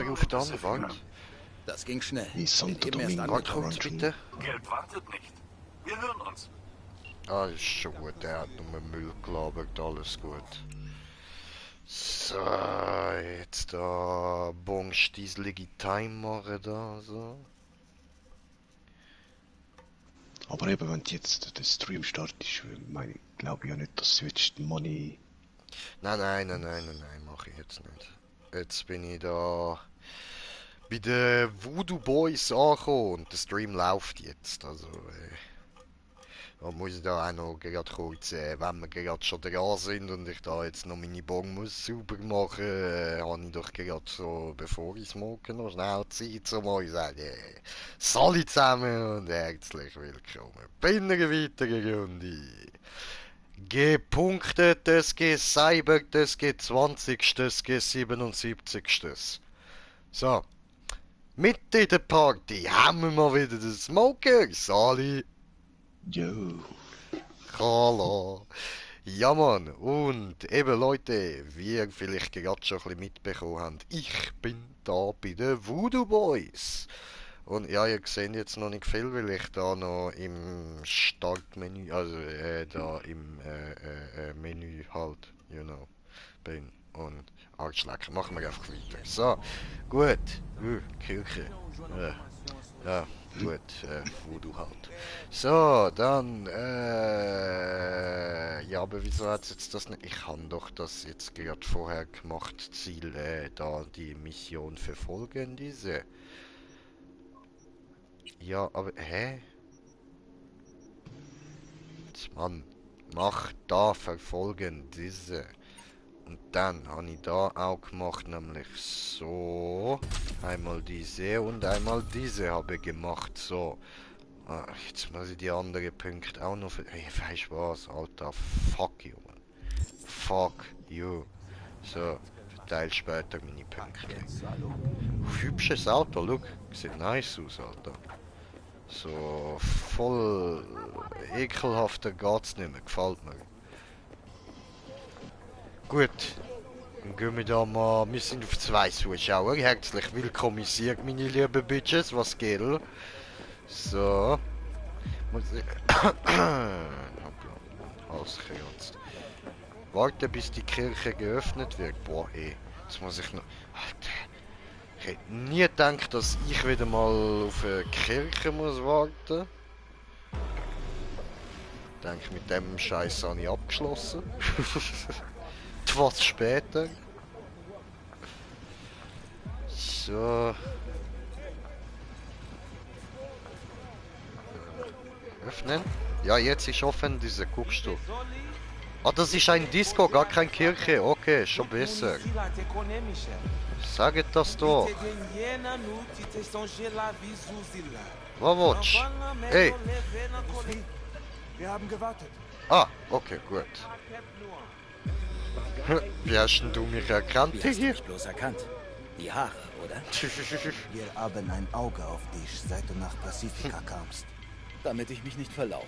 er ruft an, warte. Das ging schnell. In Santo Eben erst Domingo. Warte kurz, bitte. Geld wartet nicht. Wir hören uns. Ah, ist schon gut, er hat nur Müll gelabert, alles gut. So, jetzt da bonstieselige Time machen da, so. Aber eben, wenn du jetzt den Stream startest, meine ich, glaube ja nicht, dass du jetzt Money... Nein, mach ich jetzt nicht. Jetzt bin ich da bei den Voodoo Boys angekommen und der Stream läuft jetzt, also da muss ich da auch noch gerade kurz, wenn wir gerade schon dran sind und ich da jetzt noch meine Bon muss sauber machen, habe ich doch gerade so, bevor ich smoke, noch schnell Zeit, um euch zu sagen, Sali zusammen und herzlich willkommen bei einer weiteren Runde. Gepunktet, es gecybert, es G20, es G77. So, mit in der Party haben wir mal wieder den Smoker, Sali. Jo. Hallo. Ja Mann, und eben Leute, wie ihr vielleicht gerade schon ein bisschen mitbekommen habt, ich bin da bei den Voodoo Boys. Und ja, ihr seht jetzt noch nicht viel, weil ich da noch im Startmenü, also da im Menü halt, you know, bin. Und Arschlecker, machen wir einfach weiter. So, gut. Kirche. Ja, gut, Voodoo halt. So, dann, ja, aber wieso hat jetzt das nicht? Ich habe doch das jetzt gerade vorher gemacht, Ziel, da die Mission verfolgen, diese. Ja, aber, hä? Jetzt, Mann, mach da verfolgen, diese. Und dann habe ich da auch gemacht, nämlich so. Einmal diese und einmal diese habe ich gemacht, so. Ah, jetzt muss ich die anderen Punkte auch noch... Hey, weißt du was, Alter? Fuck you, man. Fuck you. So, verteile später meine Punkte. Hübsches Auto, look. Sieht nice aus, Alter. So, voll ekelhafter geht's nicht mehr, gefällt mir. Gut. Dann gehen wir da mal... Wir sind auf 2 Zuschauer. Herzlich willkommenisiert, meine lieben Bitches. Was geht? So. Muss ich... Ausgeranzt. Warte, bis die Kirche geöffnet wird. Boah, ey. Jetzt muss ich noch... Alter. Ich hätte nie gedacht, dass ich wieder mal auf eine Kirche muss warten. Ich denke, mit dem Scheiß habe ich abgeschlossen. Etwas später. So. Öffnen? Ja, jetzt ist offen, diese guckst du. Ah, das ist ein Disco, gar keine Kirche. Okay, schon besser. Saget das doch. Was willst du? Hey. Wir haben gewartet. Ah, okay, gut. Wie hast denn du mich erkannt Wie hast du hier? mich bloß erkannt? Die Haare, oder? Wir haben ein Auge auf dich, seit du nach Pacifica kamst. Damit ich mich nicht verlaufe.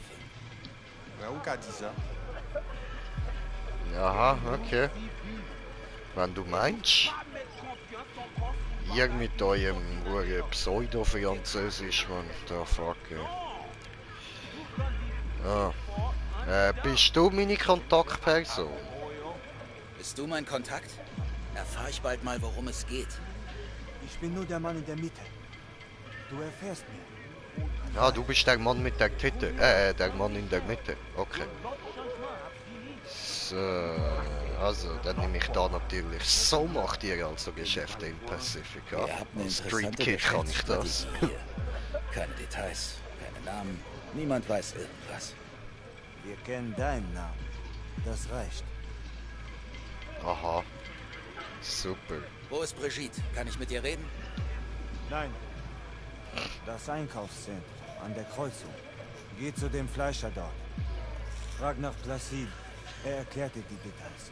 Aha, okay. Wenn du meinst. Ihr mit eurem Pseudo-Französisch, man, da fuck. Ah. Bist du meine Kontaktperson? Bist du mein Kontakt? Erfahre ich bald mal, worum es geht. Ich bin nur der Mann in der Mitte. Du erfährst mehr. Ja, du bist der Mann mit der Titte. Der Mann in der Mitte. Okay. So, also, dann nehme ich da natürlich. So macht ihr also Geschäfte im Pacifica. Ihr habt eine Als interessante Street Kid kann ich das. Geschäftsstrategie hier. Keine Details, keine Namen, niemand weiß irgendwas. Wir kennen deinen Namen. Das reicht. Aha. Super. Wo ist Brigitte? Kann ich mit ihr reden? Nein. Das Einkaufszentrum an der Kreuzung. Geh zu dem Fleischer dort. Frag nach Placide. Er erklärt dir die Details.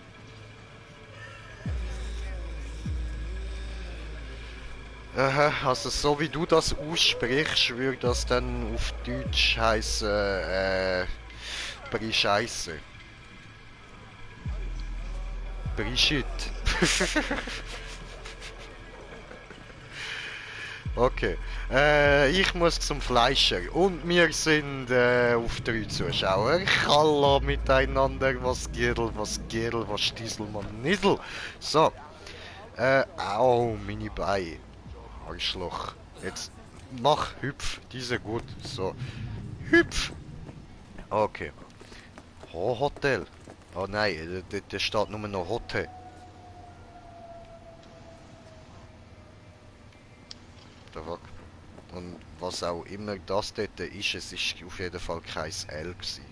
Aha, also so wie du das aussprichst, würde das dann auf Deutsch heißen, Brischeisse. Brigitte. Okay. Ich muss zum Fleischer. Und wir sind auf 3 Zuschauer. Kalla miteinander. Was Girdel, was Stiesel, man Nissel. So. Au, meine Beine. Arschloch. Jetzt mach, hüpf. Diese gut. So. Hüpf. Okay. Hotel. Oh nein, da steht nur noch Hotel. Der Fuck. Und was auch immer das dort ist, es ist auf jeden Fall kein L gewesen.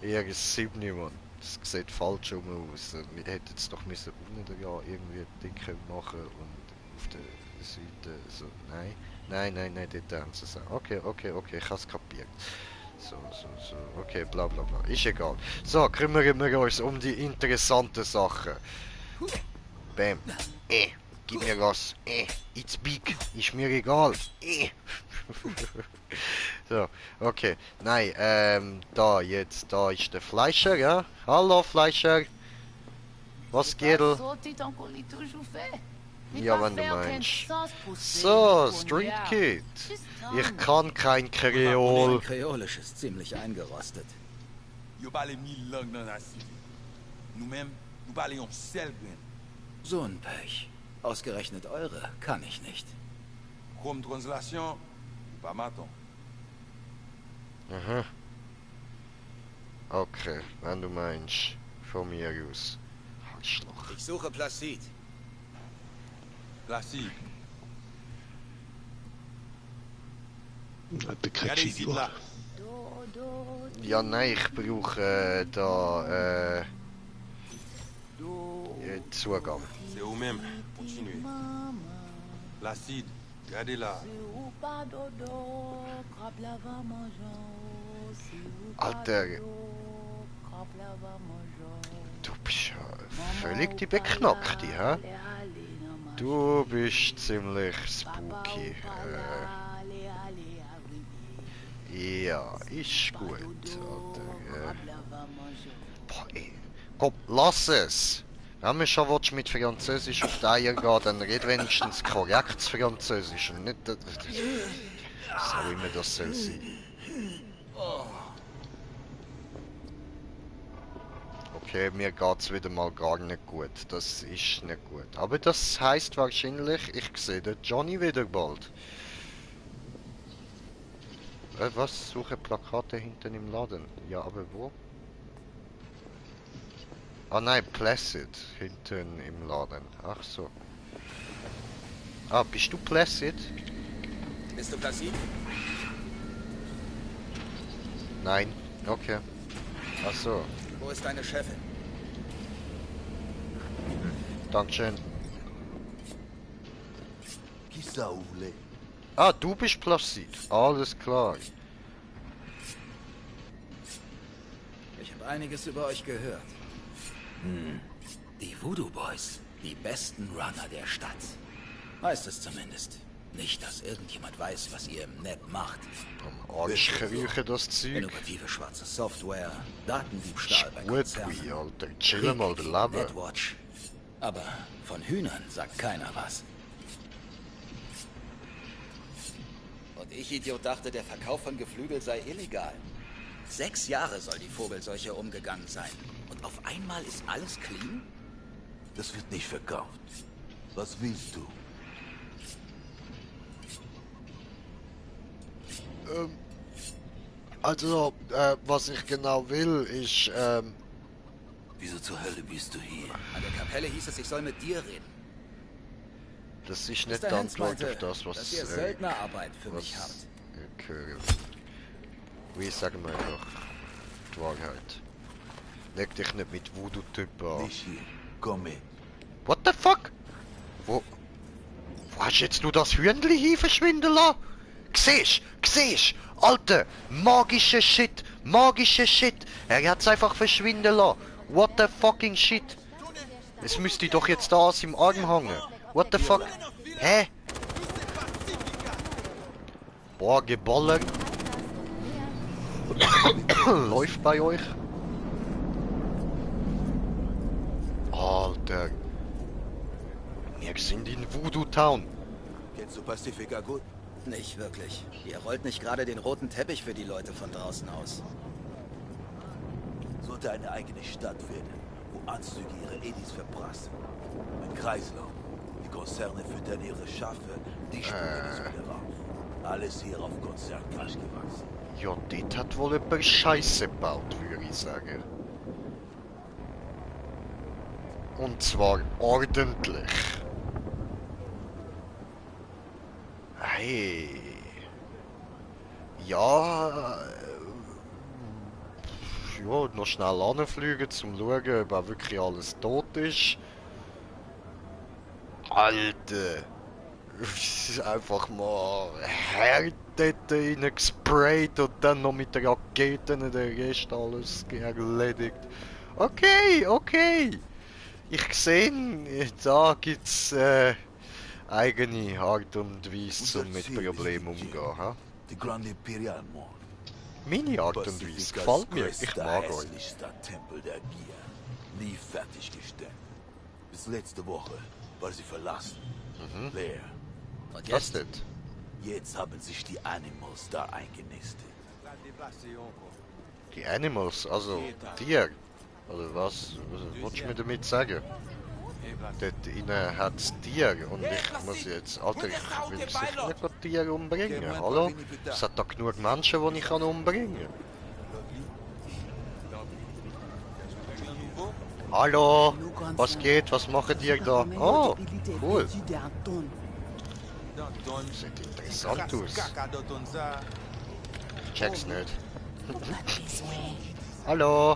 Irgendein 7, Mann. Das sieht falsch aus. Wir hätten es doch müssen unten ja irgendwie dicker machen und auf der Seite so. Nein, dort haben sie es auch. Okay, ich hab's kapiert. So, okay, bla bla bla. Ist egal. So, kümmern wir uns um die interessanten Sachen. Bam. Gib mir was. It's big. Ist mir egal. So, okay. Nein, da ist der Fleischer, ja? Hallo Fleischer. Was geht? Ja, wenn du meinst. So, Street Kid. Ich kann kein Kreol. Mein Kreolisch ist ziemlich eingerostet. So ein Pech. Ausgerechnet eure kann ich nicht. Aha. Okay, wenn du meinst. Von mir aus. Arschloch. Ich suche Placid. Placid. Der kriegst du die Ware. Ja, nein, ich brauche da Zugang. C'est où même. Continuez. Placid. Regardez là. Alter, du bist ja völlig die Beknackte, hä? Du bist ziemlich spooky. Ja, ist gut, Alter. Boah, ey. Komm, lass es! Wenn man schon willst, mit Französisch auf die Eier gehen, dann red wenigstens korrektes Französisch und nicht das, was auch immer das soll sein. Okay, mir geht's wieder mal gar nicht gut. Das ist nicht gut. Aber das heisst wahrscheinlich, ich sehe den Johnny wieder bald. Was? Suche Plakate hinten im Laden. Ja, aber wo? Ah nein, Placid. Hinten im Laden. Ach so. Ah, bist du Placid? Bist du Placid? Nein. Okay. Ach so. Wo ist deine Chefin? Dankeschön. Ah, du bist Placid. Alles klar. Ich habe einiges über euch gehört. Die Voodoo Boys. Die besten Runner der Stadt. Heißt es zumindest. Nicht, dass irgendjemand weiß, was ihr im Net macht. Am Arsch kriechen das Zeug. Innovative schwarze Software, Datendiebstahl bei Gut, Konzernen, Alter. Chill mal den Leben. Netwatch. Aber von Hühnern sagt keiner was. Und ich, Idiot, dachte, der Verkauf von Geflügel sei illegal. 6 Jahre soll die Vogelseuche umgegangen sein. Und auf einmal ist alles clean? Das wird nicht verkauft. Was willst du? Also, was ich genau will, ist, Wieso zur Hölle bist du hier? An der Kapelle hieß es, ich soll mit dir reden. das ist nicht Mr. die Hens Antwort meinte, auf das, was dass ihr Söldnerarbeit für mich habt. ich höre. Wie sagen wir einfach die Wahrheit. Leg dich nicht mit Voodoo-Typen an. Nicht hier. Komm mit. What the fuck? Wo hast jetzt du das Hühnli hier verschwinden lassen? Siehst? Alter, magische Shit. Er hat's einfach verschwinden lassen. What the fucking shit? Es müsste doch jetzt da an seinem Arm hängen. What the fuck? Hä? Boah, Geballer. Läuft bei euch? Alter. Wir sind in Voodoo Town. Kennst du Pacifica gut? Nicht wirklich. Ihr rollt nicht gerade den roten Teppich für die Leute von draußen aus. Sollte eine eigene Stadt werden, wo Anzüge ihre Edis verprassen. Ein Kreislauf. Die Konzerne füttern ihre Schafe, die spulen es wieder raus. Alles hier auf Konzerncash gewachsen. Ja, dort hat wohl jemand Scheiße gebaut, würde ich sagen. Und zwar ordentlich. Hey. Ja. Ja, noch schnell anfliegen, um zu schauen, ob auch wirklich alles tot ist. Alter. Einfach mal Herd dort reingesprayt und dann noch mit den Raketen den Rest alles erledigt. Okay, okay. Ich sehe, da gibt's eigene Art und Weise, um mit Problemen umzugehen. Ha? Die Grand Imperial Mall. Meine Art und Weise gefällt mir. Ich mag euch. Hässlichster Tempel der Gier. Nie fertiggestellt. Bis letzte Woche war sie verlassen. Leer. Und Was jetzt? denn? Jetzt haben sich die Animals da eingenistet. Die Animals, also Tier. Oder was willst du mir damit sagen? Dort innen hat es Tiere und ich muss jetzt, Alter, ich will sicher nicht die Tiere umbringen. Hallo? Es hat da genug Menschen, die ich kann umbringen kann. Hallo? Was geht? Was macht ihr da? Oh, cool. Sieht interessant aus. Ich check's nicht. Hallo?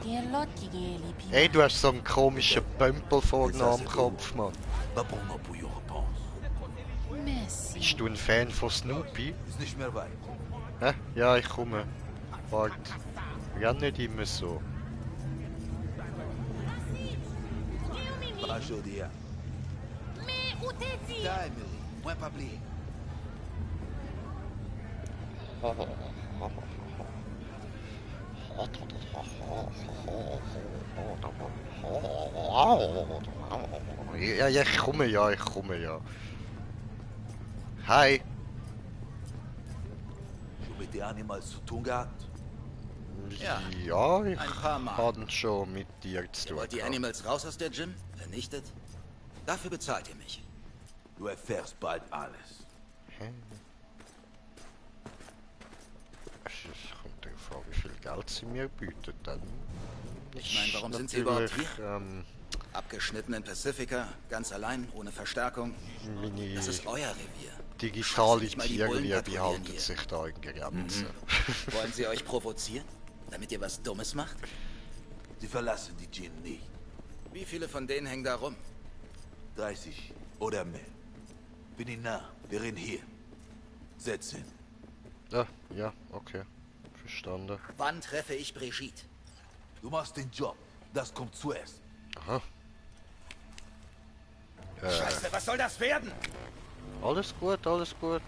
Hey, du hast so einen komischen Pömpel vorne am Kopf, Mann. Pas pour moi pour your réponse. Bist du ein Fan von Snoopy? Ist nicht mehr weit. Hä? Ja, ich komme. Warte. Ja, nicht immer so. Pas Jodia. Mais où t'es-tu? Da, Emily. Moins pas oublier. Ja, ja, ich komme ja, Hi. Schon mit den Animals zu tun gehabt? Ja, Ja, ich ein paar Mal. habe schon mit dir zu Ihr tun. wollt die gehabt. Animals raus aus der Gym? Vernichtet? Dafür bezahlt ihr mich. Du erfährst bald alles. Es kommt darauf an, wie viel Geld sie mir bieten, dann. Ich meine, warum sind sie natürlich, überhaupt Abgeschnitten in Pacifica, ganz allein, ohne Verstärkung. Meine Das ist euer Revier. digitale Nicht mal die Bullen Tierliebe patrouillieren halten hier. sich da in Grenzen. Wollen sie euch provozieren? Damit ihr was Dummes macht? Sie verlassen die Djinn nicht. Wie viele von denen hängen da rum? 30 oder mehr. Bin ich nah. Wir reden hier. Setz hin. Ja, ja, okay. Verstanden. Wann treffe ich Brigitte? Du machst den Job. Das kommt zuerst. Aha. Scheiße, was soll das werden? Alles gut, alles gut.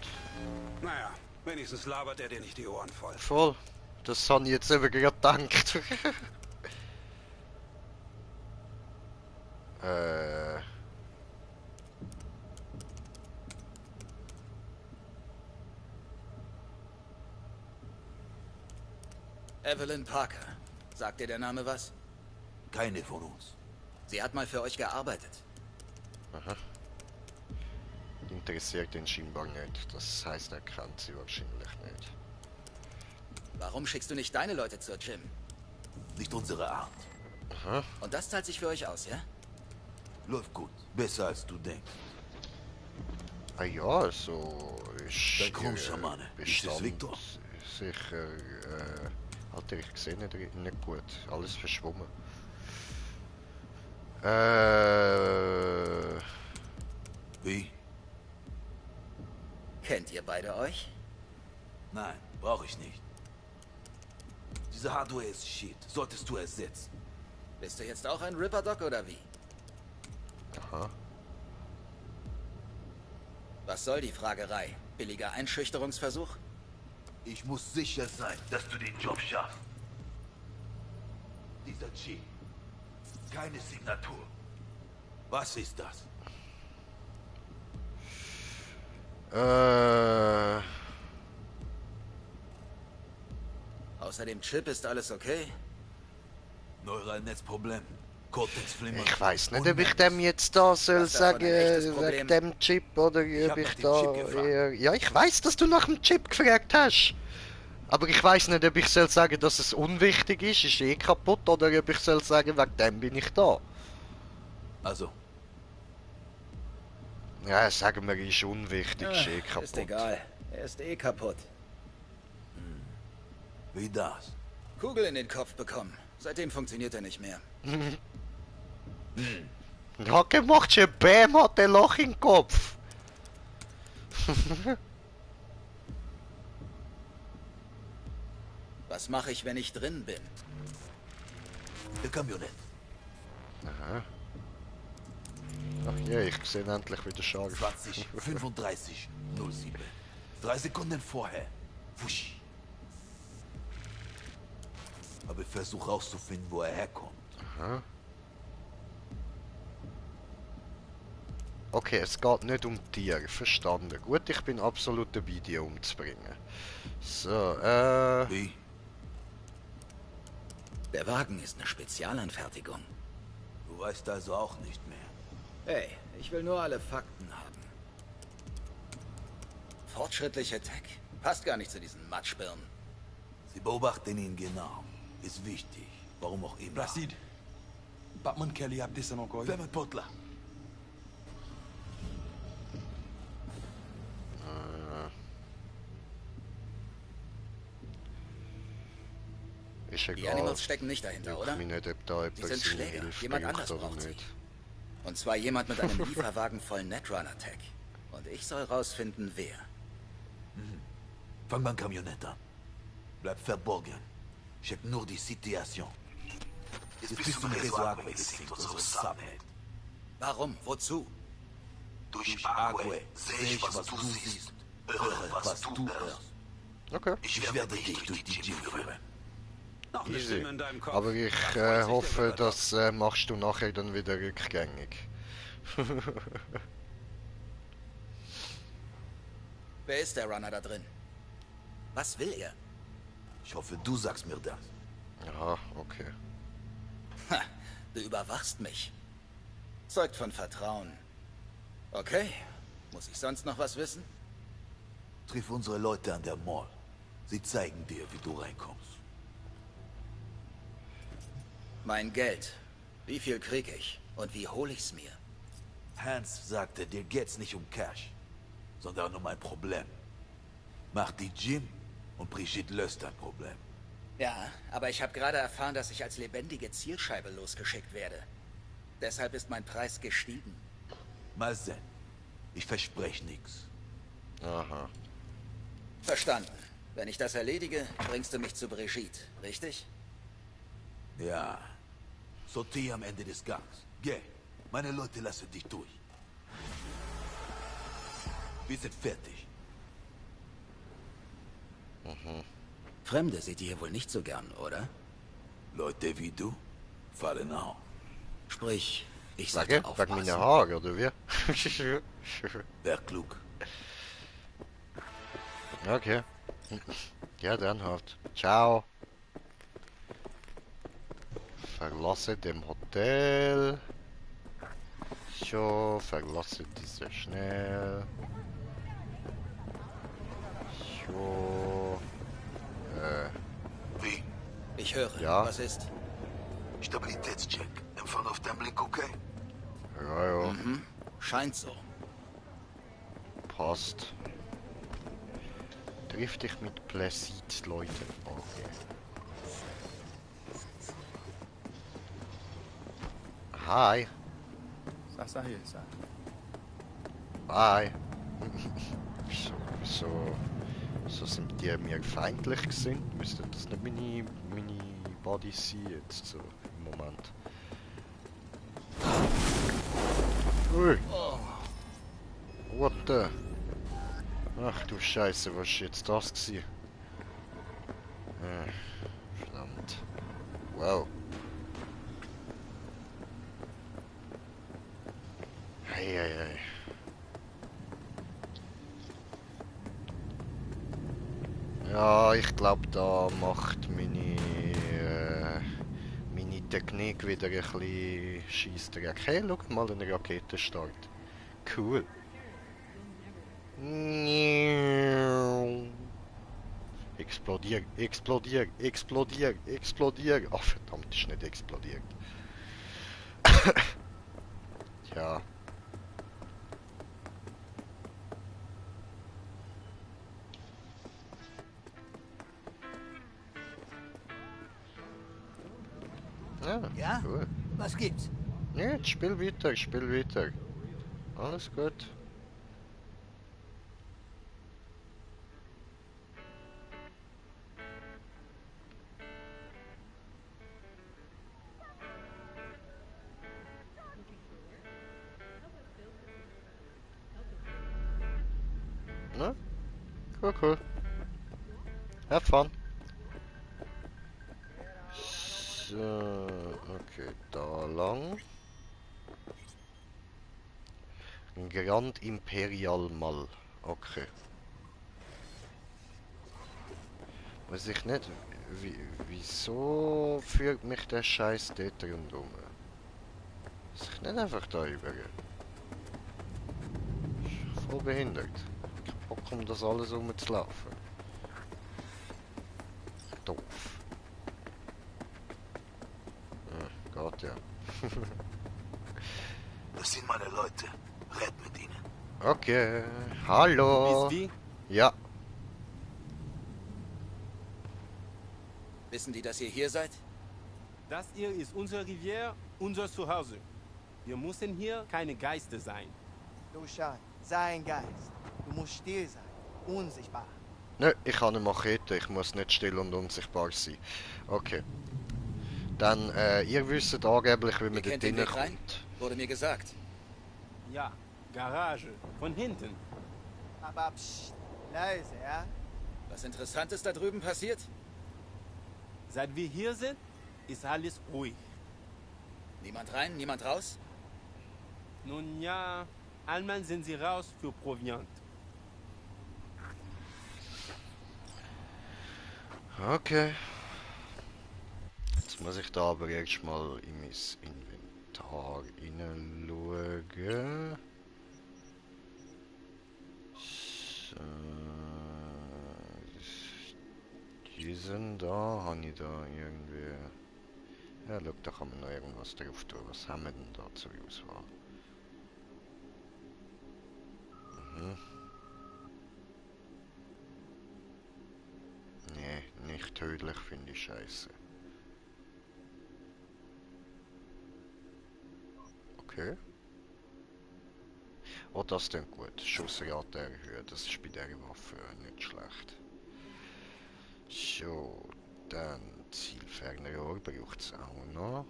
Naja, wenigstens labert er dir nicht die Ohren voll. Voll. Das habe ich jetzt eben gerade gedacht. Evelyn Parker. Sagt dir der Name was? Keine von uns. Sie hat mal für euch gearbeitet. Aha. Interessiert ihn scheinbar nicht. Das heißt, er kennt sie wahrscheinlich nicht. Warum schickst du nicht deine Leute zur Gym? Nicht unsere Art. Aha. Und das zahlt sich für euch aus, ja? Läuft gut. Besser als du denkst. Ah ja, so ist Dann komm, Schamane. Ist es Bestand Victor? sicher, Alter, ich sehe nicht gut. Alles verschwommen. Wie? Kennt ihr beide euch? Nein, brauche ich nicht. Diese Hardware ist Shit. Solltest du ersetzen. Bist du jetzt auch ein Ripper-Doc oder wie? Aha. Was soll die Fragerei? Billiger Einschüchterungsversuch? Ich muss sicher sein, dass du den Job schaffst. Dieser Chip. Keine Signatur. Was ist das? Außer dem Chip ist alles okay? Neuralnetzproblem. Cortex-Flimmer. Ich weiß nicht, ob ich dem jetzt da soll Was davon sagen, ein echtes wegen Problem? dem Chip oder Ich ob hab ich nach dem da Chip gefragt. eher... Ja, ich weiß, dass du nach dem Chip gefragt hast. Aber ich weiß nicht, ob ich soll sagen, dass es unwichtig ist eh kaputt, oder ob ich soll sagen, wegen dem bin ich da. Also, Ja, sagen wir, ist unwichtig, ist eh kaputt. Ist egal. Er ist eh kaputt. wie das? Kugel in den Kopf bekommen. Seitdem funktioniert er nicht mehr. Hat gemacht, schon Bäm hat ein Loch im Kopf. Was mache ich, wenn ich drin bin? Der Kamionett. Aha. Ach ja, ich sehe endlich wieder Scharf. 20, 35, 07. 3 Sekunden vorher. Wusch. Aber ich versuche rauszufinden, wo er herkommt. Aha. Okay, es geht nicht um Tiere, verstanden. Gut, ich bin absolut dabei, die umzubringen. So, Wie? Der Wagen ist eine Spezialanfertigung. Du weißt also auch nicht mehr. Hey, ich will nur alle Fakten haben. Fortschrittliche Tech. Passt gar nicht zu diesen Matschbirnen. Sie beobachten ihn genau. Ist wichtig. Warum auch immer. Placide. Batman Kelly a descend encore. Ferme porte là. ist Die egal. Animals stecken nicht dahinter, Ich oder? weiß nicht, ob da Die jemand sind seine Schläger. Hilfe Jemand braucht anders oder braucht sie. nicht. Und zwar jemand mit einem Lieferwagen voll Netrunner-Tech. Und ich soll rausfinden, wer. Fang beim Kamionett an. Bleib verborgen. Check nur die Situation. Jetzt bist du mit Rezo Agüe gesinkt, unsere Subhead. Warum? Wozu? Durch Agüe sehe ich, was du siehst. Höre, was du hörst. Okay, Ich werde dich durch die Gym führen. Noch eine easy. Stimme in deinem Kopf. Aber ich Das weiß ich, hoffe, der das machst du nachher dann wieder rückgängig. Wer ist der Runner da drin? Was will er? Ich hoffe, du sagst mir das. Ja, okay. Ha, du überwachst mich. Zeugt von Vertrauen. Okay. Muss ich sonst noch was wissen? Triff unsere Leute an der Mall. Sie zeigen dir, wie du reinkommst. Mein Geld. Wie viel krieg ich? Und wie hole ich's mir? Hans sagte, dir geht's nicht um Cash, sondern um ein Problem. Mach die Gym und Brigitte löst dein Problem. Ja, aber ich habe gerade erfahren, dass ich als lebendige Zielscheibe losgeschickt werde. Deshalb ist mein Preis gestiegen. Mal sehen. Ich verspreche nichts. Aha. Verstanden. Wenn ich das erledige, bringst du mich zu Brigitte, richtig? Ja. Sortier am Ende des Gangs. Geh. Meine Leute lassen dich durch. Wir sind fertig. Fremde seht ihr hier wohl nicht so gern, oder? Leute wie du fallen auf. Sprich, ich Sage, sollte wegen meiner aufpassen. Haare, oder wie? Wär klug. Okay. Ja, dann halt. Ciao. Verlasse dem Hotel. So, verlasse diese schnell. So. Wie? Ich höre. Ja. Was ist? Stabilitätscheck. Empfang auf deinem Blick, okay? Ja, ja, Scheint so. passt. Triff dich mit Placid, Leute. Okay. Hi. Bye. So sind die mir feindlich gesinnt. Müsste das nicht meine Body sein jetzt so im Moment. Ui. What the? Ach du Scheiße, was ist jetzt das gewesen? Verdammt. Wow. Hey. Ja, ich glaube, da macht meine Technik wieder ein bisschen Scheissdreck. Hey, schau mal, eine Raketenstart. Cool. Explodier, explodier, explodier, explodier. Ach, verdammt, ist nicht explodiert. Ja. Ja, Ja? cool. Was gibt's? Nee, spiel weiter, spiel weiter. Alles gut. Ne? Cool, cool. Have fun. So, okay, da lang. Grand Imperial Mall. Okay. Weiß ich nicht, wieso führt mich der Scheiß dort rundum? Ist ich nicht einfach da über? Ist voll behindert. Ich hab Bock, um das alles rumzulaufen. Doof. Geht ja. Das sind meine Leute. Red mit ihnen. Okay. Hallo. Bist die? Ja. Wissen die, dass ihr hier seid? Das hier ist unsere Riviere, unser Zuhause. Wir müssen hier keine Geister sein. Lucian, sei ein Geist. Du musst still sein. Unsichtbar. Nö, ich habe eine Machete. Ich muss nicht still und unsichtbar sein. Okay. Dann, ihr wisst angeblich, wie man Ihr dort kennt den Weg rein? reinkommt. Wurde mir gesagt. Ja, Garage, von hinten. Aber psst, leise, ja? Was Interessantes da drüben passiert? Seit wir hier sind, ist alles ruhig. Niemand rein, niemand raus? Nun ja, einmal sind sie raus für Proviant. Okay. Jetzt muss ich da aber erstmal in mein Inventar hineinschauen. So. Diesen da, habe ich da irgendwie... Ja, schau, da kann man noch irgendwas drauf tun. Was haben wir denn da zur Auswahl? Mhm. Nee, nicht tödlich finde ich scheiße. Okay. Oh, das klingt gut. Schussrate erhöhen, das ist bei dieser Waffe nicht schlecht. So, dann Zielfernrohr braucht es auch noch.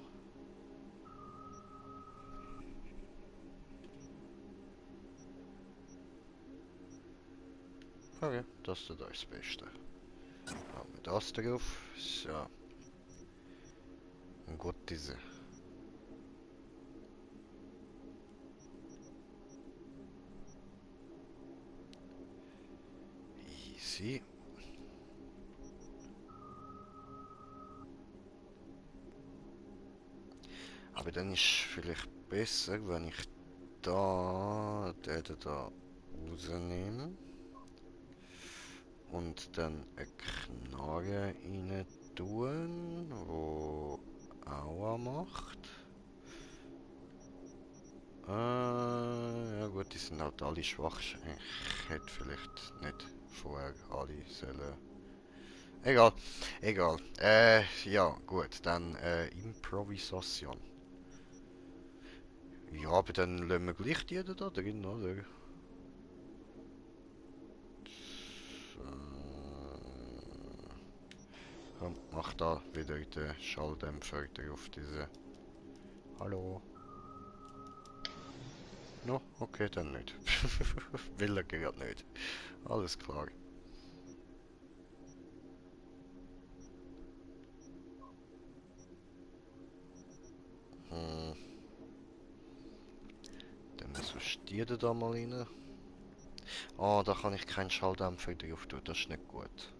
Okay, das ist das Beste. Haben wir das drauf. So. Und gut diese. Easy. Aber dann ist vielleicht besser, wenn ich den da rausnehme und dann eine Knarre rein tun, wo Aua macht. Ja gut, die sind halt alle schwach. Ich hätte vielleicht nicht vorher alle sollen. Egal, egal. Ja gut, dann Improvisation. Ja, aber dann lassen wir gleich die da drin, oder? So. Komm, mach da wieder den Schalldämpfer auf diese. Hallo? No, okay, dann nicht. Will er gerade nicht. Alles klar. Dann müssen wir da mal rein. Ah, da kann ich keinen Schalldämpfer drauf tun, das ist nicht gut.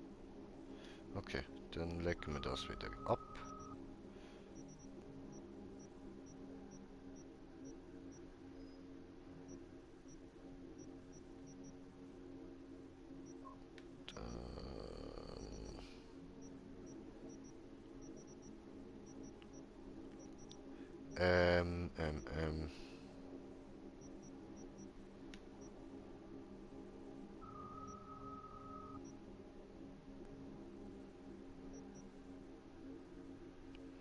Okay, dann lecken wir das wieder ab. Dann,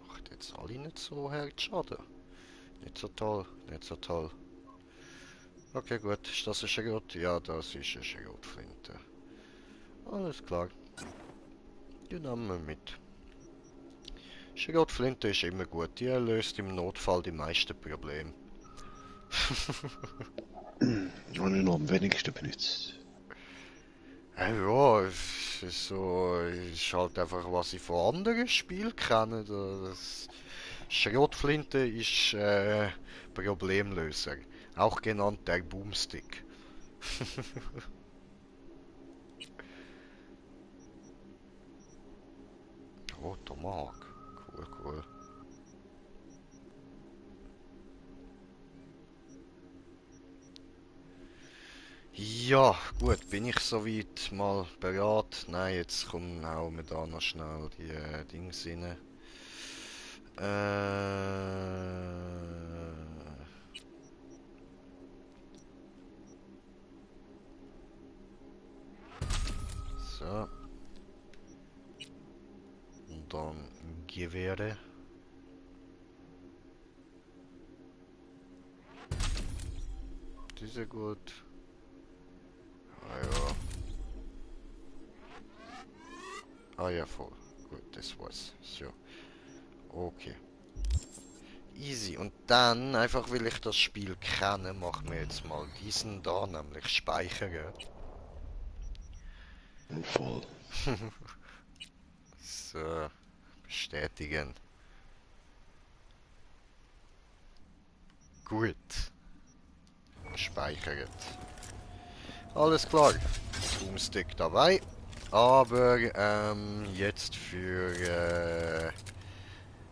macht jetzt alle nicht so hart Schaden. Nicht so toll, nicht so toll. Okay, gut. Ist das eine Schrot? Ja, das ist eine Schrotflinte. Alles klar. Die nehmen wir mit. Schrotflinte ist immer gut. Die löst im Notfall die meisten Probleme. Habe ich noch am wenigsten benutzt. Ja, es ist so, ist halt einfach, was ich von anderen Spielen kenne. Das Schrotflinte ist Problemlöser. Auch genannt der Boomstick. Oh, Tomahawk. Cool, cool. Ja, gut, bin ich soweit mal bereit? Nein, jetzt kommen hauen wir da noch schnell die Dings rein. So. Und dann Gewehre. Diese gut. Ah ja. Ah ja, voll. Gut, das war's. So. Okay. Easy. Und dann, einfach weil ich das Spiel kenne, machen wir jetzt mal diesen da, nämlich speichern. Voll. So. Bestätigen. Gut. Gespeichert. Alles klar. Boomstick dabei. Aber jetzt für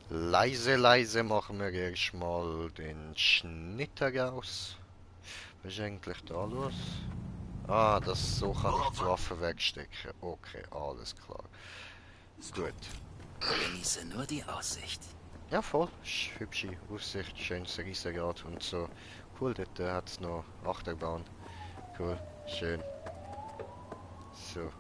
leise machen wir erstmal den Schnitter raus. Was ist eigentlich da los? Ah, das so kann ich die Waffe wegstecken. Okay, alles klar. Gut. Genieße nur die Aussicht. Ja, voll. Hübsche Aussicht, schönes Riesenrad und so. Cool, dort hat es noch Achterbahn. Cool, schön. So.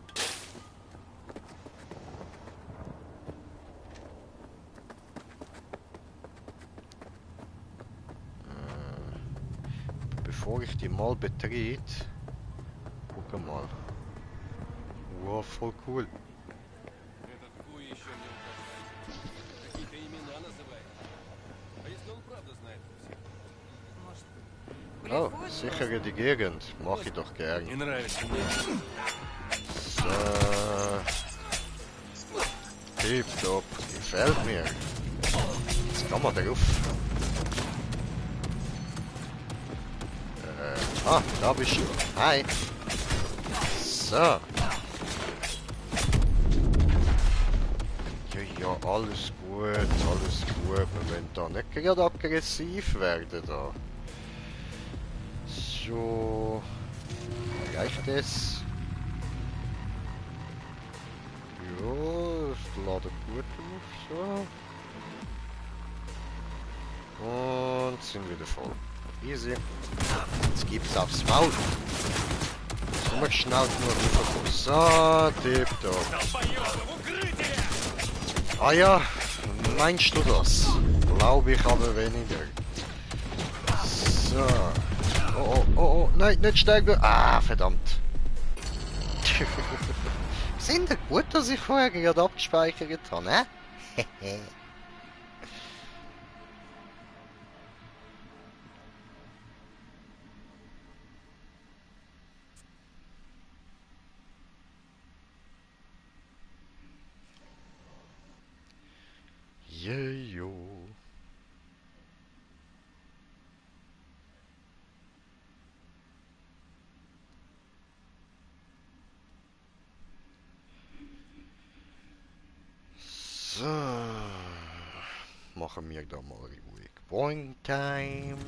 Bevor ich die mal betrete, guck mal. Wow, voll cool. Oh, sichere die Gegend. Mach ich doch gern. So. Tipptopp. Gefällt mir. Jetzt kann man drauf. Da bist du. Hi. So. Ja, ja, alles gut, alles gut. Wir wollen da nicht gerade aggressiv werden da. So. Reicht das? Ja, es ladet gut auf. So. Und sind wieder voll. Easy. Jetzt gibt's aufs Maul. Jetzt wir schnell genug rüberkommen. So, tipptopp. Ah ja, meinst du das? Glaube ich aber weniger. So. Oh, oh, oh, oh, nein, nicht sterben. Ah, verdammt. Sind ihr gut, dass ich vorher gerade abgespeichert habe, ne? Jejo. So. Machen wir da mal ruhig. Boing Time.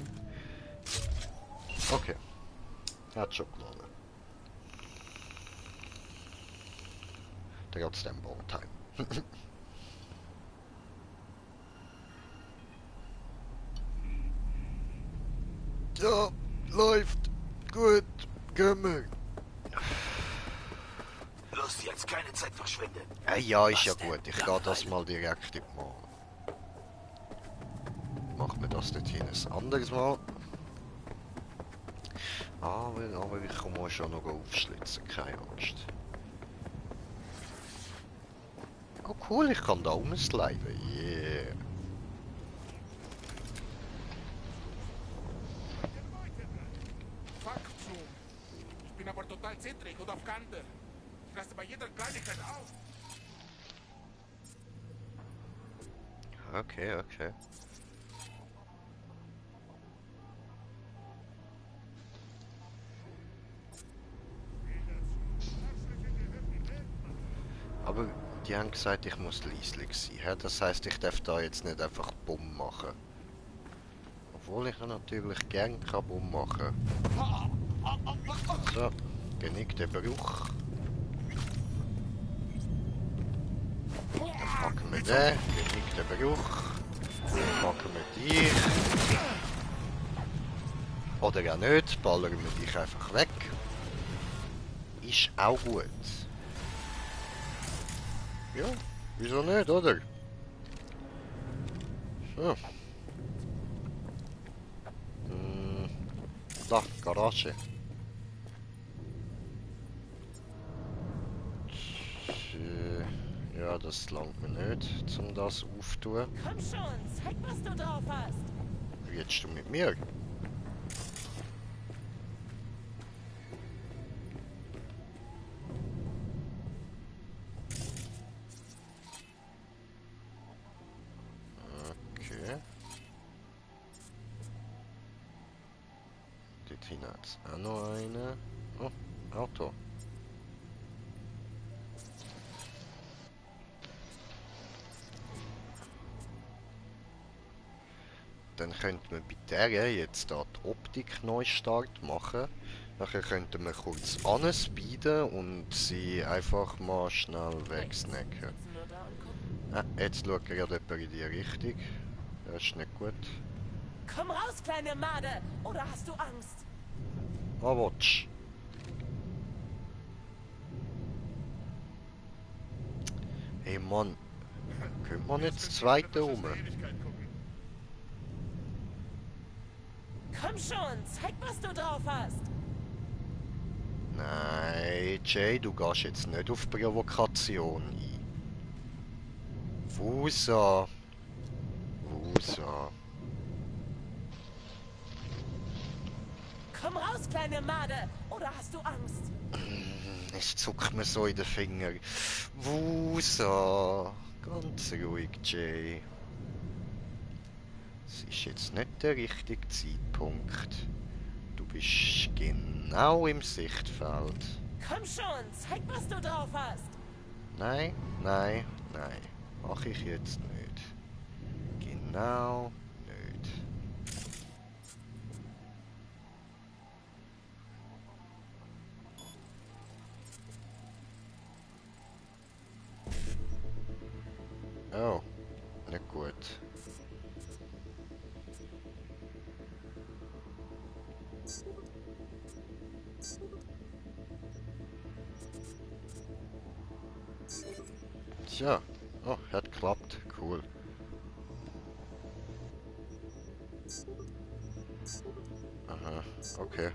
Okay. Hat schon geladen. Trotzdem Boing Time. Ja, läuft. Gut. Gehen wir. Los, jetzt keine Zeit verschwenden. Ja, ist ja gut. Ich gehe das mal direkt in die Mal. Machen wir das dort hin ein anderes Mal. Aber ich kann mal schon noch aufschlitzen, keine Angst. Oh cool, ich kann da umsliden. Yeah. Fuck, Zoom. Ich bin aber total zittrig und auf Kante. Ich lasse bei jeder Kleinigkeit auf. Okay, okay. Aber die haben gesagt, ich muss leislich sein. Ja? Das heisst, ich darf da jetzt nicht einfach Bumm machen. Obwohl ich natürlich gern kann Bumm machen. So, genug der Bruch. Dann packen wir den, genug der Bruch. Dann packen wir dich. Oder auch nicht, ballern wir dich einfach weg. Ist auch gut. Ja, wieso nicht, oder? So. Da, Garage. Ja, das langt mir nicht, um das aufzutun. Komm schon, zeig, was du drauf hast. Wie redest du mit mir? Okay. Dort hinten hat es auch noch eine. Oh, Auto. Dann könnten wir bei der jetzt da die Optik Neustart machen. Nachher könnten wir kurz anspeeden und sie einfach mal schnell wegsnacken. Jetzt schaut gerade jemand in die Richtung. Das ist nicht gut. Komm raus, kleine Made, oder hast du Angst? Ah, watch. Hey Mann, könnte man jetzt das zweite rum? Komm schon, zeig, was du drauf hast. Nein, Jay, du gehst jetzt nicht auf Provokation ein. Wusa. Wusa. Komm raus, kleine Made, oder hast du Angst? Es zuckt mir so in den Finger. Wusa. Ganz ruhig, Jay. Es ist jetzt nicht der richtige Zeitpunkt. Du bist genau im Sichtfeld. Komm schon, zeig, was du drauf hast. Nein, nein, nein. Mach ich jetzt nicht. Genau nicht. Oh, nicht gut. Tja, oh, hat geklappt, cool. Aha, okay.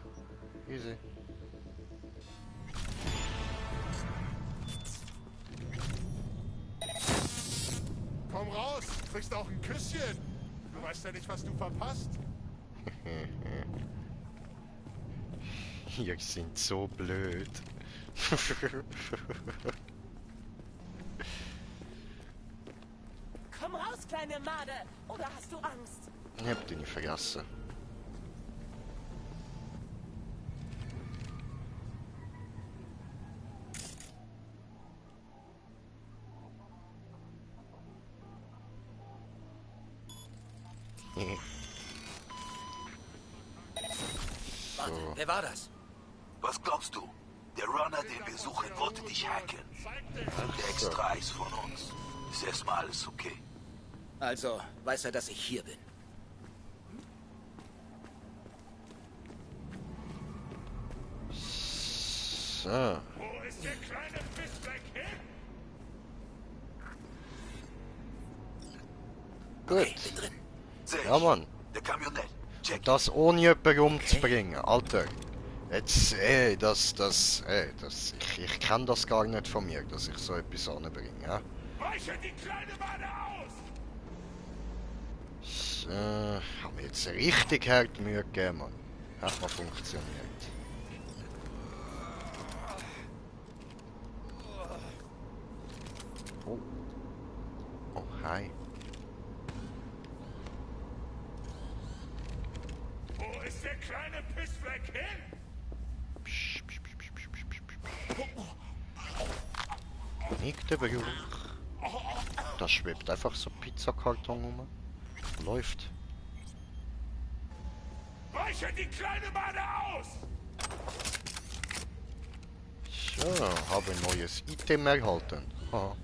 Easy. Komm raus, kriegst auch ein Küsschen. Du weißt ja nicht, was du verpasst. Ihr sind so blöd. Komm raus, kleine Made, oder hast du Angst? Ich hab den nicht vergessen. Wer war das? Was glaubst du? Der Runner, den wir suchen, wollte dich hacken. Der Extra ist von uns. Ist erstmal alles okay. Also, weiß er, dass ich hier bin? So. Wo ist der kleine Pissfleck hin? Gut. Okay, bin drin. Ja, Mann. Der Kamionett. Check. Und das ohne jemanden umzubringen. Alter. Jetzt, ich kann das gar nicht von mir, dass ich so etwas anbringe, ja? Weiche die kleine Made aus! So, haben wir jetzt richtig hart Mühe gegeben, Mann. Hat mal funktioniert. Oh. Oh, hi. Wo ist der kleine Pissfleck hin? Nicht der Beruch. Da schwebt einfach so Pizzakarton rum. Läuft. Weiche die kleine Made aus! So, habe ein neues Item erhalten. Aha.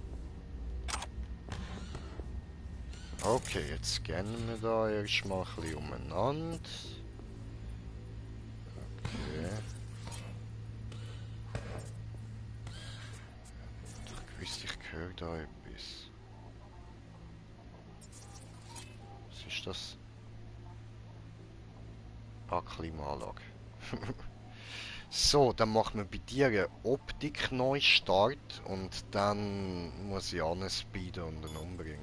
Okay, jetzt scannen wir da erstmal ein bisschen umeinander. Okay. Ich wüsste, ich höre da etwas. Was ist das? Ah, Klimaanlage. So, dann machen wir bei dir einen Optik-Neustart und dann muss ich anspeeden und ihn umbringen.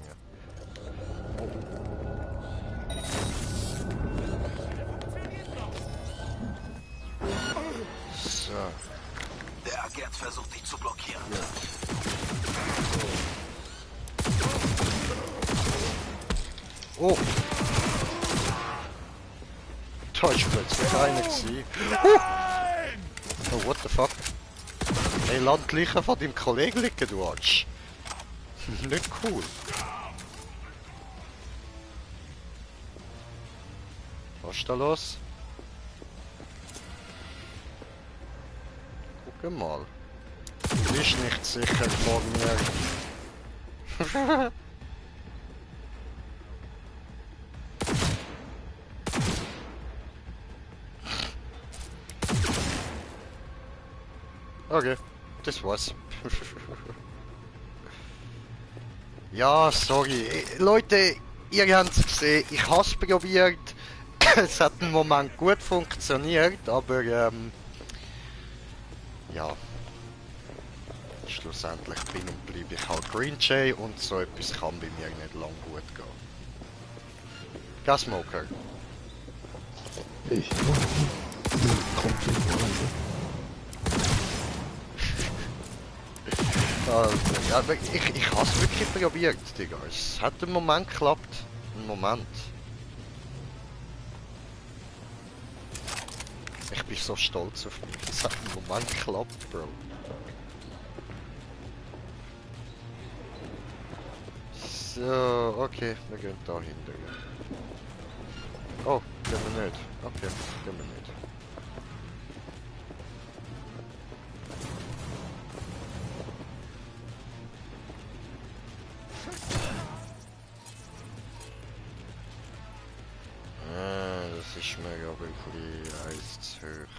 So. Der Agent versucht dich zu blockieren. Oh! Da ist plötzlich einer gewesen. Oh, what the fuck? Hey, lass die Leiche von deinem Kollegen liegen, du Arsch. Nicht cool. Was ist da los? Guck mal. Du bist nicht sicher vor mir. Okay, das war's. Ja, sorry. Leute, ihr habt es gesehen, ich habe es probiert. Es hat einen Moment gut funktioniert, aber ja. Schlussendlich bin und bleibe ich halt Green Jay und so etwas kann bei mir nicht lang gut gehen. Gasmoker. Ich Ja, aber ich habe es wirklich probiert, Digga. Es hat einen Moment geklappt. Einen Moment. Ich bin so stolz auf mich. Es hat einen Moment geklappt, Bro. So, okay, wir gehen da hinter. Oh, gehen wir nicht. Okay, gehen wir nicht. Das ist mir aber ein bisschen eins zu hoch.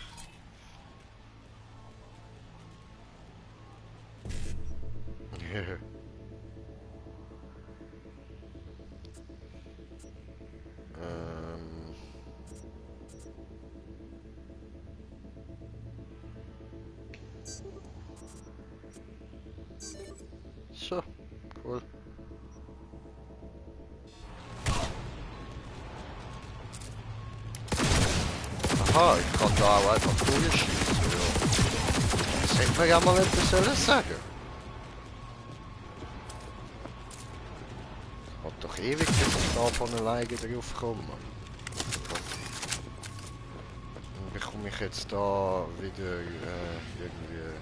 So, cool. Aha, ich kann da auch einfach durchschießen. Ja. Das hätte man ja mal etwas sollen sagen. Hat doch ewig, bis ich da von alleine drauf komme. Dann bekomme ich jetzt da wieder irgendwie...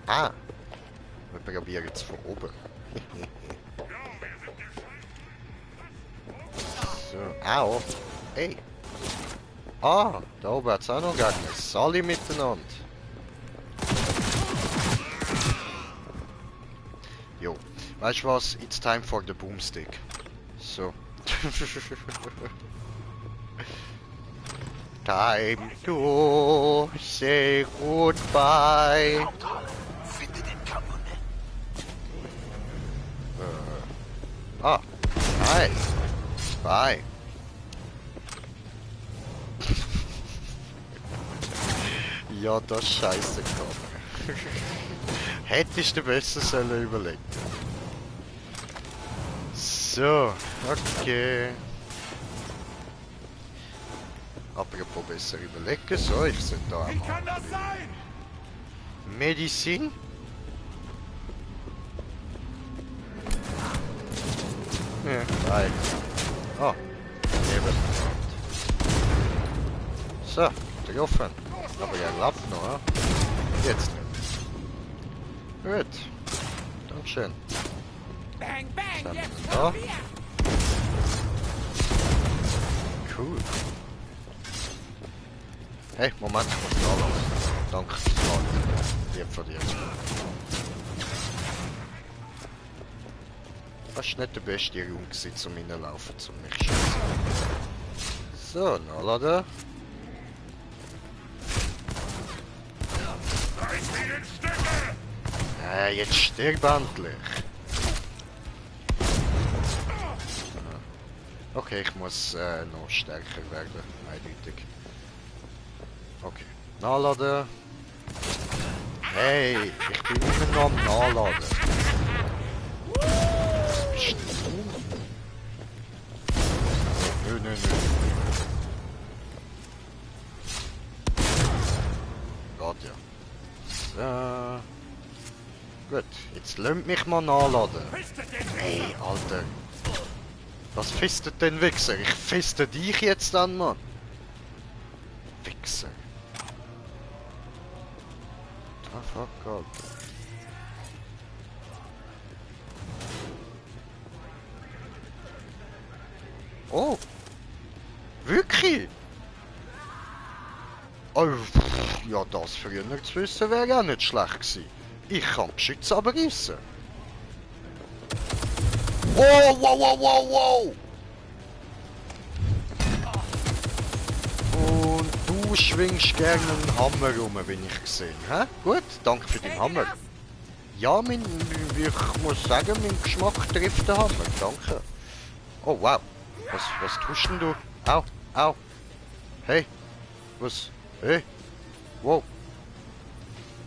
Ah! Wir probieren jetzt von oben. So, au! Ey! Ah, da oben hat es auch noch Gegner. Alle miteinander. Jo. Weißt du was? It's time for the boomstick. So. Time to say goodbye. Finde den Kamune. Ah, hi. Bye. Ja, das ist scheiße gekommen. Hättest du besser sollen überlegen. So, okay. Apropos besser überlegen. So, ich sollte da Wie kann das sein? Medizin. Ja, nein. Oh, eben. So, getroffen. Aber er lebt noch, ja? Jetzt nicht. Gut. Dankeschön. Bang, bang, Was haben jetzt wir da? kommen wir! Cool. Hey, Moment, ich muss nachladen. Danke fürs Warten. Lieb von dir. Das ist nicht der beste Raum gewesen, zum Reinlaufen, zum mich zu schießen. So, nachladen. Jetzt stirb endlich. Okay, ich muss noch stärker werden, eindeutig. Okay, nachladen. Hey, ich bin immer noch am Nachladen. Was bist du? Nö. Geht ja. So. Gut, jetzt lasst mich mal nachladen. Hey, Alter. Was fistet denn Wichser? Ich fiste dich jetzt an, Mann. Wichser. Ah, fuck, Alter. Oh. Wirklich? Oh, ja, das früher zu wissen wäre auch nicht schlecht gewesen. Ich kann Geschütze abreißen. Oh, wow. Und du schwingst gerne einen Hammer rum, bin ich gesehen. Hä? Gut, danke für den Hammer. Ja, ich muss sagen, mein Geschmack trifft den Hammer. Danke. Oh, wow. Was tust denn du? Au. Hey. Was? Hey. Wow.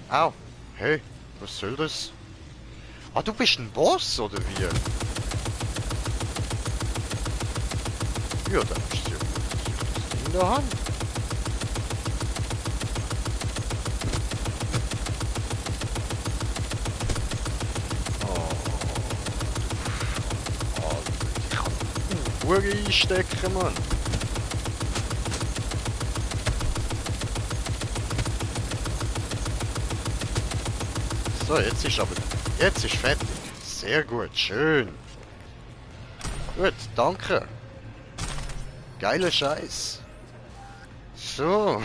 Au. Hey. Was soll das? Ah, du bist ein Boss, oder wie? Ja, dann ist ja gut. In der Hand. Ich kann Uhr einstecken, Mann. So, jetzt ist fertig. Sehr gut, schön. Gut, danke. Geiler Scheiß. So.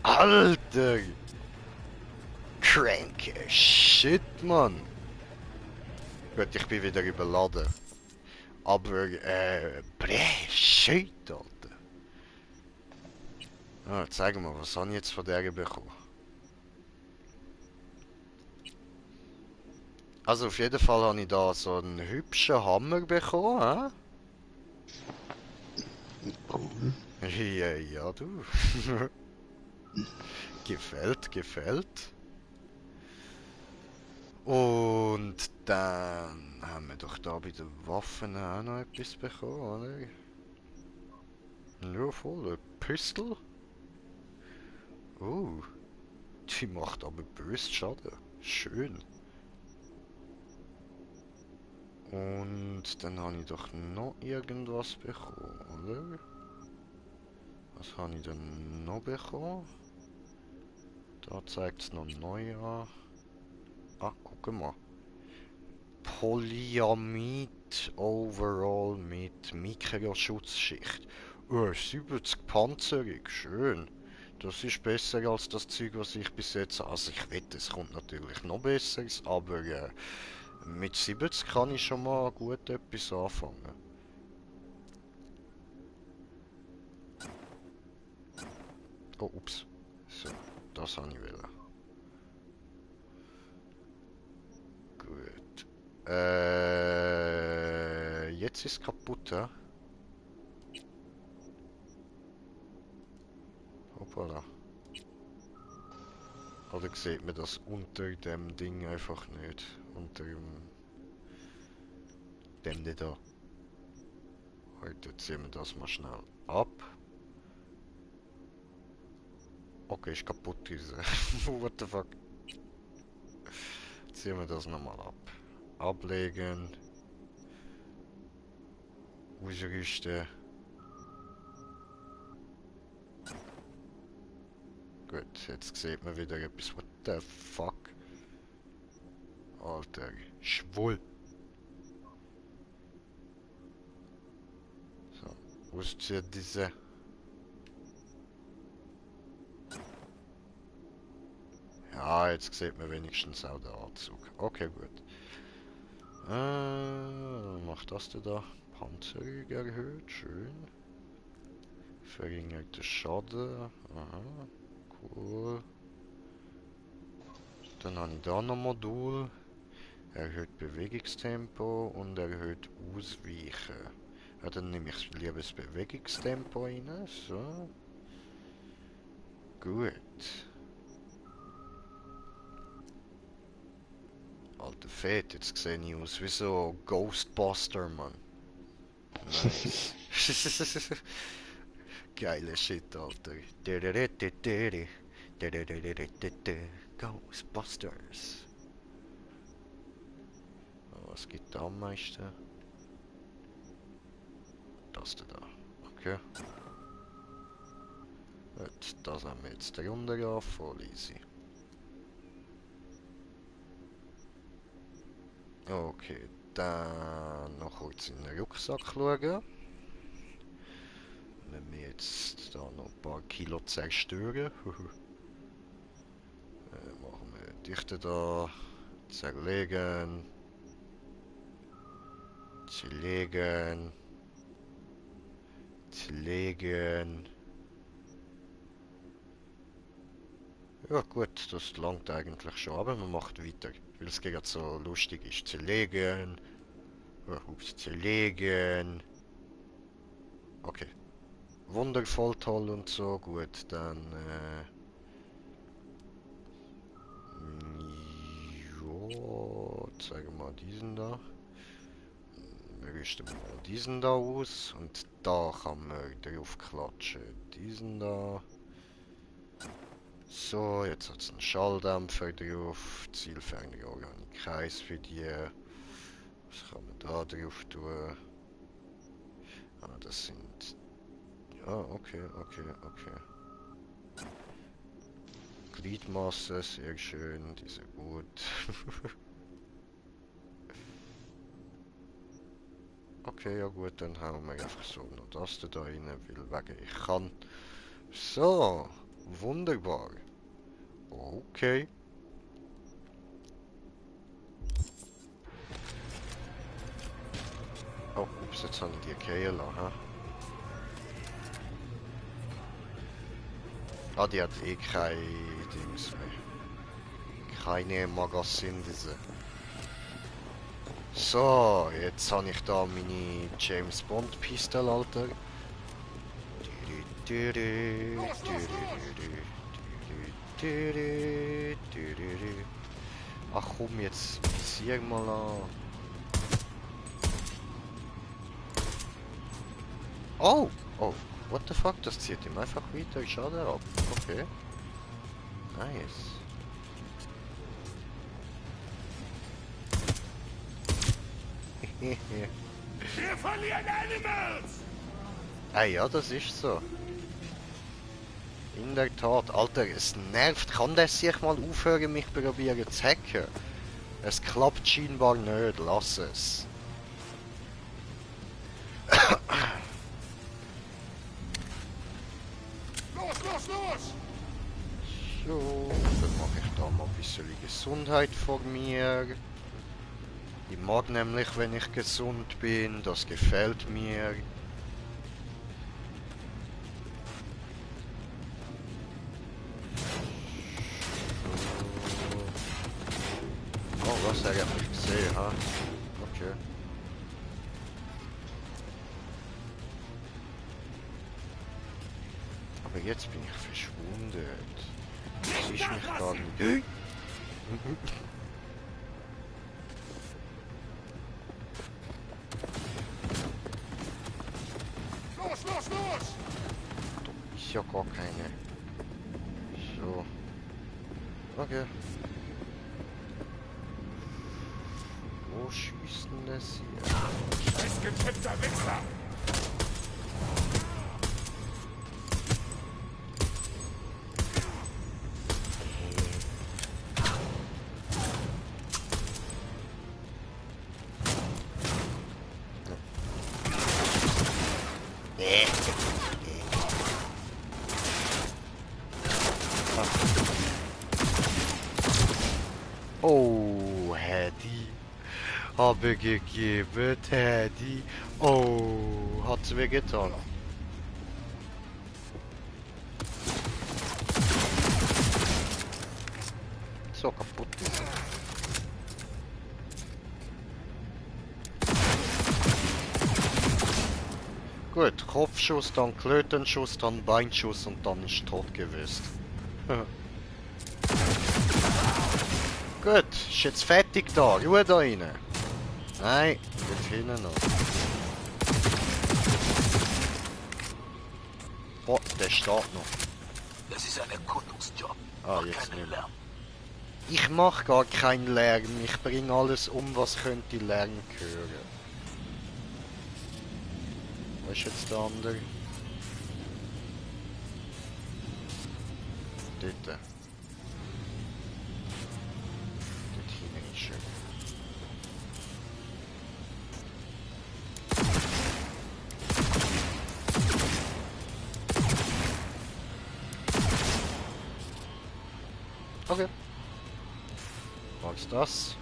Alter. Cranky Shit, Mann. Gut, ich bin wieder überladen. Aber, shit, Alter. Ah, zeig mal, was habe ich jetzt von der bekommen? Also auf jeden Fall habe ich da so einen hübschen Hammer bekommen, hä? Ja, du. gefällt. Und dann haben wir doch da bei den Waffen auch noch etwas bekommen, oder? Ja, voll. Ein Pistol. Die macht aber böse Schaden. Schön. Und dann habe ich doch noch irgendwas bekommen, oder? Was habe ich denn noch bekommen? Da zeigt es noch neu an. Ah, guck mal. Polyamid Overall mit Mikroschutzschicht. Oh, 70 Panzerung, schön. Das ist besser als das Zeug, was ich bis jetzt... Also ich wette, es kommt natürlich noch Besseres, aber mit 70 kann ich schon mal gut etwas anfangen. Oh, ups. So, das habe ich wollen. Gut. Jetzt ist es kaputt, ja? Hoppala. Oder sieht man das unter dem Ding einfach nicht? Unter dem da. Heute ziehen wir das mal schnell ab. Okay, ist kaputt diese. What the fuck? Ziehen wir das nochmal ab. Ablegen. Ausrüsten. Gut, jetzt sieht man wieder etwas. What the fuck? Alter, schwul. So, ausziehen diese. Ja, jetzt sieht man wenigstens auch den Anzug. Okay, gut. Macht das denn da? Panzerung erhöht, schön. Verringert den Schaden. Aha, cool. Dann habe ich da noch Modul. Erhöht Bewegungstempo und erhöht Ausweichen. Ja, dann nehme ich lieber das Bewegungstempo rein. So. Gut. Alter Fett, jetzt sehe ich aus wie so Ghostbuster, Mann. Nice. Geile Shit, Alter. Ghostbusters. Was gibt da am meisten? Das da. Okay. Gut, das haben wir jetzt runter, voll easy. Okay, dann noch kurz in den Rucksack schauen. Wenn wir jetzt da noch ein paar Kilo zerstören. Machen wir Dichte da. Zerlegen. Zerlegen. Zerlegen. Ja gut, das langt eigentlich schon, aber man macht weiter, weil es gerade so lustig ist. Zerlegen. Ups, zerlegen. Okay. Wundervoll, toll und so, gut, dann jo, zeigen wir mal diesen da. Wir rüsten mal diesen da aus und da kann man drauf klatschen. Diesen da. So, jetzt hat es einen Schalldämpfer drauf. Zielfernrohr habe ich keins für die. Was kann man da drauf tun? Ah, das sind... Ja, okay. Gliedmasse, sehr schön, die sind gut. Okay, ja gut, dann hauen wir einfach so noch das da rein, weil wegen ich kann. So, wunderbar. Okay. Oh, ups, jetzt habe ich die gehen lassen. Ah, die hat eh kein Dings mehr. Keine Magazin diese. So, jetzt habe ich da meine James Bond Pistole, Alter. Ach komm, jetzt visier mal an. Oh! Oh, what the fuck, das zieht ihm einfach weiter Schaden ab. Okay. Nice. Wir verlieren Animals! Ah ja, das ist so. In der Tat, Alter, es nervt. Kann der sich mal aufhören, mich probieren zu hacken? Es klappt scheinbar nicht, lass es. los! So, dann mache ich da mal ein bisschen Gesundheit vor mir. Ich mag nämlich, wenn ich gesund bin, das gefällt mir. Oh, was, er hat mich gesehen, ha? Okay. Aber jetzt bin ich verschwunden. Das ist mich gar nicht. Los, los, los! Da ist ja gar keine. So. Okay. Wo schießt denn das hier? Scheiß getippter Wichser! Oh, Hedy. Habe gegeben, Hedy. Oh, hat's weh getan. So kaputt ist er. Gut, Kopfschuss, dann Klötenschuss, dann Beinschuss und dann ist tot gewesen. Gut, ist jetzt fertig da. Ruhe da rein. Nein, geht hinten noch. Oh, der steht noch. Das ist ein Erkundungsjob. Ah, jetzt nicht mehr. Ich mach gar keinen Lärm. Ich bringe alles um, was könnte Lärm hören. Wo ist jetzt der andere? Dort. Dort hinten ist er. Okay. Was das?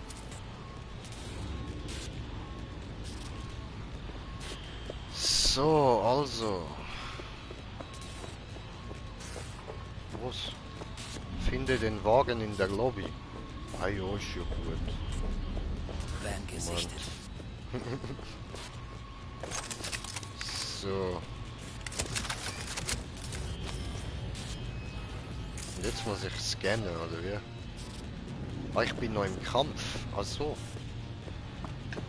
So, also. Was? Finde den Wagen in der Lobby. Ah ja, ist ja gut. Van gesichtet. So. Und jetzt muss ich scannen, oder wie? Ah, ich bin noch im Kampf. Ach so.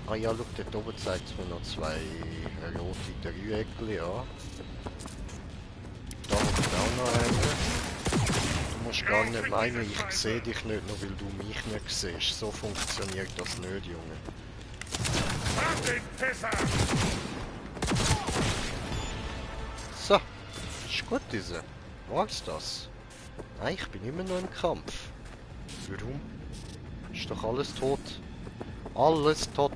Ah ja, schau, dort oben zeigt es mir noch zwei rote Dreieckchen an. Da hockt auch noch einer. Du musst gar nicht meinen, ich sehe dich nicht, nur weil du mich nicht siehst. So funktioniert das nicht, Junge. So, ist gut diese. War's das? Nein, ich bin immer noch im Kampf. Warum? Ist doch alles tot. Alles tot.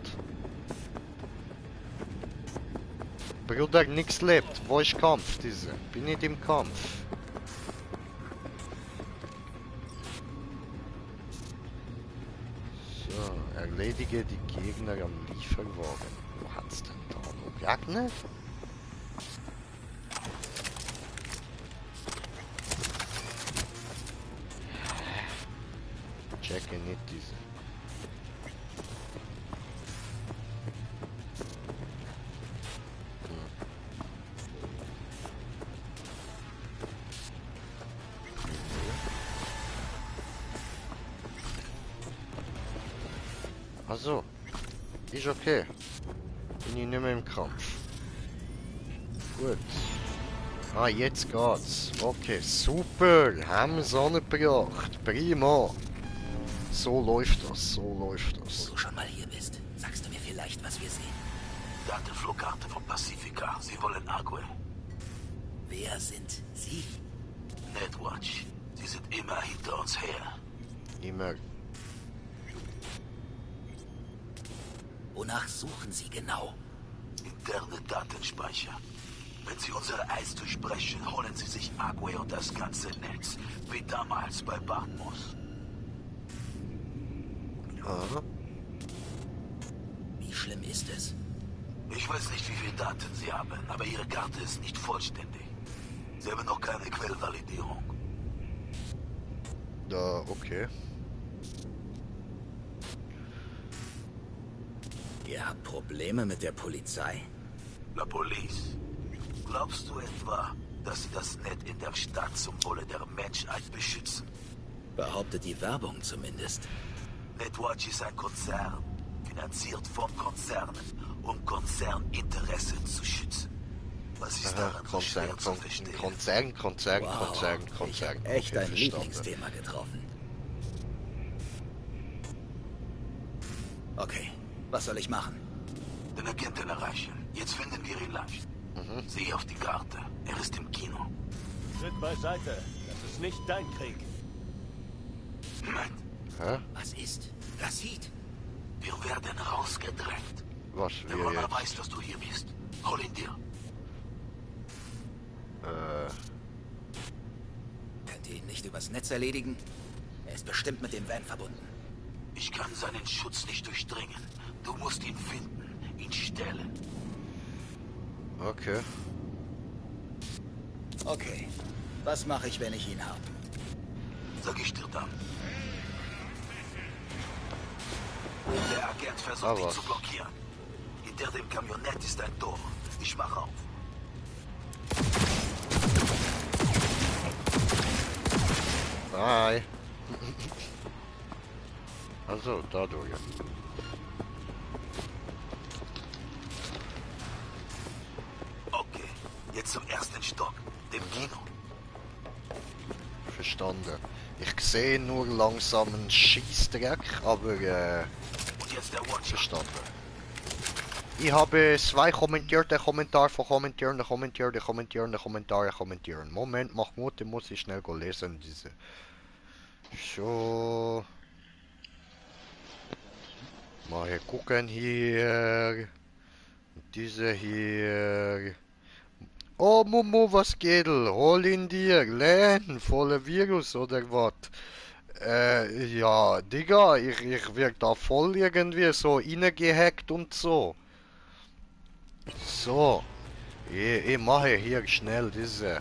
Bruder, nichts lebt. Wo ist Kampf, diese? Bin nicht im Kampf. So, erledige die Gegner am Lieferwagen. Wo hat's denn da noch geregnet? Checke nicht diese. Also, ist okay. Bin ich nicht mehr im Kampf. Gut. Ah, jetzt geht's. Okay, super. Haben wir es angebracht. Prima. So läuft das, so läuft das. Wo du schon mal hier bist, sagst du mir vielleicht, was wir sehen? Datenflugkarte von Pacifica. Sie wollen Agwe. Wer sind Sie? Netwatch. Sie sind immer hinter uns her. Immer. Wonach suchen Sie genau? Interne Datenspeicher. Wenn Sie unsere Eis durchbrechen, holen Sie sich Agüe und das ganze Netz. Wie damals bei Bartmus. Aha. Wie schlimm ist es? Ich weiß nicht, wie viele Daten Sie haben, aber Ihre Karte ist nicht vollständig. Sie haben noch keine Quellvalidierung. Ja, okay. Ihr habt Probleme mit der Polizei? La Police. Glaubst du etwa, dass sie das Netz in der Stadt zum Wohle der Menschheit beschützen? Behauptet die Werbung zumindest. Netwatch ist ein Konzern, finanziert von Konzernen, um Konzerninteressen zu schützen. Was ist daran so schwer zu verstehen? Konzern. Ich hab echt Okay, ein Lieblingsthema getroffen. Okay, was soll ich machen? Den Agenten erreichen. Jetzt finden wir ihn leicht. Sieh auf die Karte. Er ist im Kino. Schritt beiseite. Das ist nicht dein Krieg. Moment. Hä? Was ist? Lasid? Wir werden rausgedrängt. Was Der wir Runner jetzt? weiß, dass du hier bist. Hol ihn dir. Könnt ihr ihn nicht übers Netz erledigen? Er ist bestimmt mit dem Van verbunden. Ich kann seinen Schutz nicht durchdringen. Du musst ihn finden, ihn stellen. Okay. Okay. Was mache ich, wenn ich ihn habe? Sag ich dir dann. Der Agent versucht dich zu blockieren. Hinter dem Kamionett ist ein Tor. Ich mach auf. Bye. Also, dadurch. Okay, jetzt zum ersten Stock, dem Kino. Verstanden. Ich sehe nur langsam einen Scheißdreck, aber Und jetzt der Watcher. verstanden. Ich habe zwei kommentierte Kommentare von kommentieren. Moment, mach Mut, muss ich schnell lesen, diese. So. Mal hier gucken hier. Diese hier. Oh Momo, was geht? Hol ihn dir, Len, voller Virus oder was? Ja, Digga, ich wirk da voll irgendwie so reingehackt und so. So. Ich mache hier schnell diese.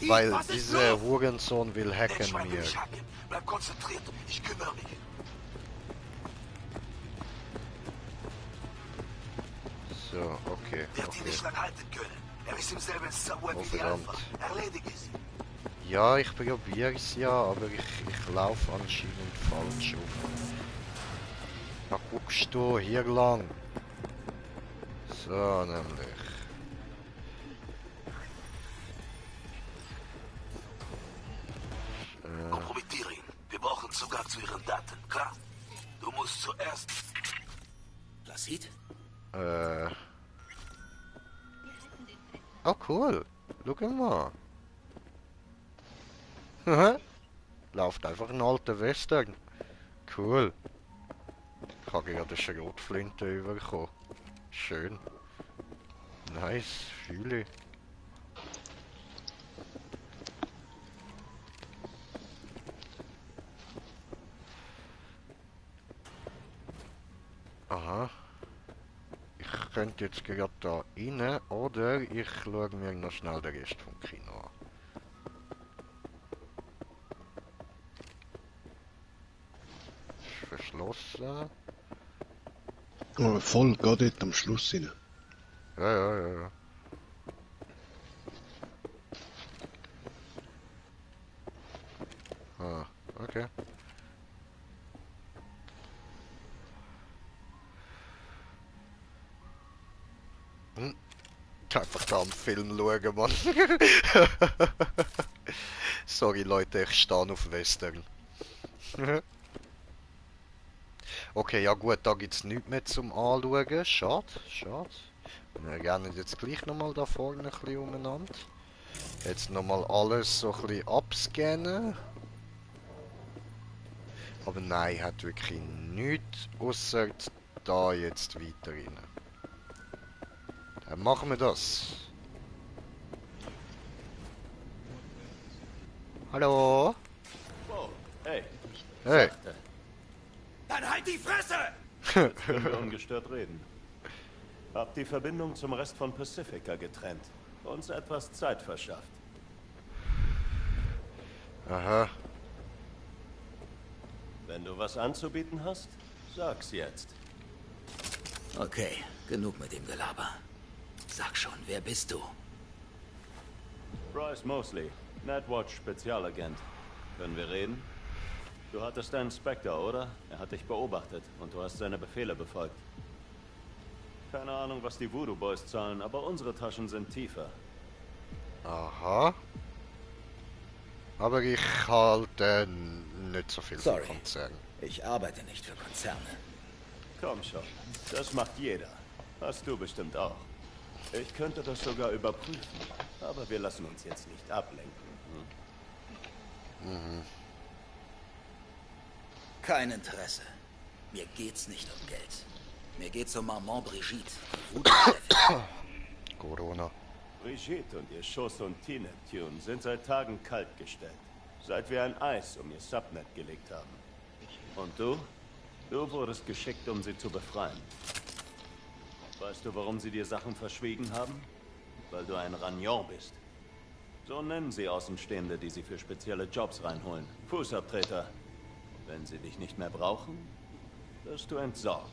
Weil dieser Hurensohn will hacken mir. Bleib konzentriert, ich kümmere mich. So, okay. Wird ihn nicht lang halten können. Er ist im selben Subway wie die Alpha. Erledige sie. Ja, ich probier's ja, aber ich laufe anscheinend falsch auf. Da guckst du hier lang. So, nämlich. Kompromittiere ihn. Wir brauchen Zugang zu ihren Daten, klar? Du musst zuerst... Lasid? Oh, cool. Schau mal. Läuft einfach ein alter Western. Cool. Ich habe gerade eine Schrotflinte überkommen. Schön. Nice, fühle ich. Aha. Ich könnte jetzt gerade da rein oder ich schaue mir noch schnell den Rest vom Kino an. Ist verschlossen. Oh, voll, geht dort am Schluss rein. Ja. Ah, okay. Einfach da am Film schauen, Mann. Sorry Leute, ich stehe auf Western. Okay, ja gut, da gibt es nichts mehr zum Anschauen. Schade. Wir rennen jetzt gleich nochmal da vorne ein bisschen umeinander. Jetzt nochmal alles so ein bisschen abscannen. Aber nein, hat wirklich nichts, außer da jetzt weiter rein. Dann machen wir das. Hallo? Oh, hey. Hey. Dann halt die Fresse! Jetzt können wir ungestört reden. Hab die Verbindung zum Rest von Pacifica getrennt. Uns etwas Zeit verschafft. Aha. Wenn du was anzubieten hast, sag's jetzt. Okay, genug mit dem Gelaber. Sag schon, wer bist du? Bryce Mosley, Netwatch Spezialagent. Können wir reden? Du hattest einen Spectre, oder? Er hat dich beobachtet und du hast seine Befehle befolgt. Keine Ahnung, was die Voodoo Boys zahlen, aber unsere Taschen sind tiefer. Aha. Aber ich halte nicht so viel von Konzernen. Ich arbeite nicht für Konzerne. Komm schon, das macht jeder. Hast du bestimmt auch. Ich könnte das sogar überprüfen, aber wir lassen uns jetzt nicht ablenken. Kein Interesse. Mir geht's nicht um Geld. Mir geht's um Maman Brigitte, die Voodoo-Chefin. Corona. Brigitte und ihr Schuss und T-Neptune sind seit Tagen kaltgestellt. Seit wir ein Eis um ihr Subnet gelegt haben. Und du? Du wurdest geschickt, um sie zu befreien. Weißt du, warum sie dir Sachen verschwiegen haben? Weil du ein Ragnon bist. So nennen sie Außenstehende, die sie für spezielle Jobs reinholen. Fußabtreter. Wenn sie dich nicht mehr brauchen, wirst du entsorgt.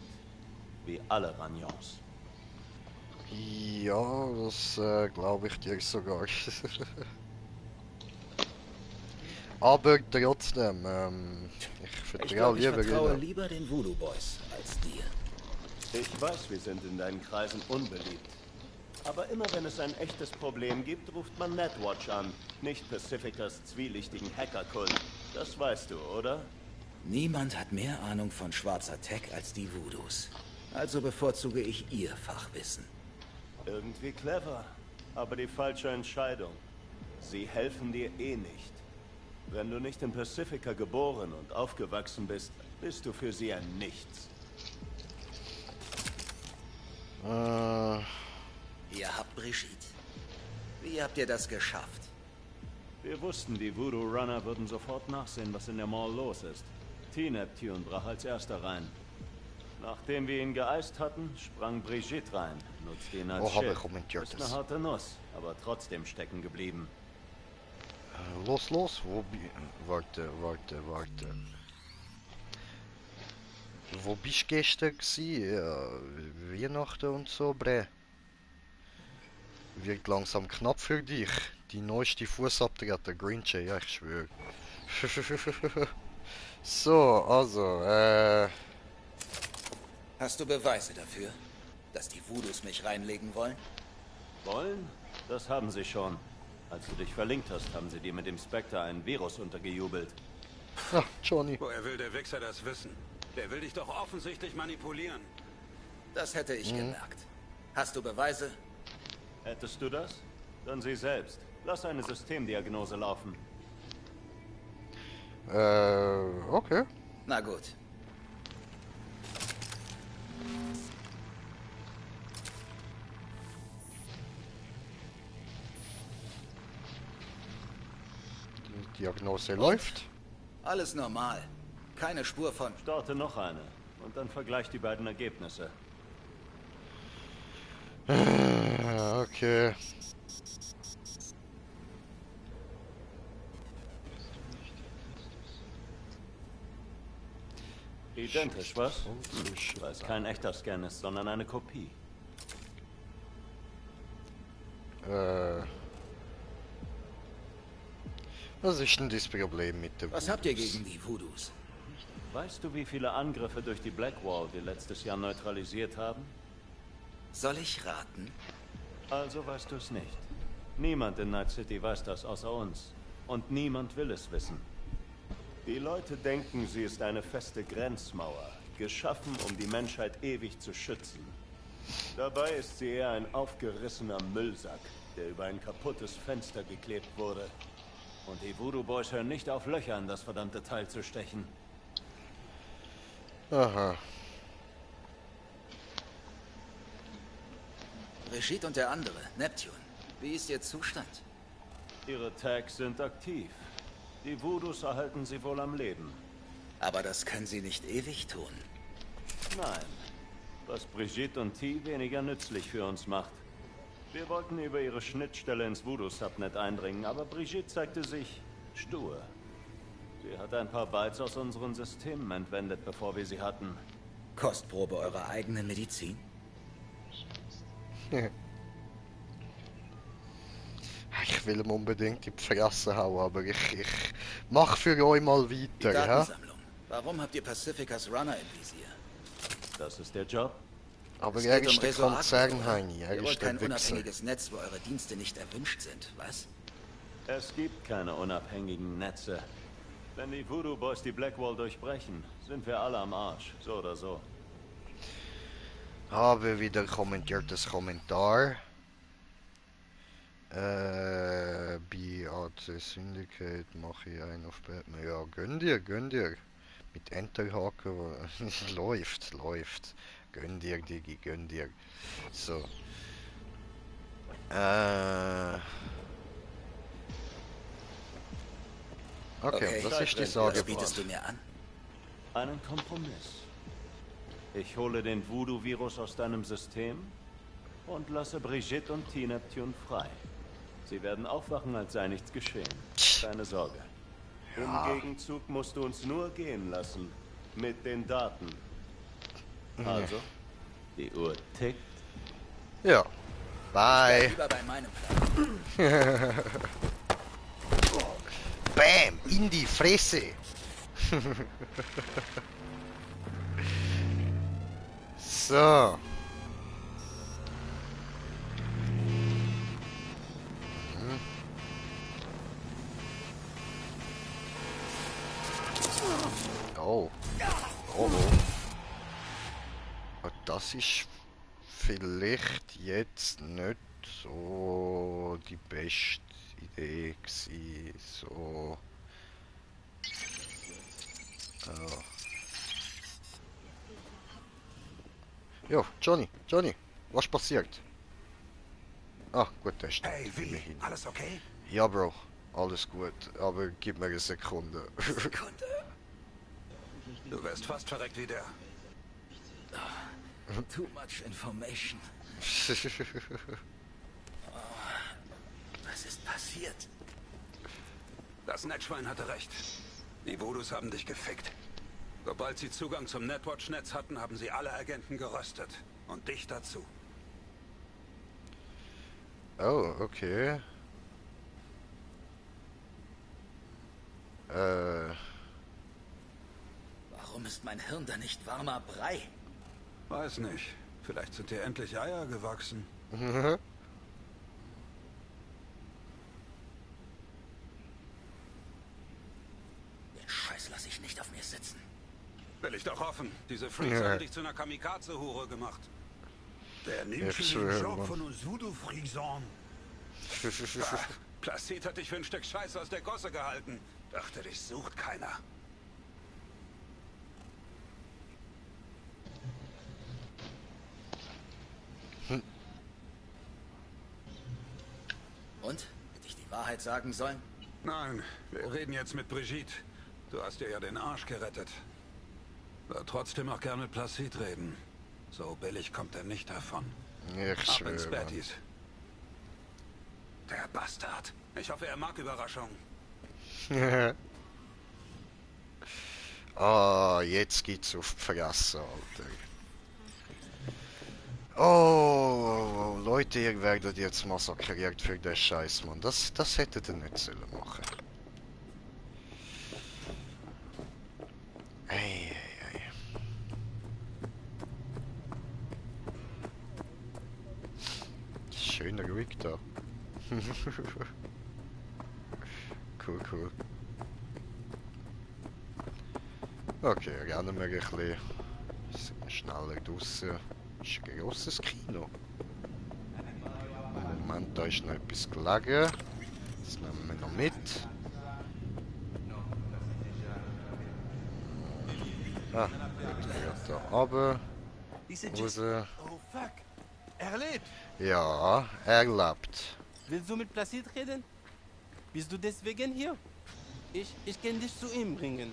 Wie alle Ragnons. Ja, das glaube ich dir sogar. Aber trotzdem, ich vertraue lieber den Voodoo Boys als dir. Ich weiß, wir sind in deinen Kreisen unbeliebt. Aber immer wenn es ein echtes Problem gibt, ruft man Netwatch an, nicht Pacificas zwielichtigen Hackerkult. Das weißt du, oder? Niemand hat mehr Ahnung von schwarzer Tech als die Voodoos. Also bevorzuge ich ihr Fachwissen. Irgendwie clever, aber die falsche Entscheidung. Sie helfen dir eh nicht. Wenn du nicht in Pacifica geboren und aufgewachsen bist, bist du für sie ein Nichts. Ihr habt Brigitte. Wie habt ihr das geschafft? Wir wussten, die Voodoo Runner würden sofort nachsehen, was in der Mall los ist. T-Neptune brach als erster rein. Nachdem wir ihn geeist hatten, sprang Brigitte rein, nutzte ihn als Schiff. Ist eine harte Nuss, aber trotzdem stecken geblieben. Los, warte. Wo bist du gestern gewesen? Weihnachten und so, bre. Wird langsam knapp für dich. Die neueste Fußabdruck, der Green Jay, ja, ich schwöre. So, also, Hast du Beweise dafür, dass die Voodoos mich reinlegen wollen? Wollen? Das haben sie schon. Als du dich verlinkt hast, haben sie dir mit dem Spectre einen Virus untergejubelt. Ach, Johnny. Woher will der Wichser das wissen? Der will dich doch offensichtlich manipulieren. Das hätte ich gemerkt. Hast du Beweise? Hättest du das? Dann sieh selbst. Lass eine Systemdiagnose laufen. Okay. Na gut. Die Diagnose läuft. Alles normal. Keine Spur von... Starte noch eine. Und dann vergleich die beiden Ergebnisse. Okay. Identisch, was? Weil es kein echter Scan ist, sondern eine Kopie. Was ist denn das Problem mit dem Was habt ihr gegen die Voodoos? Weißt du, wie viele Angriffe durch die Blackwall wir letztes Jahr neutralisiert haben? Soll ich raten? Also weißt du es nicht. Niemand in Night City weiß das außer uns. Und niemand will es wissen. Die Leute denken, sie ist eine feste Grenzmauer, geschaffen, um die Menschheit ewig zu schützen. Dabei ist sie eher ein aufgerissener Müllsack, der über ein kaputtes Fenster geklebt wurde. Und die Voodoo Boys hören nicht auf, Löcher in das verdammte Teil zu stechen. Aha. Brigitte und der andere, Neptune. Wie ist ihr Zustand? Ihre Tags sind aktiv. Die Voodoos erhalten sie wohl am Leben. Aber das können sie nicht ewig tun. Nein, was Brigitte und T weniger nützlich für uns macht. Wir wollten über ihre Schnittstelle ins Voodoo-Subnet eindringen, aber Brigitte zeigte sich stur. Sie hat ein paar Bytes aus unseren Systemen entwendet, bevor wir sie hatten. Kostprobe eurer eigenen Medizin? Ich will ihm unbedingt in die Fresse hauen, aber ich mach für euch mal weiter, Die ja? Datensammlung. Warum habt ihr Pacificas Runner im Visier? Das ist der Job. Aber Es er geht ist um der Resort Konzern, Agro. Heini. Er Ihr wollt ist der kein Wichser. unabhängiges Netz, wo eure Dienste nicht erwünscht sind, was? Es gibt keine unabhängigen Netze. Wenn die Voodoo Boys die Blackwall durchbrechen, sind wir alle am Arsch, so oder so. Habe wieder kommentiertes Kommentar. Bei AC Syndicate mache ich einen auf Batman. Ja, gönn dir. Mit Enterhaken, läuft. Gönn dir, Digi, gönn dir. So. Okay, was ist die Sorge? Was bietest du mir an? Einen Kompromiss. Ich hole den Voodoo-Virus aus deinem System und lasse Brigitte und T-Neptune frei. Sie werden aufwachen, als sei nichts geschehen. Keine Sorge. Ja. Im Gegenzug musst du uns nur gehen lassen. Mit den Daten. Also, die Uhr tickt. Ja. Bye. Lieber bei meinem Plan. Bam! In die Fresse! So. Oh. Oh. Das ist vielleicht jetzt nicht so die beste Idee gewesen. So. Oh. Jo, Johnny, was passiert? Ah, gut, der ist Hey, wie? immerhin. Alles okay? Ja, Bro, alles gut, aber gib mir eine Sekunde. Du wärst fast verreckt wie der. Too much information. Was ist passiert? Das Netzschwein hatte recht. Die Voodoos haben dich gefickt. Sobald sie Zugang zum Netwatch-Netz hatten, haben sie alle Agenten geröstet. Und dich dazu. Oh, okay. Warum ist mein Hirn da nicht warmer Brei? Weiß nicht. Vielleicht sind dir endlich Eier gewachsen. Den Scheiß lasse ich nicht auf mir sitzen. Will ich doch hoffen. Diese Freaks haben dich zu einer Kamikaze-Hure gemacht. Der nimmt Ich schon den schwöre, Job Mann. von uns Voodoo-Freaks an. Placid hat dich für ein Stück Scheiße aus der Gosse gehalten. Dachte, dich sucht keiner. Und? Hätte ich die Wahrheit sagen sollen? Nein, wir reden jetzt mit Brigitte. Du hast dir ja den Arsch gerettet. Wird trotzdem auch gern mit Placid reden. So billig kommt er nicht davon. Ich Ab ins schwöre. Betties. Der Bastard. Ich hoffe, er mag Überraschungen. Ah, jetzt geht's auf die Fresse, Alter. Oh, Leute, ihr werdet jetzt massakriert für den Scheiß, Mann. Das hättet ihr nicht sollen machen. Ei. Schön ruhig da. Cool. Okay, rennen wir ein bisschen. Sind wir schneller draussen. Ist ein grosses Kino. Moment, da ist noch etwas gelegen. Das nehmen wir noch mit. Ah, geht da runter. Raus. Oh fuck, er lebt. Ja, er lebt. Willst du mit Placid reden? Bist du deswegen hier? Ich kann dich zu ihm bringen.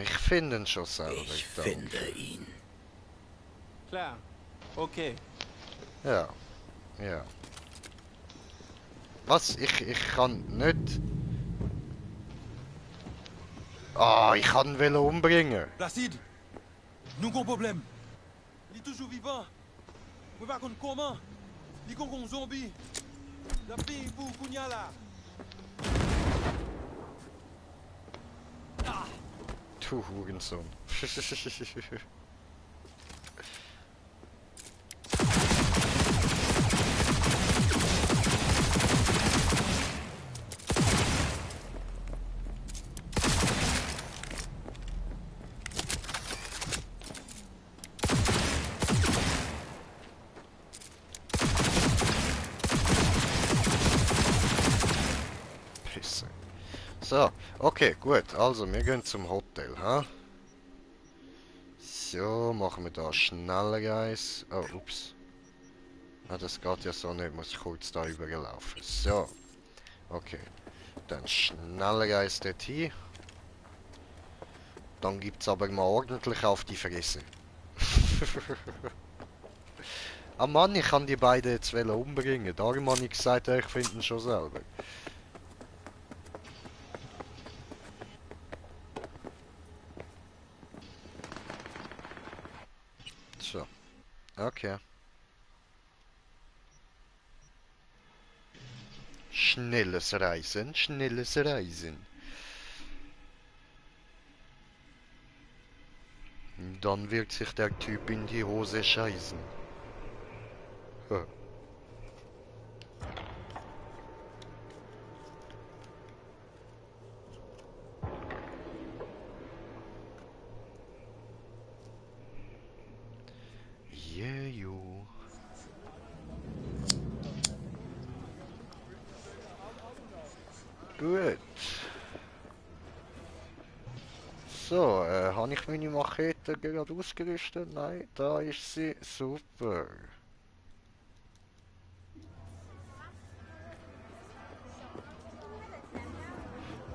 Ich finde ihn schon selber. Ich finde ihn. Klar. Okay. Ja. Ja. Was? Ich kann nicht... Ah, ich kann ihn umbringen. Placide, nous avons un problème. Il est toujours vivant. Vous ne savez pas comment. Il est un zombie. La fille, vous, Kunyala. Du Hurensohn. Pisse. So, okay, gut. Also, wir gehen zum Hotel, ha? So, machen wir da schneller eins. Oh, ups. Ah, das geht ja so nicht. Muss ich kurz da überlaufen. So. Okay. Dann schneller eins dorthin. Dann gibt's aber mal ordentlich auf die Fresse. Ah Mann, ich kann die beiden jetzt umbringen. Darum habe ich gesagt, ich finde ihn schon selber. So. Okay. Schnelles Reisen, schnelles Reisen. Dann wird sich der Typ in die Hose scheißen. Huh. Yeah, you. Gut. So, habe ich meine Machete gerade ausgerüstet? Nein, da ist sie. Super.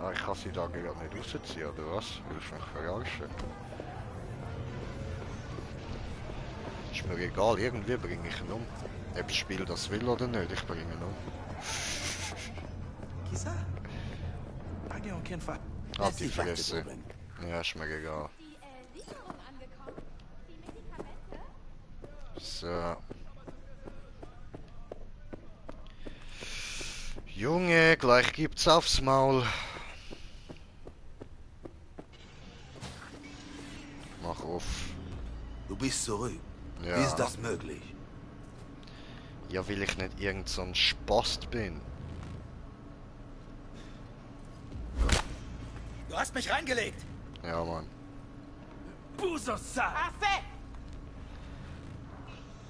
Ah, ich kann sie da gerade nicht rausziehen, oder was? Willst du mich verarschen? Ist mir egal, irgendwie bringe ich ihn um. Ob das Spiel das will oder nicht, ich bringe ihn um. Ah, die Fresse. Ja, ist mir egal. So. Junge, gleich gibt's aufs Maul. Mach auf. Du bist zurück. Ja. Wie ist das möglich? Ja, weil ich nicht irgend so ein Spast bin. Du hast mich reingelegt. Ja, Mann. Busosa! Affe!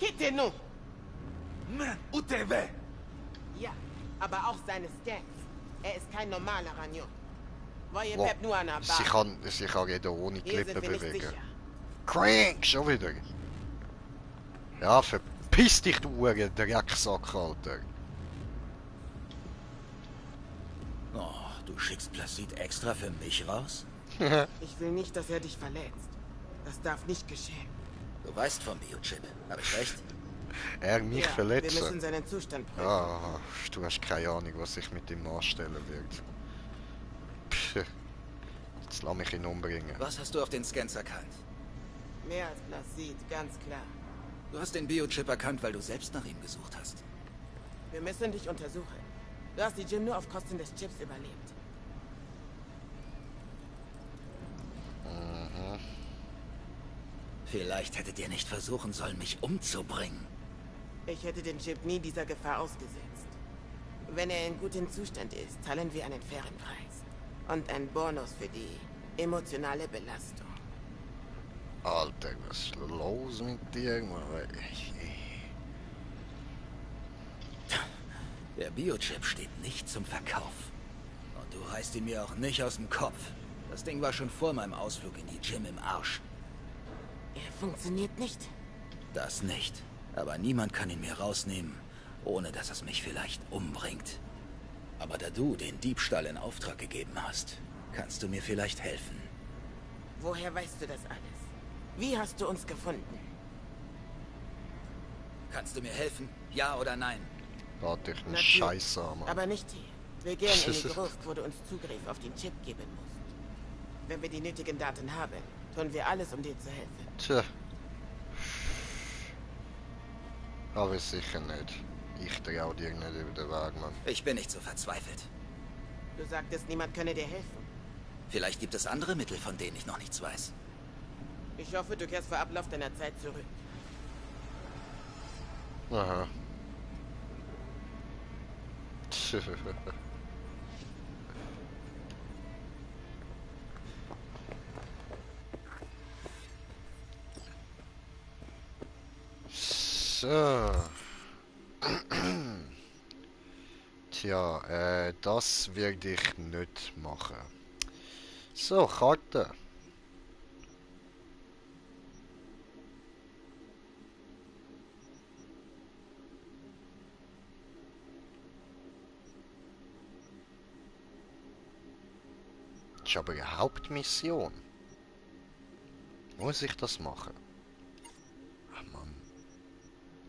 Quittez-nous! UTV! Ja, aber auch seine Stance. Er ist kein normaler Ragnon. Voyez Wow. Pep nur an der Bar. Sie kann jeder ohne Hier Klippe sind wir nicht bewegen. sicher. Crank, schon wieder. Ja, verpiss dich, du Drecksack, Alter. Oh, du schickst Placide extra für mich raus? Ich will nicht, dass er dich verletzt. Das darf nicht geschehen. Du weißt vom Biochip, hab ich recht? Er mich Ja, verletzt. wir müssen seinen Zustand prüfen. Ah, du hast keine Ahnung, was ich mit ihm anstellen wird. Pff, jetzt lass mich ihn umbringen. Was hast du auf den Scans erkannt? Mehr als Placide, ganz klar. Du hast den Biochip erkannt, weil du selbst nach ihm gesucht hast. Wir müssen dich untersuchen. Du hast die Gym nur auf Kosten des Chips überlebt. Mhm. Vielleicht hättet ihr nicht versuchen sollen, mich umzubringen. Ich hätte den Chip nie dieser Gefahr ausgesetzt. Wenn er in gutem Zustand ist, zahlen wir einen fairen Preis. Und einen Bonus für die emotionale Belastung. Alter, was ist los mit dir? Der Biochip steht nicht zum Verkauf. Und du reißt ihn mir auch nicht aus dem Kopf. Das Ding war schon vor meinem Ausflug in die Gym im Arsch. Er funktioniert nicht. Das nicht. Aber niemand kann ihn mir rausnehmen, ohne dass es mich vielleicht umbringt. Aber da du den Diebstahl in Auftrag gegeben hast, kannst du mir vielleicht helfen. Woher weißt du das alles? Wie hast du uns gefunden? Kannst du mir helfen? Ja oder nein? Warte ich einen Natürlich, Scheiß an, Mann. aber nicht hier. Wir gehen in die Gruft, wo du uns Zugriff auf den Chip geben musst. Wenn wir die nötigen Daten haben, tun wir alles, um dir zu helfen. Tja. Aber sicher nicht. Ich trau dir nicht über den Weg, Mann. Ich bin nicht so verzweifelt. Du sagtest, niemand könne dir helfen. Vielleicht gibt es andere Mittel, von denen ich noch nichts weiß. Ich hoffe, du kehrst vor Ablauf deiner Zeit zurück. Aha. So. Tja, das werde ich nicht machen. So, Karte. Das ist aber eine Hauptmission. Muss ich das machen? Ah Mann.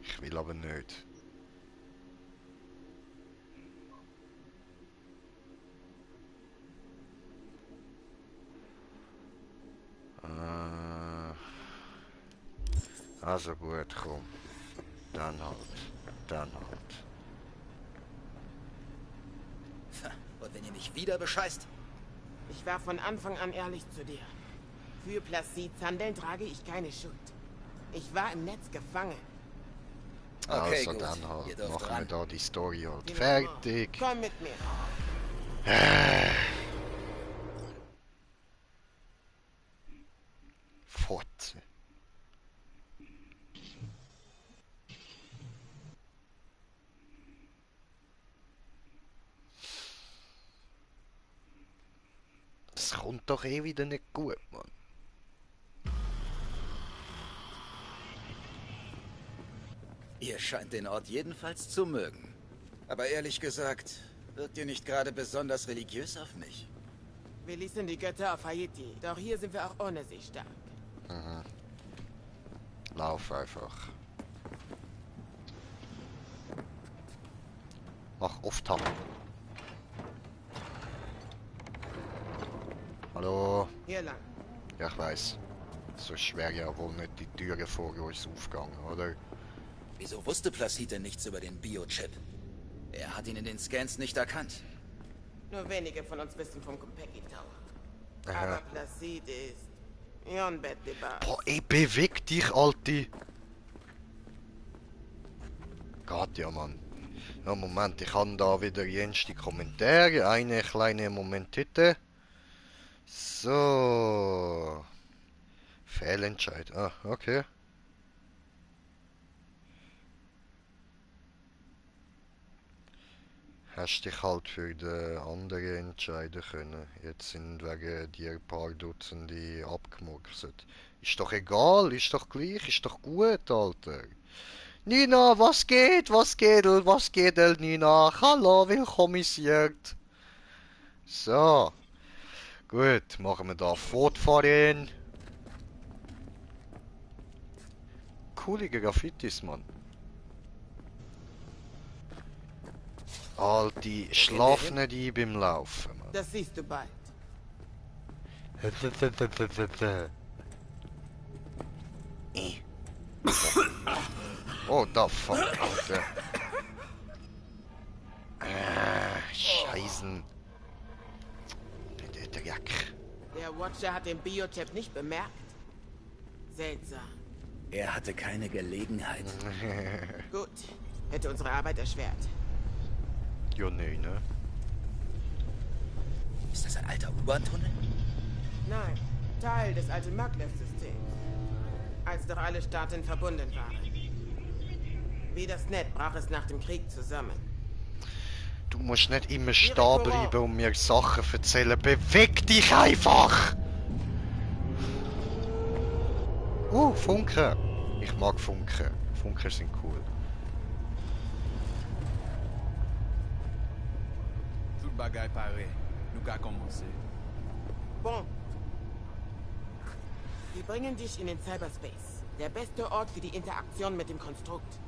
Ich will aber nicht. Also gut, komm. Dann halt. Dann halt. Und wenn ihr mich wieder bescheißt? Ich war von Anfang an ehrlich zu dir. Für Placids Handeln trage ich keine Schuld. Ich war im Netz gefangen. Okay, also gut. dann halt. Ihr dürft Machen wir ran. da die Story halt. Genau. Fertig. Komm mit mir. Fotze. Das kommt doch eh wieder nicht gut, Mann. Ihr scheint den Ort jedenfalls zu mögen. Aber ehrlich gesagt, wirkt ihr nicht gerade besonders religiös auf mich? Wir ließen die Götter auf Haiti, doch hier sind wir auch ohne sie stark. Mhm. Lauf einfach. Mach oft haben. Hallo? Hier lang. Ja, ich weiß. So schwer ja wohl nicht die Türe vor uns aufgegangen, oder? Wieso wusste Placid denn nichts über den Biochip? Er hat ihn in den Scans nicht erkannt. Nur wenige von uns wissen vom Kompeki Tower. Aha. Aber Placid ist Jon Bettdebar. Boah, ey, beweg dich, Alti! Geht ja, Mann. Ja, Moment, ich habe da wieder jenste Kommentare. Eine kleine Moment bitte. So. Fehlentscheid. Ah, okay. Hast dich halt für die andere entscheiden können. Jetzt sind wegen dir ein paar Dutzende abgemurkset. Ist doch egal, ist doch gleich, ist doch gut, Alter. Nina, was geht, Nina? Hallo, willkommenisiert. So. Gut, machen wir da fortfahren. Coole Graffitis, Mann. Alte, schlaf nicht ein beim Laufen, Mann. Das siehst du bald. Oh, da fuck, Alter. Scheißen. Der Dreck. Der Watcher hat den Biochip nicht bemerkt. Seltsam. Er hatte keine Gelegenheit. Gut. Hätte unsere Arbeit erschwert. Ja, nee, ne? Ist das ein alter U-Bahn-Tunnel? Nein, Teil des alten Maglev-Systems. Als doch alle Staaten verbunden waren. Wie das Netz brach es nach dem Krieg zusammen. Du musst nicht immer stehen bleiben und mir Sachen erzählen. Beweg dich einfach! Funken. Ich mag Funken. Funken sind cool. bagay pare. Nou ka komanse. Bon. Wir bringen dich in den Cyberspace. Der beste Ort für die Interaktion mit dem Konstrukt.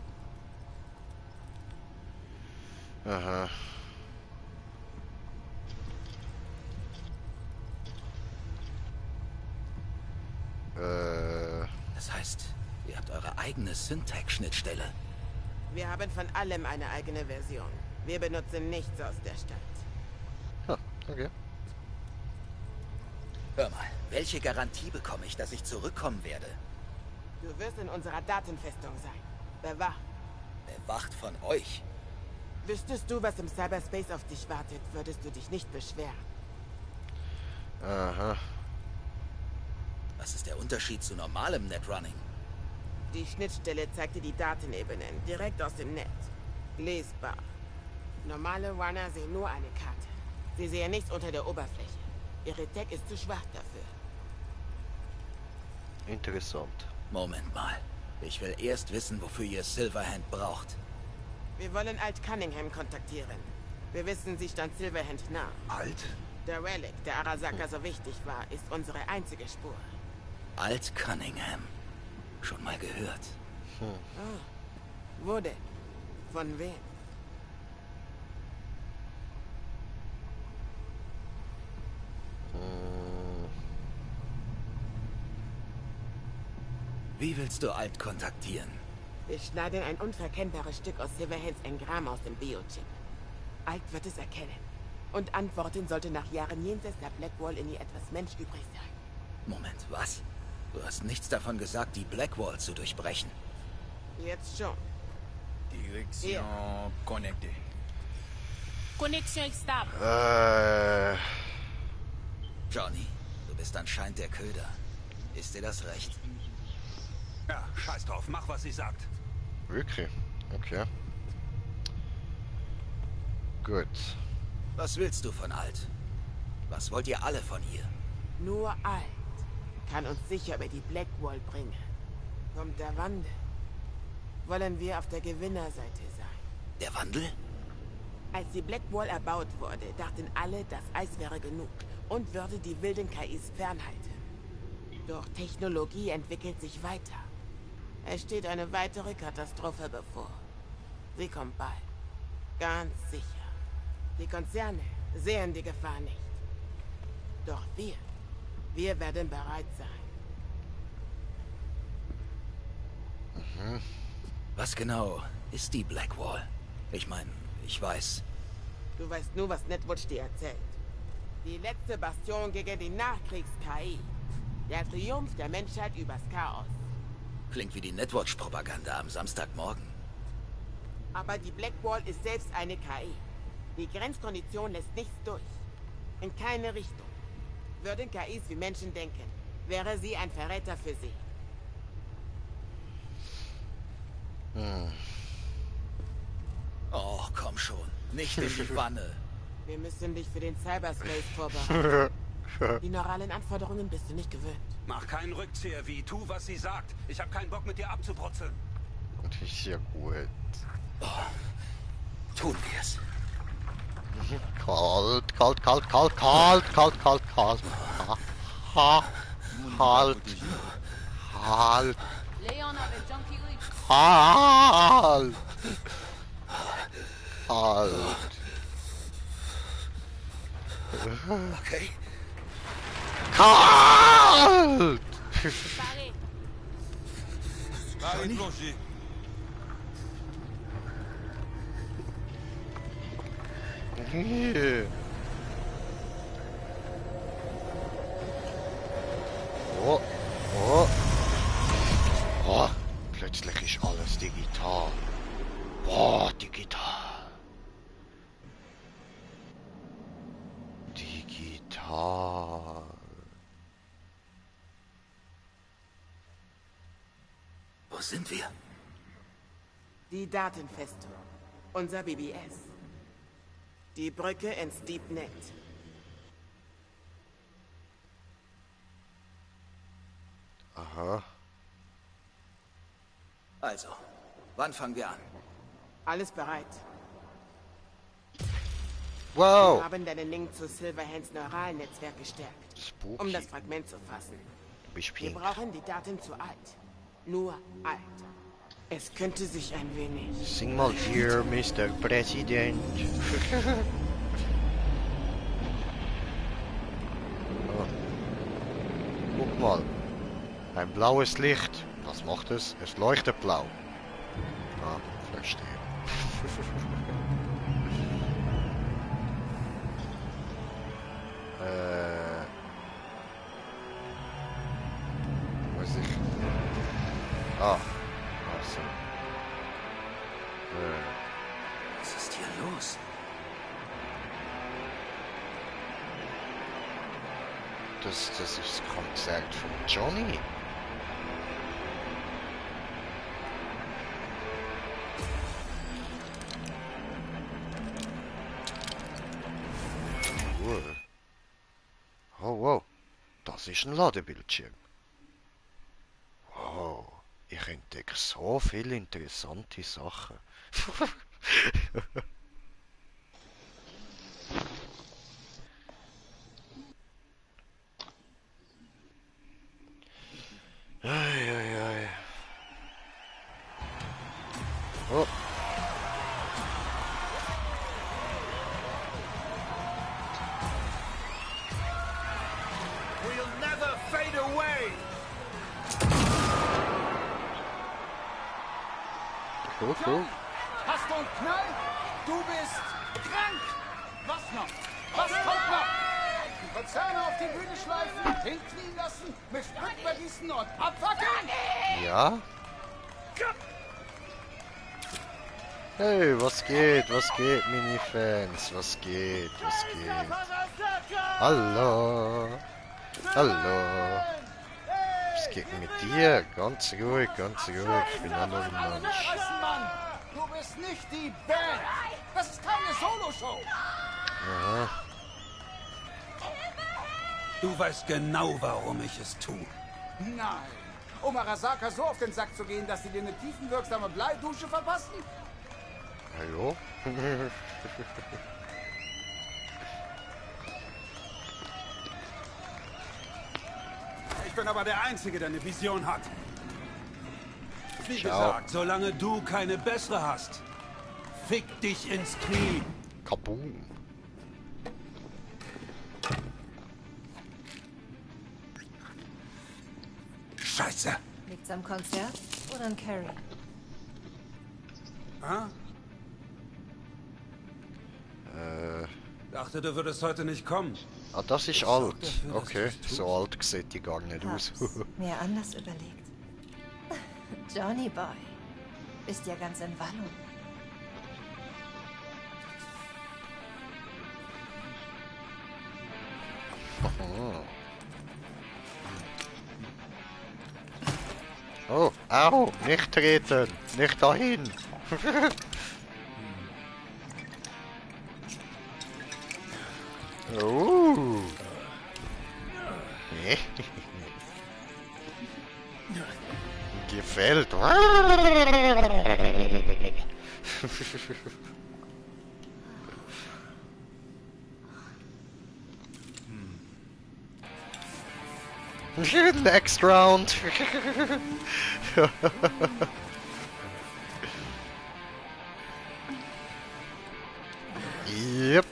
Aha. Das heißt, ihr habt eure eigene Syntax-Schnittstelle. Wir haben von allem eine eigene Version. Wir benutzen nichts aus der Stadt. Okay. Hör mal, welche Garantie bekomme ich, dass ich zurückkommen werde? Du wirst in unserer Datenfestung sein. Bewacht. Bewacht von euch? Wüsstest du, was im Cyberspace auf dich wartet, würdest du dich nicht beschweren. Aha. Was ist der Unterschied zu normalem Netrunning? Die Schnittstelle zeigt dir die Datenebenen direkt aus dem Netz. Lesbar. Normale Runner sehen nur eine Karte. Sie sehen nichts unter der Oberfläche. Ihre Tech ist zu schwach dafür. Interessant. Moment mal. Ich will erst wissen, wofür ihr Silverhand braucht. Wir wollen Alt Cunningham kontaktieren. Wir wissen, sie stand Silverhand nah. Alt? Der Relic, der Arasaka so wichtig war, ist unsere einzige Spur. Alt Cunningham. Schon mal gehört. Ah. Wo denn? Von wem? Wie willst du Alt kontaktieren? Wir schneiden ein unverkennbares Stück aus Silverhands Engramm aus dem Biochip. Alt wird es erkennen. Und antworten sollte nach Jahren jenseits der Blackwall in ihr etwas Mensch übrig sein. Moment, was? Du hast nichts davon gesagt, die Blackwall zu durchbrechen. Jetzt schon. Direction connectée. Connexion stable. Johnny, du bist anscheinend der Köder. Ist dir das recht? Ja, scheiß drauf, mach, was sie sagt. Wirklich? Okay. Gut. Was willst du von Alt? Was wollt ihr alle von ihr? Nur Alt kann uns sicher über die Blackwall bringen. Kommt der Wandel, wollen wir auf der Gewinnerseite sein. Der Wandel? Als die Blackwall erbaut wurde, dachten alle, das Eis wäre genug und würde die wilden KIs fernhalten. Doch Technologie entwickelt sich weiter. Es steht eine weitere Katastrophe bevor. Sie kommt bald. Ganz sicher. Die Konzerne sehen die Gefahr nicht. Doch wir werden bereit sein. Was genau ist die Blackwall? Ich meine, ich weiß. Du weißt nur, was Netwatch dir erzählt. Die letzte Bastion gegen die Nachkriegs-KI. Der Triumph der Menschheit übers Chaos. Klingt wie die Netwatch-Propaganda am Samstagmorgen. Aber die Blackwall ist selbst eine KI. Die Grenzkondition lässt nichts durch. In keine Richtung. Würden KIs wie Menschen denken, wäre sie ein Verräter für sie. Oh, komm schon. Nicht in die Wanne. Wir müssen dich für den Cyberspace vorbereiten. Die neuralen Anforderungen bist du nicht gewöhnt. Mach keinen Rückzieher, wie. Tu, was sie sagt. Ich hab keinen Bock, mit dir abzubrutzeln. Das ist ja gut. Tun wir es. Kalt, kalt, kalt, kalt, kalt, kalt, kalt, kalt. Halt. Halt. Leon avec Junkie Leap. Halt. Halt. Okay. Kalt. Paré. Marie plongée. Yeah. Oh, oh. Oh, plötzlich ist alles digital. Oh, digital. Digital. Wo sind wir? Die Datenfestung. Unser BBS. Die Brücke ins Deepnet. Aha. Also, wann fangen wir an? Alles bereit. Wow. Wir haben deinen Link zu Silverhands Neuralnetzwerk gestärkt, Spooky. um das Fragment zu fassen. Bist Wir pink. brauchen die Daten zu alt. Nur alt. Es könnte sich ein wenig... Sing mal hier, Mr. President. Oh. Guck mal. Ein blaues Licht. Was macht es? Es leuchtet blau. Ah, verstehe. Weiß ich. Ah. Ach so. Was ist hier los? Das ist das Konzert von Johnny. Cool. Oh, wow. Das ist ein Ladebildschirm. Wow. Ich entdecke so viele interessante Sachen. Ei, ei, ei. Oh. We'll never fade away! Cool, cool. Hast du einen Knall? Du bist krank! Was noch? Was kommt noch? Die Konzerne auf die Bühne schleifen, hinknien lassen, mit Sprit begießen und abfackeln? Ja? Hey, was geht, Mini-Fans? Was geht? Hallo? Hallo? Was geht mit dir? Ganz ruhig, ich bin ein normaler Mensch. Mann, du bist nicht die Band! Das ist keine Soloshow! Aha. Du weißt genau, warum ich es tue. Nein! Um Arasaka so auf den Sack zu gehen, dass sie dir eine tiefenwirksame Bleidusche verpassen? Hallo? Ich bin aber der Einzige, der eine Vision hat. Wie Ciao. gesagt, solange du keine bessere hast, fick dich ins Knie. Kaboom. Scheiße. Liegt's am Konzert oder an Carrie? Ah? Dachte, du würdest heute nicht kommen. Ah, das ist alt. Okay, so alt sieht die gar nicht aus. Hab's mir anders überlegt. Johnny Boy, bist ja ganz in Wallung. Oh, au, nicht treten, nicht dahin. Oh. Gefällt. Next round. Yep,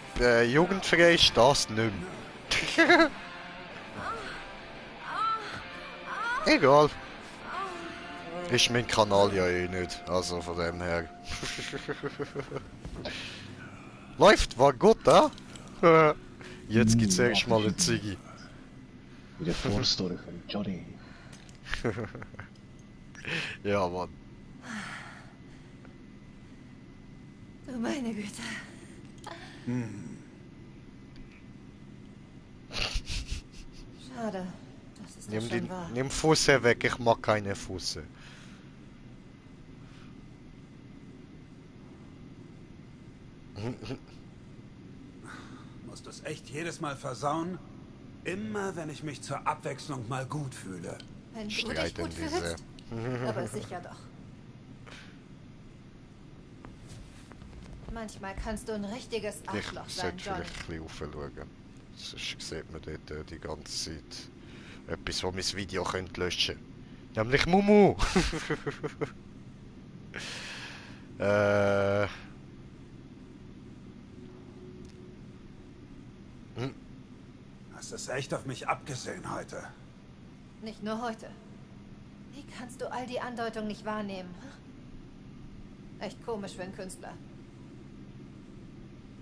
jugendfrei ist das nicht mehr. Egal. Ist mein Kanal ja eh nicht, also von dem her. Läuft, war gut, da? Jetzt gibt's erstmal eine Ziggy. Wie der Vorstory von Johnny. Ja, Mann. Du meine Güte. Schade, das ist ja schon wahr. Nimm Fusse weg, ich mag keine Fusse. Musst du es echt jedes Mal versauen? Immer, wenn ich mich zur Abwechslung mal gut fühle. Wenn du dich gut fühlst, aber sicher doch. Manchmal kannst du ein richtiges Ich Arschloch sein, sollte Johnny. vielleicht ein bisschen aufschauen. Sonst sieht man dort die ganze Zeit etwas, wo mein Video könnte löschen könnte. Nämlich Mumu! Hast es echt auf mich abgesehen heute? Nicht nur heute. Wie kannst du all die Andeutungen nicht wahrnehmen? Echt komisch für einen Künstler.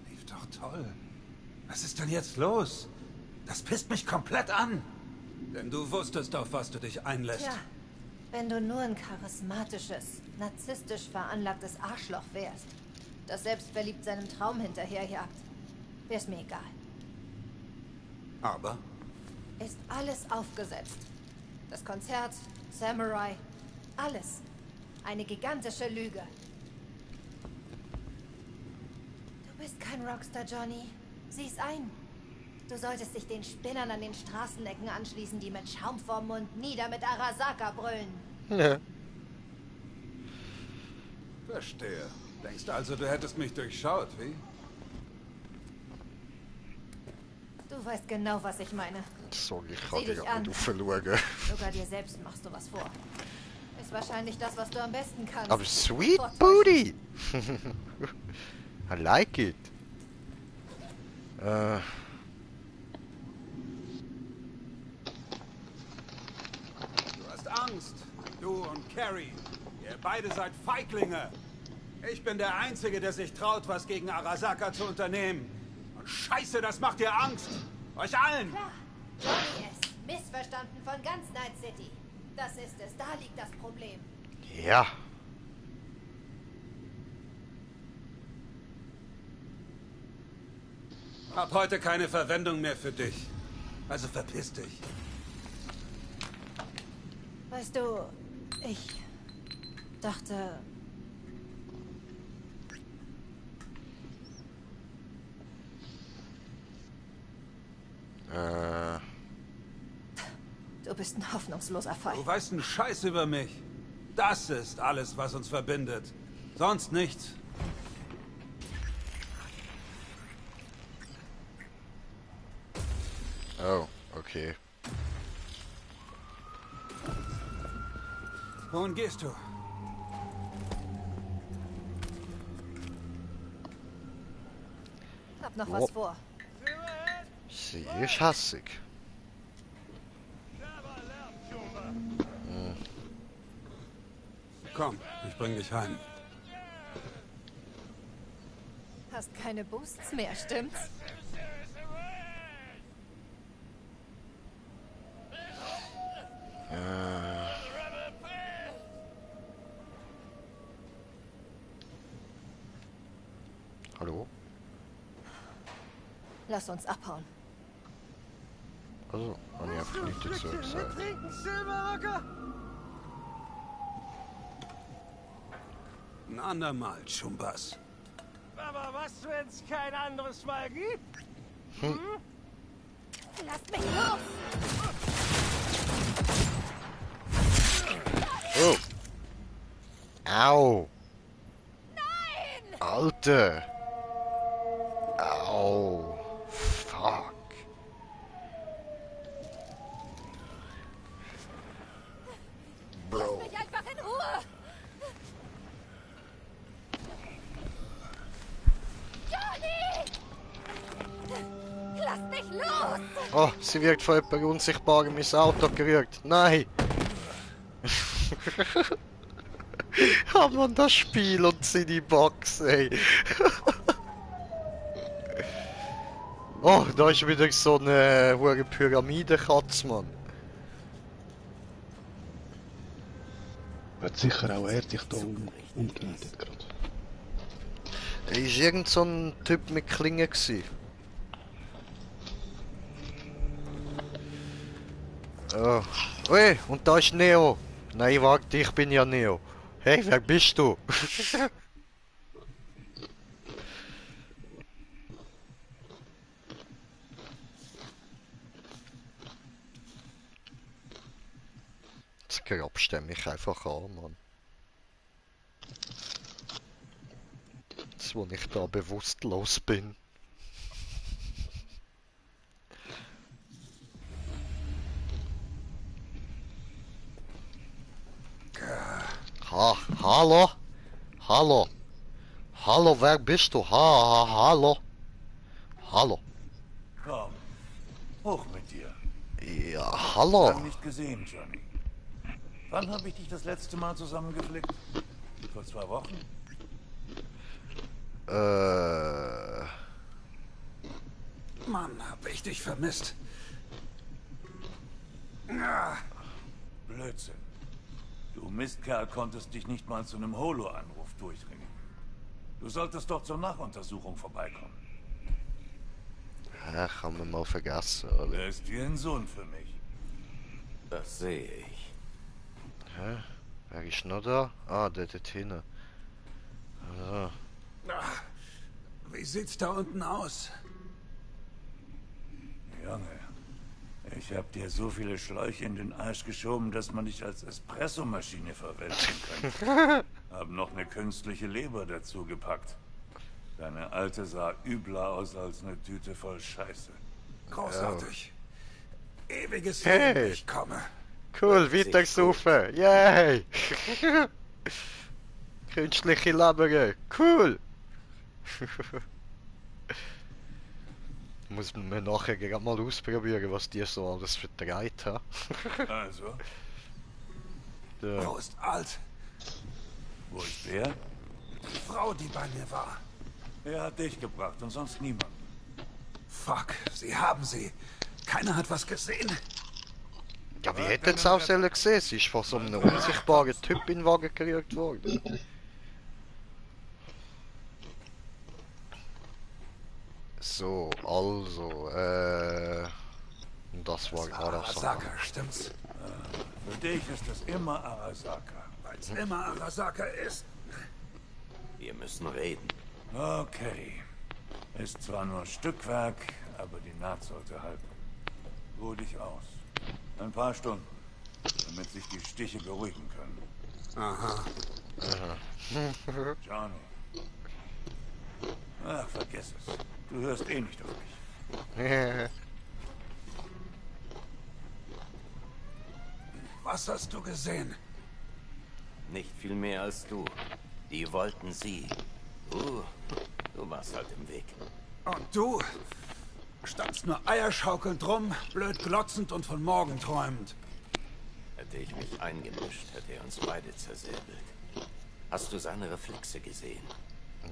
Lief doch toll. Was ist denn jetzt los? Das pisst mich komplett an. Denn du wusstest, auf was du dich einlässt. Tja, wenn du nur ein charismatisches, narzisstisch veranlagtes Arschloch wärst, das selbstverliebt seinem Traum hinterherjagt, wär's mir egal. Aber? Ist alles aufgesetzt. Das Konzert, Samurai, alles. Eine gigantische Lüge. Du bist kein Rockstar, Johnny. Sieh's ein. Du solltest dich den Spinnern an den Straßenecken anschließen, die mit Schaum vorm Mund nieder mit Arasaka brüllen. Ja. Verstehe. Denkst also, du hättest mich durchschaut, wie? Du weißt genau, was ich meine. Sorry, ich Sieh kann dich dich an. nicht aufschauen. Sogar dir selbst machst du was vor. Ist wahrscheinlich das, was du am besten kannst. Aber sweet Vortäuschen. booty! I like it. Du hast Angst. Du und Carrie. Ihr beide seid Feiglinge. Ich bin der Einzige, der sich traut, was gegen Arasaka zu unternehmen. Und Scheiße, das macht dir Angst. Euch allen. Klar. Johnny ist missverstanden von ganz Night City. Das ist es. Da liegt das Problem. Ja. Hab heute keine Verwendung mehr für dich. Also verpiss dich. Weißt du, ich dachte... Du bist ein hoffnungsloser Fall. Du weißt einen Scheiß über mich. Das ist alles, was uns verbindet. Sonst nichts. Oh, okay. Wohin gehst du? Hab noch Oh. was vor. Sie ist hassig. Komm, ich bring dich heim. Hast keine Boosts mehr, stimmt's? Hallo? Lass uns abhauen. Also, habe ich einfach nichts dazu gesagt. Trinken, Silberrocker! Ein andermal, Chumbas. Aber was, wenn's kein anderes Mal gibt? Hm. Lasst mich los! Oh. Au. Nein! Alter. Au. Fuck. Bro. Lass mich einfach in Ruhe! Johnny! Lass mich los! Oh, sie wirkt von jemandem unsichtbar in mein Auto gerührt. Nein! Haben wir das Spiel und seine Box, ey. Oh, da ist wieder so eine hohe Pyramidenkatz, Mann. Hat sicher auch er dich da umgemeldet gerade. Er war irgend so ein Typ mit Klingen gewesen. Oh. Ui, und da ist Neo. Nein, warte, ich bin ja Neo. Hey, wer bist du? Jetzt grabst du mich einfach an, Mann. Jetzt aus, wo ich da bewusstlos bin. Hallo? Hallo? Hallo, wer bist du? Hallo? Hallo? Komm, hoch mit dir. Ja, hallo? Lang nicht gesehen, Johnny. Wann habe ich dich das letzte Mal zusammengeflickt? Vor 2 Wochen? Mann, hab ich dich vermisst. Ah. Blödsinn. Du Mistkerl konntest dich nicht mal zu einem Holo-Anruf durchringen. Du solltest doch zur Nachuntersuchung vorbeikommen. Ja, kann man mal vergessen, oder? Er ist wie ein Sohn für mich. Das sehe ich. Hä? Wer ist noch da? Ah, der dort hinten. Also. Ach, wie sieht's da unten aus? Junge, ich hab dir so viele Schläuche in den Arsch geschoben, dass man dich als Espressomaschine verwenden kann. Hab noch eine künstliche Leber dazu gepackt. Deine alte sah übler aus als eine Tüte voll Scheiße. Großartig. Ewiges Hey. Leben, ich komme. Cool, weitersuchen! Yay! Künstliche Leber, cool! Muss man mir nachher gerade mal ausprobieren, was die so alles vertreibt haben. Also? Wo ist alt? Wo ist wer? Die Frau, die bei mir war. Er hat dich gebracht und sonst niemand. Fuck, sie haben sie. Keiner hat was gesehen. Ja, wie hätte es auch sollen gesehen? Sie ist von so einem unsichtbaren Typ in den Wagen gerührt worden. So, also, und das war Arasaka, stimmt's? Für dich ist es immer Arasaka. Weil's immer Arasaka ist. Wir müssen reden. Okay. Ist zwar nur Stückwerk, aber die Naht sollte halten. Ruh dich aus. Ein paar Stunden, damit sich die Stiche beruhigen können. Aha. Johnny. Ach, vergiss es. Du hörst eh nicht auf mich. Was hast du gesehen? Nicht viel mehr als du. Die wollten sie. Du warst halt im Weg. Und du? Standst nur eierschaukelnd rum, blöd glotzend und von morgen träumend. Hätte ich mich eingemischt, hätte er uns beide zersäbelt. Hast du seine Reflexe gesehen?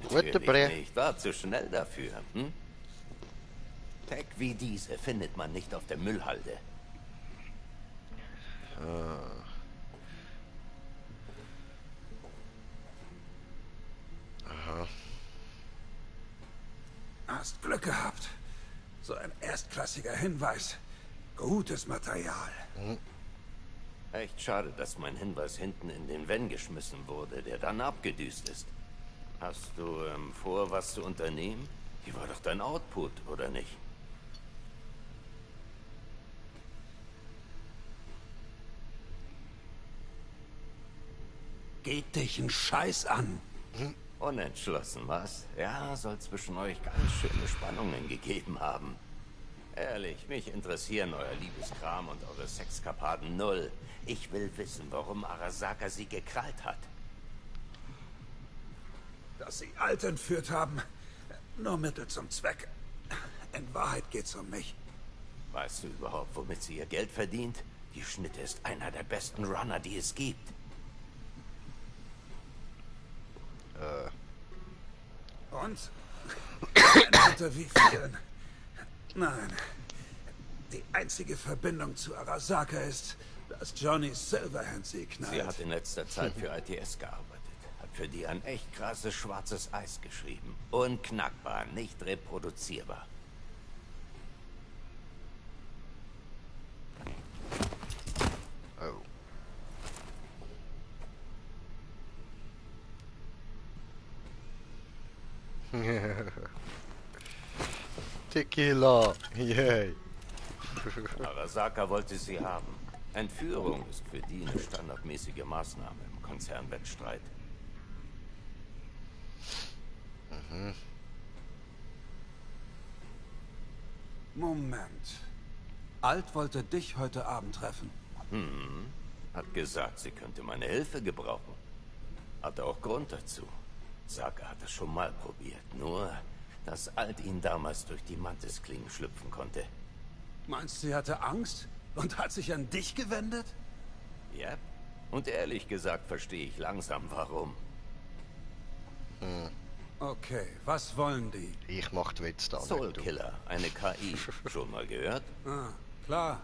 Gute Natürlich Bre. nicht. War zu schnell dafür, hm? Tech wie diese findet man nicht auf der Müllhalde. Aha. Hast Glück gehabt. So ein erstklassiger Hinweis. Gutes Material. Echt schade, dass mein Hinweis hinten in den Van geschmissen wurde, der dann abgedüst ist. Hast du vor, was zu unternehmen? Die war doch dein Output, oder nicht? Geht dich ein Scheiß an. Unentschlossen, was? Ja, soll zwischen euch ganz schöne Spannungen gegeben haben. Ehrlich, mich interessieren euer Liebeskram und eure Sexkapaden null. Ich will wissen, warum Arasaka sie gekrallt hat. Dass sie alt entführt haben. Nur Mittel zum Zweck. In Wahrheit geht's um mich. Weißt du überhaupt, womit sie ihr Geld verdient? Die Schnitte ist einer der besten Runner, die es gibt. Und? Unter wie vielen? Nein. Die einzige Verbindung zu Arasaka ist, dass Johnny Silverhand sie knallt. Sie hat in letzter Zeit für ITS gearbeitet. Hat für die ein echt krasses schwarzes Eis geschrieben. Unknackbar, nicht reproduzierbar. Oh. Tequila, yay. Arasaka wollte sie haben. Entführung ist für die eine standardmäßige Maßnahme im Konzernwettstreit. Moment. Alt wollte dich heute Abend treffen. Hat gesagt, sie könnte meine Hilfe gebrauchen. Hatte auch Grund dazu. Saka hat es schon mal probiert. Nur, dass Alt ihn damals durch die Mantisklingen schlüpfen konnte. Meinst du, sie hatte Angst und hat sich an dich gewendet? Ja. Und ehrlich gesagt verstehe ich langsam, warum. Okay, was wollen die? Ich mach die Witz da nicht. Soulkiller, eine KI. Schon mal gehört? Ah, klar.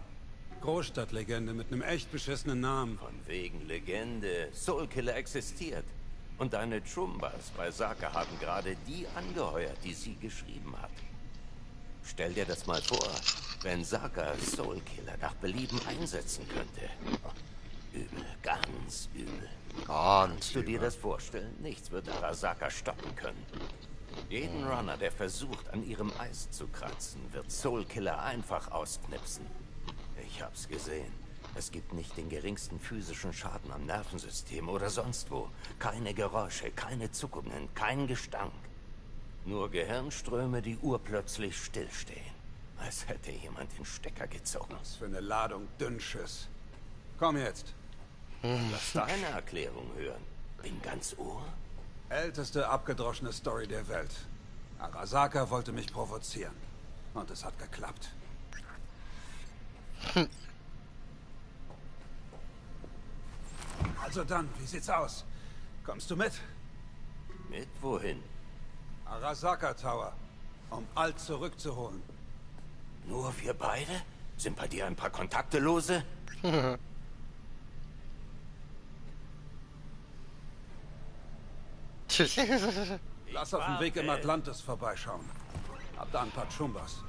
Großstadtlegende mit einem echt beschissenen Namen. Von wegen Legende. Soulkiller existiert. Und deine Chumbas bei Saka haben gerade die angeheuert, die sie geschrieben hat. Stell dir das mal vor, wenn Saka Soulkiller nach Belieben einsetzen könnte. Übel, ganz übel. Kannst du dir das vorstellen? Nichts wird Arasaka stoppen können. Jeden Runner, der versucht, an ihrem Eis zu kratzen, wird Soulkiller einfach ausknipsen. Ich hab's gesehen. Es gibt nicht den geringsten physischen Schaden am Nervensystem oder sonst wo. Keine Geräusche, keine Zuckungen, kein Gestank. Nur Gehirnströme, die urplötzlich stillstehen. Als hätte jemand den Stecker gezogen. Was für eine Ladung Dünnschiss. Komm jetzt. Lass deine Erklärung hören. Bin ganz Ohr. Älteste abgedroschene Story der Welt. Arasaka wollte mich provozieren. Und es hat geklappt. Also dann, wie sieht's aus? Kommst du mit? Mit wohin? Arasaka Tower, um Alt zurückzuholen. Nur wir beide? Sind bei dir ein paar Kontakte lose? Lass auf dem Weg im Atlantis vorbeischauen. Hab da ein paar Chumbas.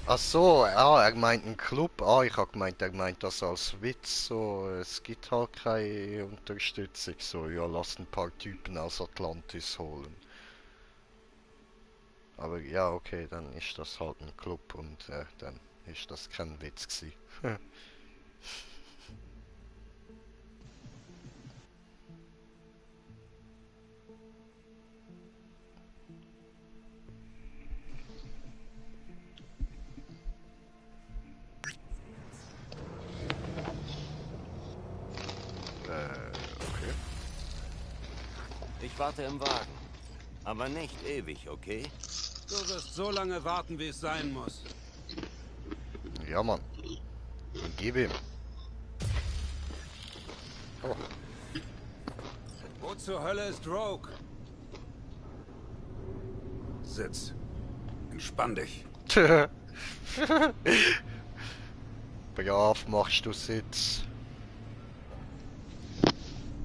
Ach so, er meint einen Club. Ich hab gemeint, er meint das als Witz. So, es gibt halt keine Unterstützung. So, ja, lass ein paar Typen aus Atlantis holen. Aber ja, okay, dann ist das halt ein Club und dann ist das kein Witz gewesen. Okay. Ich warte im Wagen. Aber nicht ewig, okay? Du wirst so lange warten, wie es sein muss. Ja, Mann. Und gib ihm. Oh. Wo zur Hölle ist Rogue? Sitz. Entspann dich. Brav machst du Sitz.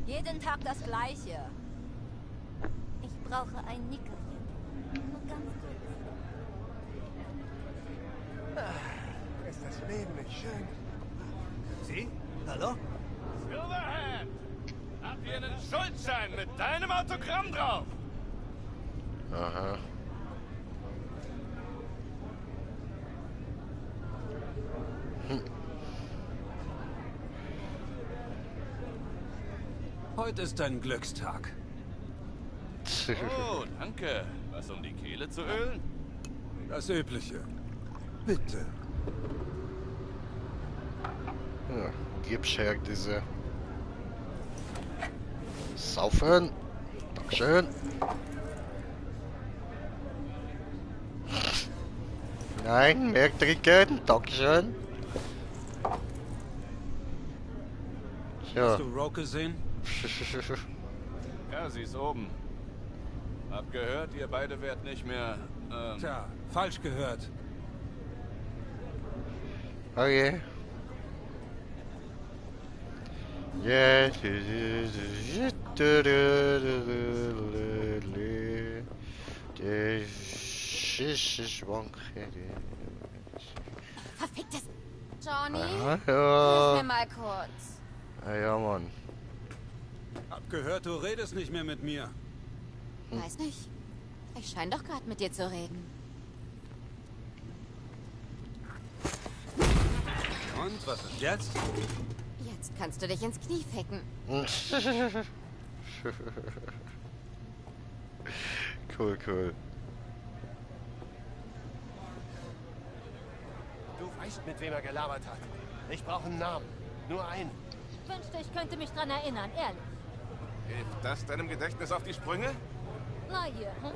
Jeden Tag das Gleiche. Ich brauche ein Nickerchen. Nur ganz kurz. Ist das Leben nicht schön? Sie? Hallo? Silverhand! Habt ihr einen Schuldschein mit deinem Autogramm drauf? Aha. Heute ist dein Glückstag. Oh, danke. Was, um die Kehle zu ölen? Das Übliche. Bitte. Ja, gib's her diese. Saufen. Dankeschön. Nein, mehr trinken. Dankeschön. Hast du Rogue gesehen? Ja, sie ist oben. Hab gehört, ihr beide werdet nicht mehr, Tja, falsch gehört. Okay. Yeah. Verficktes... Johnny, Ja. hilf mir mal kurz. Ja, Mann. Hab gehört, du redest nicht mehr mit mir. Weiß nicht. Ich scheine doch gerade mit dir zu reden. Und, was ist jetzt? Jetzt kannst du dich ins Knie ficken. Cool, cool. weißt, mit wem er gelabert hat. Ich brauche einen Namen. Nur einen. Wünschte, ich könnte mich dran erinnern, ehrlich. Hilft das deinem Gedächtnis auf die Sprünge? Na hier, hm?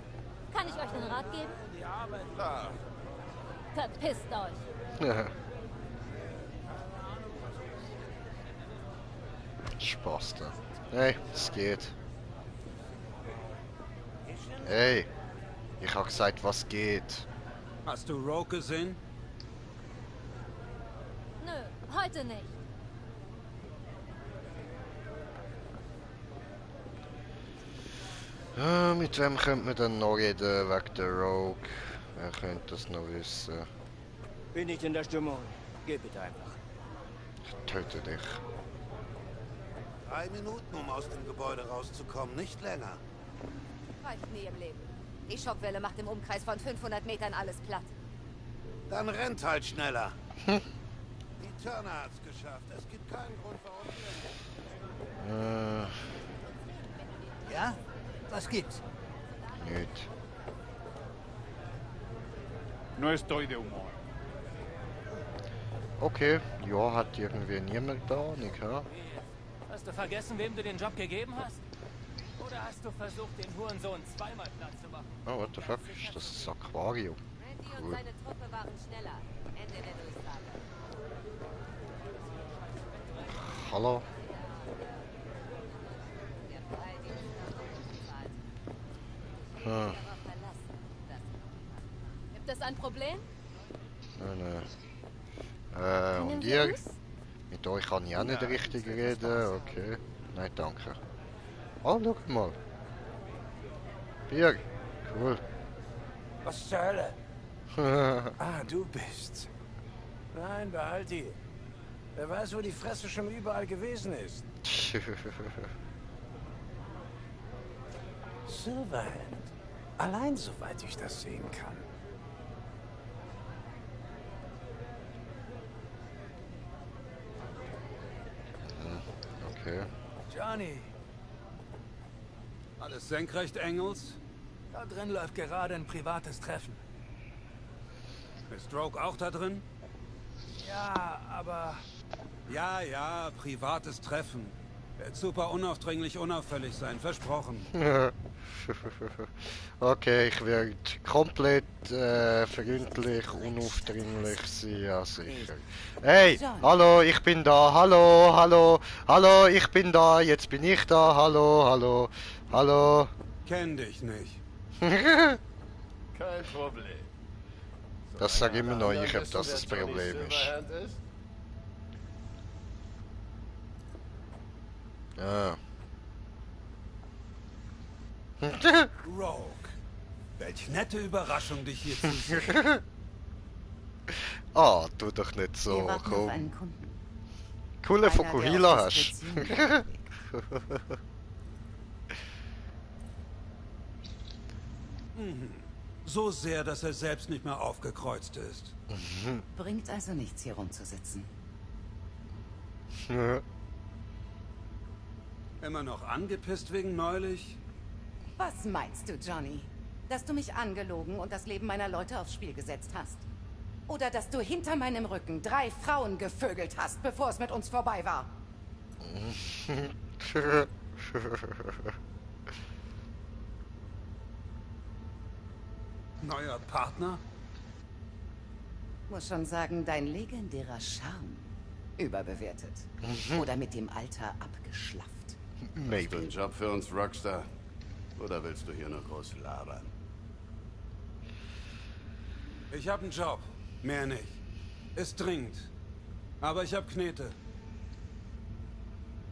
Kann ich euch einen Rat geben? Die Arbeit. Klar. Verpisst euch. Spaß da. Hey, es geht. Hey, ich hab gesagt, was geht. Hast du Rogue gesehen? Nö, heute nicht. Mit wem könnte man denn noch reden wegen der Rogue? Wer könnte das noch wissen? Bin nicht in der Stimmung. Geh bitte einfach. Ich töte dich. 3 Minuten, um aus dem Gebäude rauszukommen, nicht länger. Reicht nie im Leben. Die Schockwelle macht im Umkreis von 500 Metern alles platt. Dann rennt halt schneller. Die Turner hat's geschafft. Es gibt keinen Grund, warum Ja? Was gibt's? Nicht. No estoy de humor. Okay, ja, hat irgendwie niemand da, nicht, ha? Hast du vergessen, wem du den Job gegeben hast? Oder hast du versucht, den Hurensohn zweimal platt zu machen? Oh, what the fuck? Ist das ein Aquarium? Randy und Cool. seine Truppe waren schneller. Ende der Durchsage. Hallo? Hm. Gibt es ein Problem? Nein. Können Und wir ihr? uns? Mit euch kann ich auch nicht richtig reden, okay. Nein, danke. Oh, schau mal. Bier. Cool. Was zur Hölle? Ah, du bist's. Nein, behalt die. Wer weiß, wo die Fresse schon überall gewesen ist. Silverhand. Allein soweit ich das sehen kann. Okay. Johnny, Alles senkrecht, Engels? Da drin läuft gerade ein privates Treffen. Ist Rogue auch da drin? Ja, aber... Ja, privates Treffen. Wird super unaufdringlich, unauffällig sein, versprochen. Okay, ich werde komplett freundlich, unaufdringlich sein, ja sicher. Hey, hallo, ich bin da, hallo, ich bin da, jetzt bin ich da, hallo. Kenn dich nicht. Kein Problem. Das sag ich immer noch ich, ob das das Problem ist. Ja. Rogue. Welch nette Überraschung, dich hier zu sehen. Ah, tu doch nicht so, Wir warten auf komm. einen Kunden. Coole Einer, der Fukuhila auf hast. Diskretion Mhm. So sehr, dass er selbst nicht mehr aufgekreuzt ist. Bringt also nichts, hier rumzusitzen. Immer noch angepisst wegen neulich? Was meinst du, Johnny? Dass du mich angelogen und das Leben meiner Leute aufs Spiel gesetzt hast? Oder dass du hinter meinem Rücken 3 Frauen gevögelt hast, bevor es mit uns vorbei war? Neuer Partner? Muss schon sagen, dein legendärer Charme überbewertet. Oder mit dem Alter abgeschlafft. Hast du einen Job für uns, Rockstar? Oder willst du hier nur groß labern? Ich hab einen Job. Mehr nicht. Ist dringend. Aber ich hab Knete.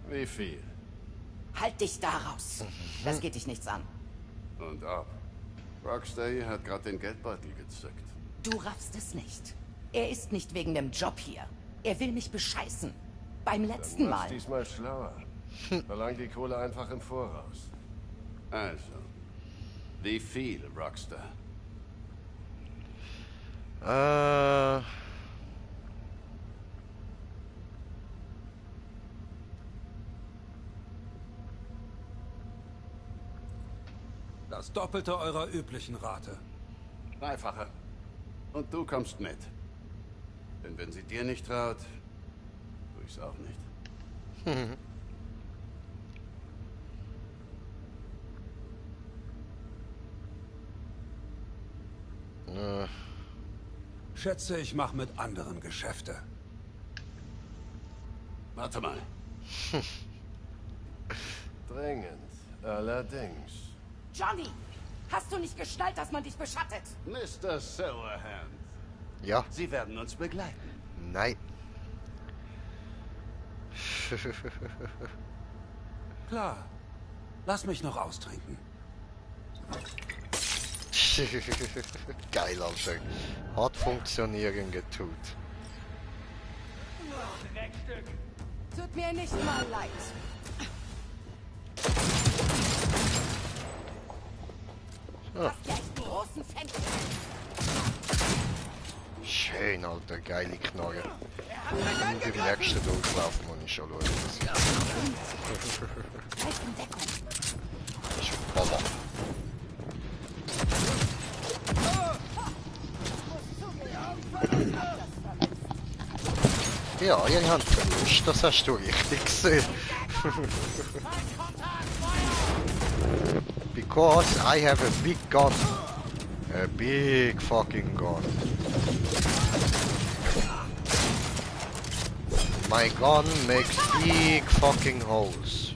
Wie viel? Halt dich da raus. Das geht dich nichts an. Und ob? Rockstar hier hat gerade den Geldbeutel gezückt. Du raffst es nicht. Er ist nicht wegen dem Job hier. Er will mich bescheißen. Beim letzten Dann mach's Mal. diesmal schlauer. Verlang die Kohle einfach im Voraus. Also, wie viel, Rockstar? Das Doppelte eurer üblichen Rate. Dreifache. Und du kommst mit. Denn wenn sie dir nicht traut, tue ich's auch nicht. Schätze, ich mache mit anderen Geschäfte. Warte mal. Dringend. Allerdings. Johnny, hast du nicht geschnallt, dass man dich beschattet? Mr. Silverhand. Ja. Sie werden uns begleiten. Nein. Klar. Lass mich noch austrinken. Geil, Alter. Hat funktionieren getut. Tut mir nicht mal leid. Ja. Hast ja echt einen großen Fenster. Schön, Alter. Geile Knarre. Und im nächsten durchlaufen muss ich schon schauen. Das ist Baba. Ja, ihr habt Verlust, das hast du richtig gesehen. Because I have a big gun. A big fucking gun. My gun makes big fucking holes.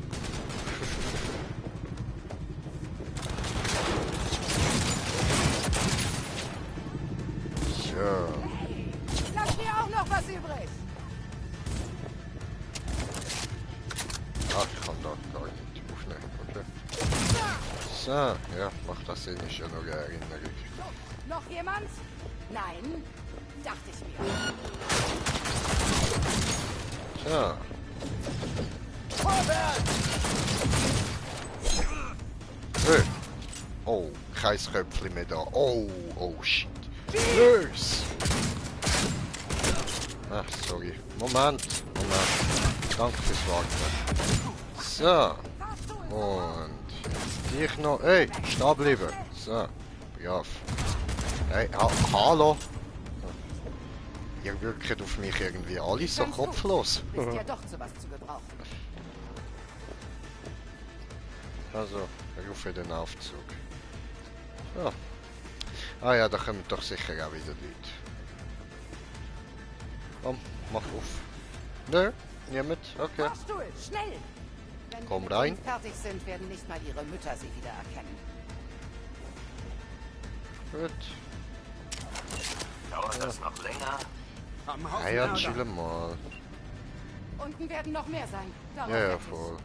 So. Lass mir auch noch was übrig. Ach, ich kann da gar nicht aufnehmen, okay. So, ja, macht das Sinn, ist ja noch eine Erinnerung. Noch jemand? Nein? Dachte ich mir. So. Hey. Oh, kein Köpfchen mehr da. Oh, oh shit. Los! Ach, sorry. Moment. Danke fürs Warten. So. Und jetzt dich noch. Hey, stehen bleiben. So. Brav. Hey, hallo. Ihr wirkt auf mich irgendwie alle so kopflos. Ist ja doch zu was zu gebrauchen. Also, ich rufe den Aufzug. Ja. Ah ja, da kommen doch sicher auch wieder Leute. Komm, mach auf. Nö, niemand? Okay. Fahrstuhl, schnell! Wenn Komm wir rein. mit uns fertig sind, werden nicht mal ihre Mütter sie wieder erkennen. Gut. Dauert das noch länger? Ah ja, chill mal. Unten werden noch mehr sein. Darauf Ja, ja, wette ich. voll.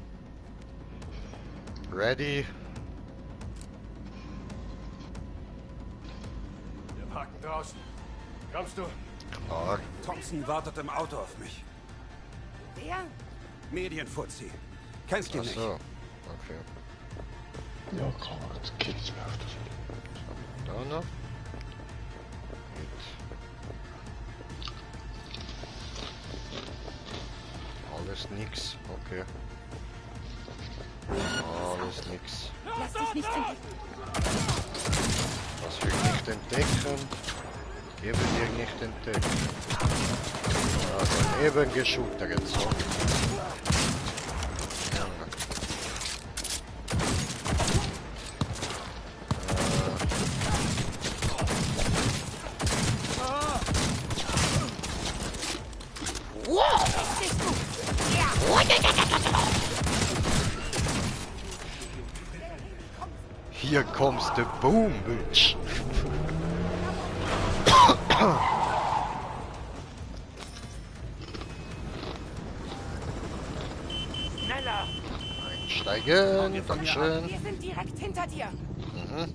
Ready? Wir parken draußen. Kommst du? Klar. Thompson wartet im Auto auf mich. Wer? Medienfuzzi. Kennst du Ach nicht? so. Okay. Ja, klar, das geht nicht mehr auf das. Da noch. Alles nix. Okay. Alles nix. Lass dich nicht entdecken. Was will ich nicht entdecken? Gebe dir nicht entdecken. Ja, dann eben geschootert, so. Hier kommst du, Boom, Bitch. Schneller! Einsteigen, Dankeschön. Wir sind direkt hinter dir. Mhm.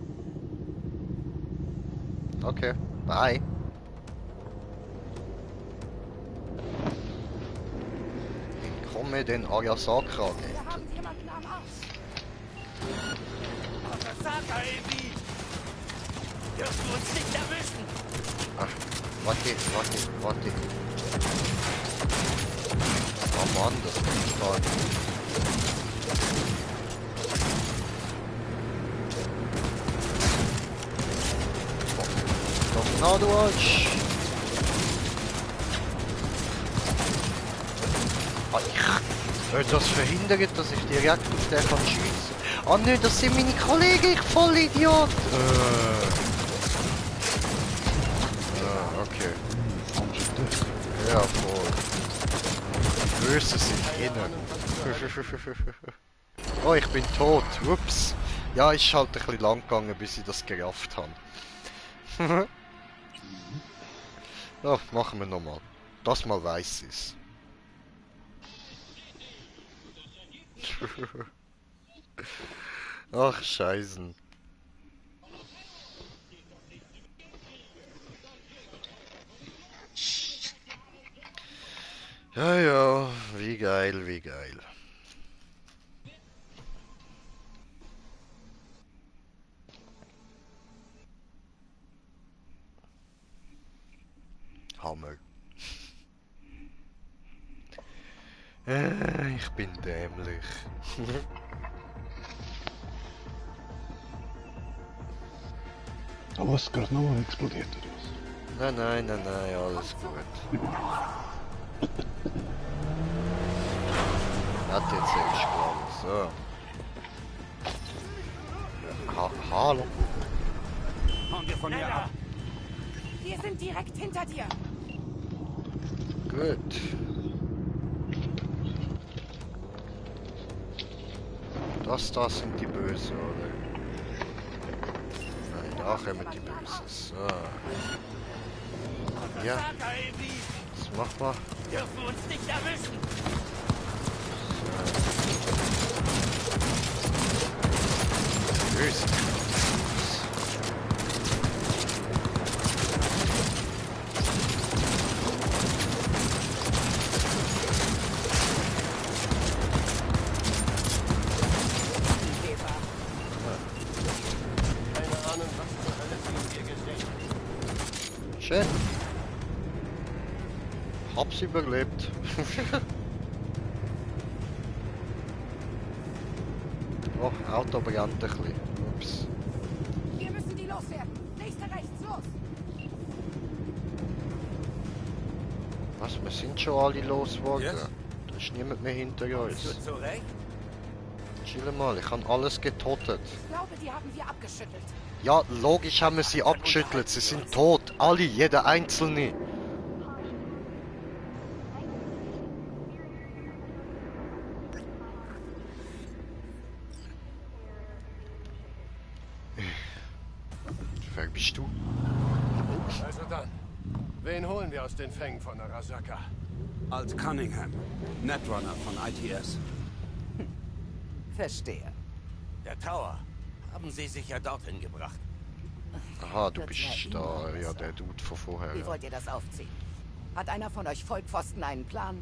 Okay, bye. Ich komme den Arasaka nicht. Wir haben jemanden am Arsch. Arasaka, Ebi! Dürfen wir uns nicht erwischen! Ach, warte. Oh Mann, das ist stark. Doch, na du Arsch. Das verhindert, dass ich direkt auf den kann schiessen. Ah nö, das sind meine Kollegen, ich Vollidiot! Okay. Ja, voll. Die Bösen sind innen. Oh, ich bin tot. Ups. Ja, ist halt ein bisschen lang gegangen, bis ich das gerafft habe. Ja, machen wir nochmal. Das mal weiß ist. Ach, Scheißen. Ja, ja, wie geil, wie geil. Hammer. Ich bin dämlich. Aber was gerade noch explodiert oder was? Nein, alles gut. Hat jetzt explodiert. So. Hallo. Hauen wir von mir ab. Wir sind direkt hinter dir. Gut. Das sind die Bösen, oder? Nein, da kommen die Bösen. So. Ja. Das machen wir. Dürfen uns nicht erwischen. Böse. Schön. Hab's überlebt. Oh, Auto brennt ein bisschen. Ups. Wir müssen die loswerden. Nächster rechts, los. Was? Wir sind schon alle losgeworden. Yes. Da ist niemand mehr hinter uns. Bist du zurecht? Chill mal, ich habe alles getötet. Ich glaube, die haben wir abgeschüttelt. Ja, logisch haben wir sie abgeschüttelt. Sie sind tot. Alle, jeder Einzelne. Wer bist du? Also dann, wen holen wir aus den Fängen von Arasaka? Alt Cunningham, Netrunner von ITS. Verstehe. Der Tower. Haben Sie sich ja dorthin gebracht. Aha, du bist da, ja, der Dude von vorher. Wie Ja. wollt ihr das aufziehen? Hat einer von euch Vollpfosten einen Plan?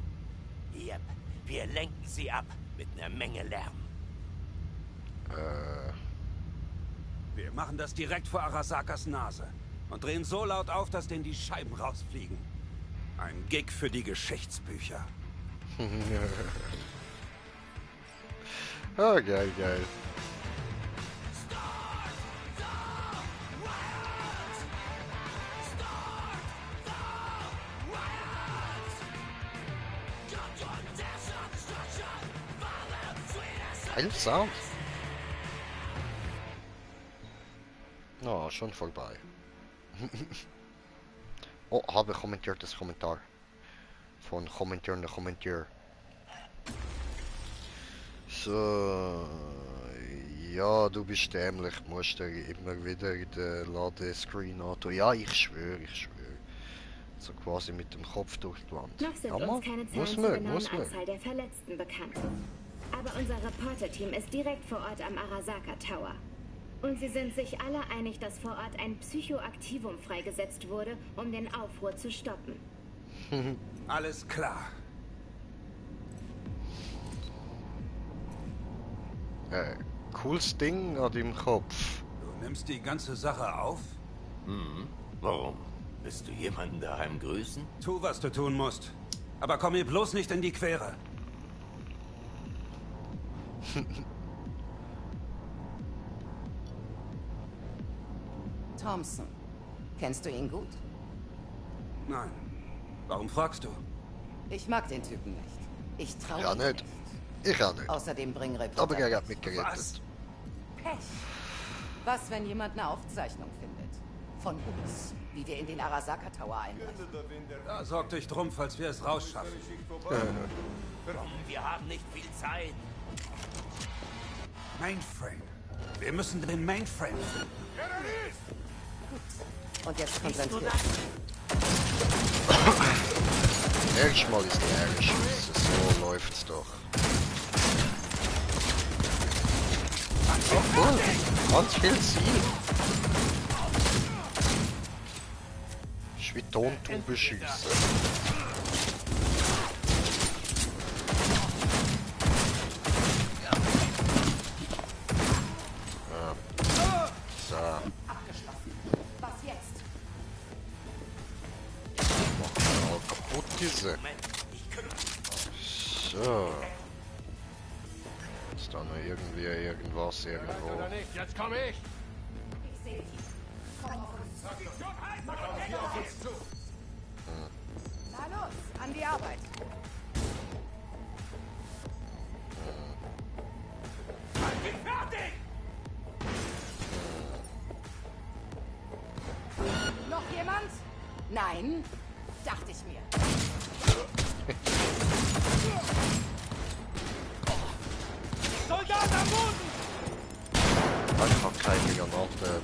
Yep. Wir lenken sie ab mit einer Menge Lärm. Wir machen das direkt vor Arasakas Nase und drehen so laut auf, dass denen die Scheiben rausfliegen. Ein Gig für die Geschichtsbücher. Oh, geil, geil. Geil Sound. Oh, schon vorbei. Oh, habe kommentiert das Kommentar. Von kommentierender Kommentier. So. Ja, du bist dämlich. Musst du immer wieder den Ladescreen antun. Ja, ich schwöre, ich schwöre. So quasi mit dem Kopf durch die Wand. Noch sind Ja, uns keine Zahlen zur genauen Anzahl der Verletzten bekannt. Aber unser Reporter-Team ist direkt vor Ort am Arasaka Tower. Und sie sind sich alle einig, dass vor Ort ein Psychoaktivum freigesetzt wurde, um den Aufruhr zu stoppen. Alles klar. Cooles Ding an deinem Kopf. Du nimmst die ganze Sache auf? Warum? Willst du jemanden daheim grüßen? Tu, was du tun musst. Aber komm mir bloß nicht in die Quere. Thompson. Kennst du ihn gut? Nein. Warum fragst du? Ich mag den Typen nicht. Ich traue Ja, nicht. Ich auch nicht. Außerdem bringen Reporter... Aber er hat mich gerettet. Was? Pech. Was, wenn jemand eine Aufzeichnung findet? Von uns, wie wir in den Arasaka Tower einbrechen. Ja, sorgt euch drum, falls wir es rausschaffen. Wir haben nicht viel Zeit. Mainframe. Wir müssen den Mainframe finden. Und jetzt konzentriert. Erstmal ist die Ärger scheiße. So läuft's doch. Oh cool. Ganz viel Ziel. Ist wie Tontube schiessen. So. Was jetzt? Mach mal kaputt diese. So. Ist da noch irgendwie irgendwas irgendwo? Jetzt komme ich! Ich sehe dich. Komm auf uns. Na los, an die Arbeit. Fertig! Noch jemand? Nein? Dachte ich mir. Soldat am Boden! Ich hab keinen Granaten.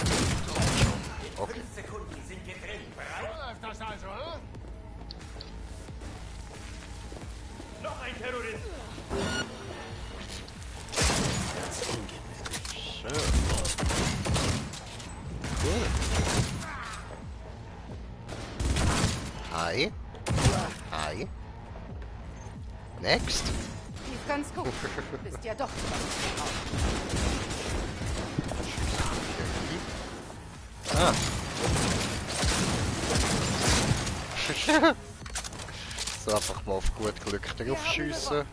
Okay. 5 Sekunden sind getrennt. Bereit? So läuft das also, hm? Noch ein Terrorist! Schön. Cool. Hi. Hi. Next. Lief ganz gut. Bist ja doch Ah. So einfach mal auf gut Glück drauf schiessen.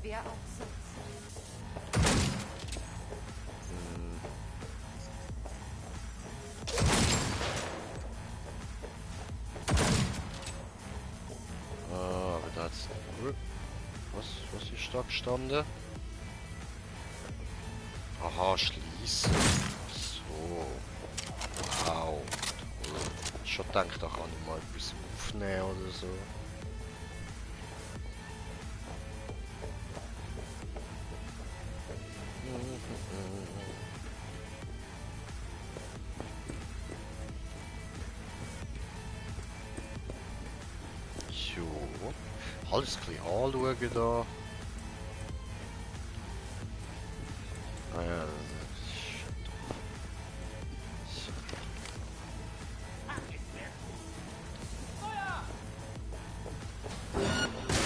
Wer auch sonst. Aber da hat's... Was ist da gestanden? Aha, schließen. So. Wow. Toll. Ich schon gedacht, da kann ich mal etwas aufnehmen oder so. So. Alles ein bisschen anschauen da. Ah ja.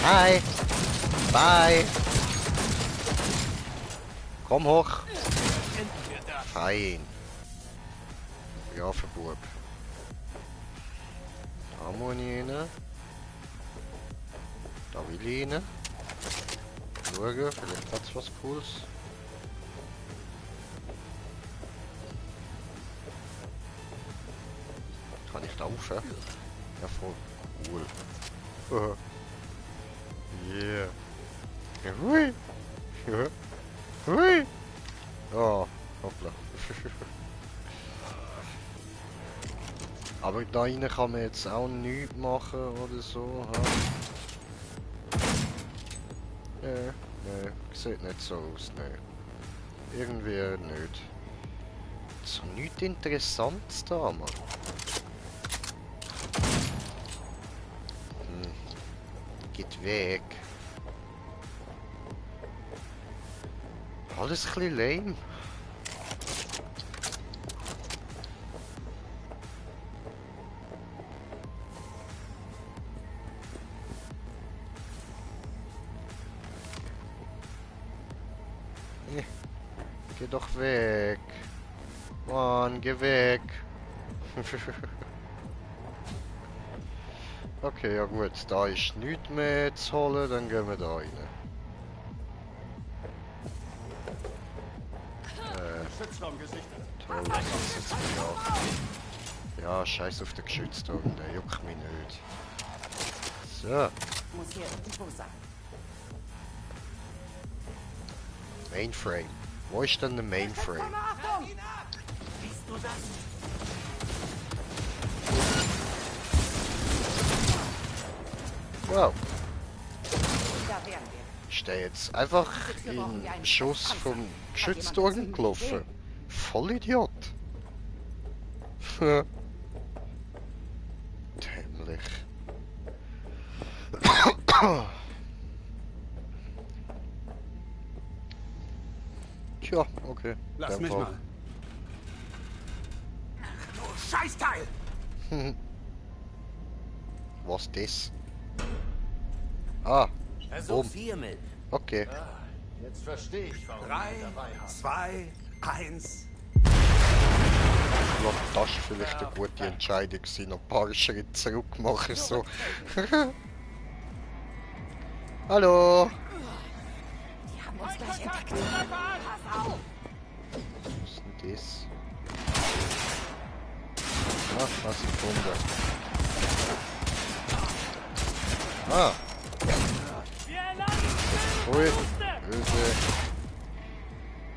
Hi! Bye! Komm hoch! Fein! Ja, für Bub. Da muss ich rein. Da will ich rein. Schauen, vielleicht hat es was Cooles. Kann ich da rauf? Ja, voll cool. Yeah. Hui. Hui. Oh, hoppla. Aber da rein kann man jetzt auch nichts machen oder so. Nee, sieht nicht so aus, nee. Irgendwie nicht. So nichts Interessantes da, Mann. Geht weg. Alles ein bisschen lame. Geh doch weg. Mann, geh weg. Okay, ja gut, da ist nichts mehr zu holen, dann gehen wir da rein. Toll, das ist jetzt wieder. Ja, scheiß auf den Geschützturm, der juckt mich nicht. So. Muss hier irgendwo sein. Mainframe. Wo ist denn der Mainframe? Siehst du das? Wow. Da wären wir. Ist der jetzt einfach in Schuss vom Geschütz durchgelaufen? Vollidiot. Dämlich. Tja, okay. Lass mich Fall. mal. Du Scheißteil! Was das? Ah, Versuch's hiermit. Okay. Jetzt verstehe ich, warum 3, 2, 1. Ich glaube, das ist vielleicht eine gute Entscheidung gewesen, noch ein paar Schritte zurück machen, so. Hallo! Die haben uns gleich entdeckt. Pass auf! Was ist denn das? Ach, was Sekunde. Ah! Ui, böse.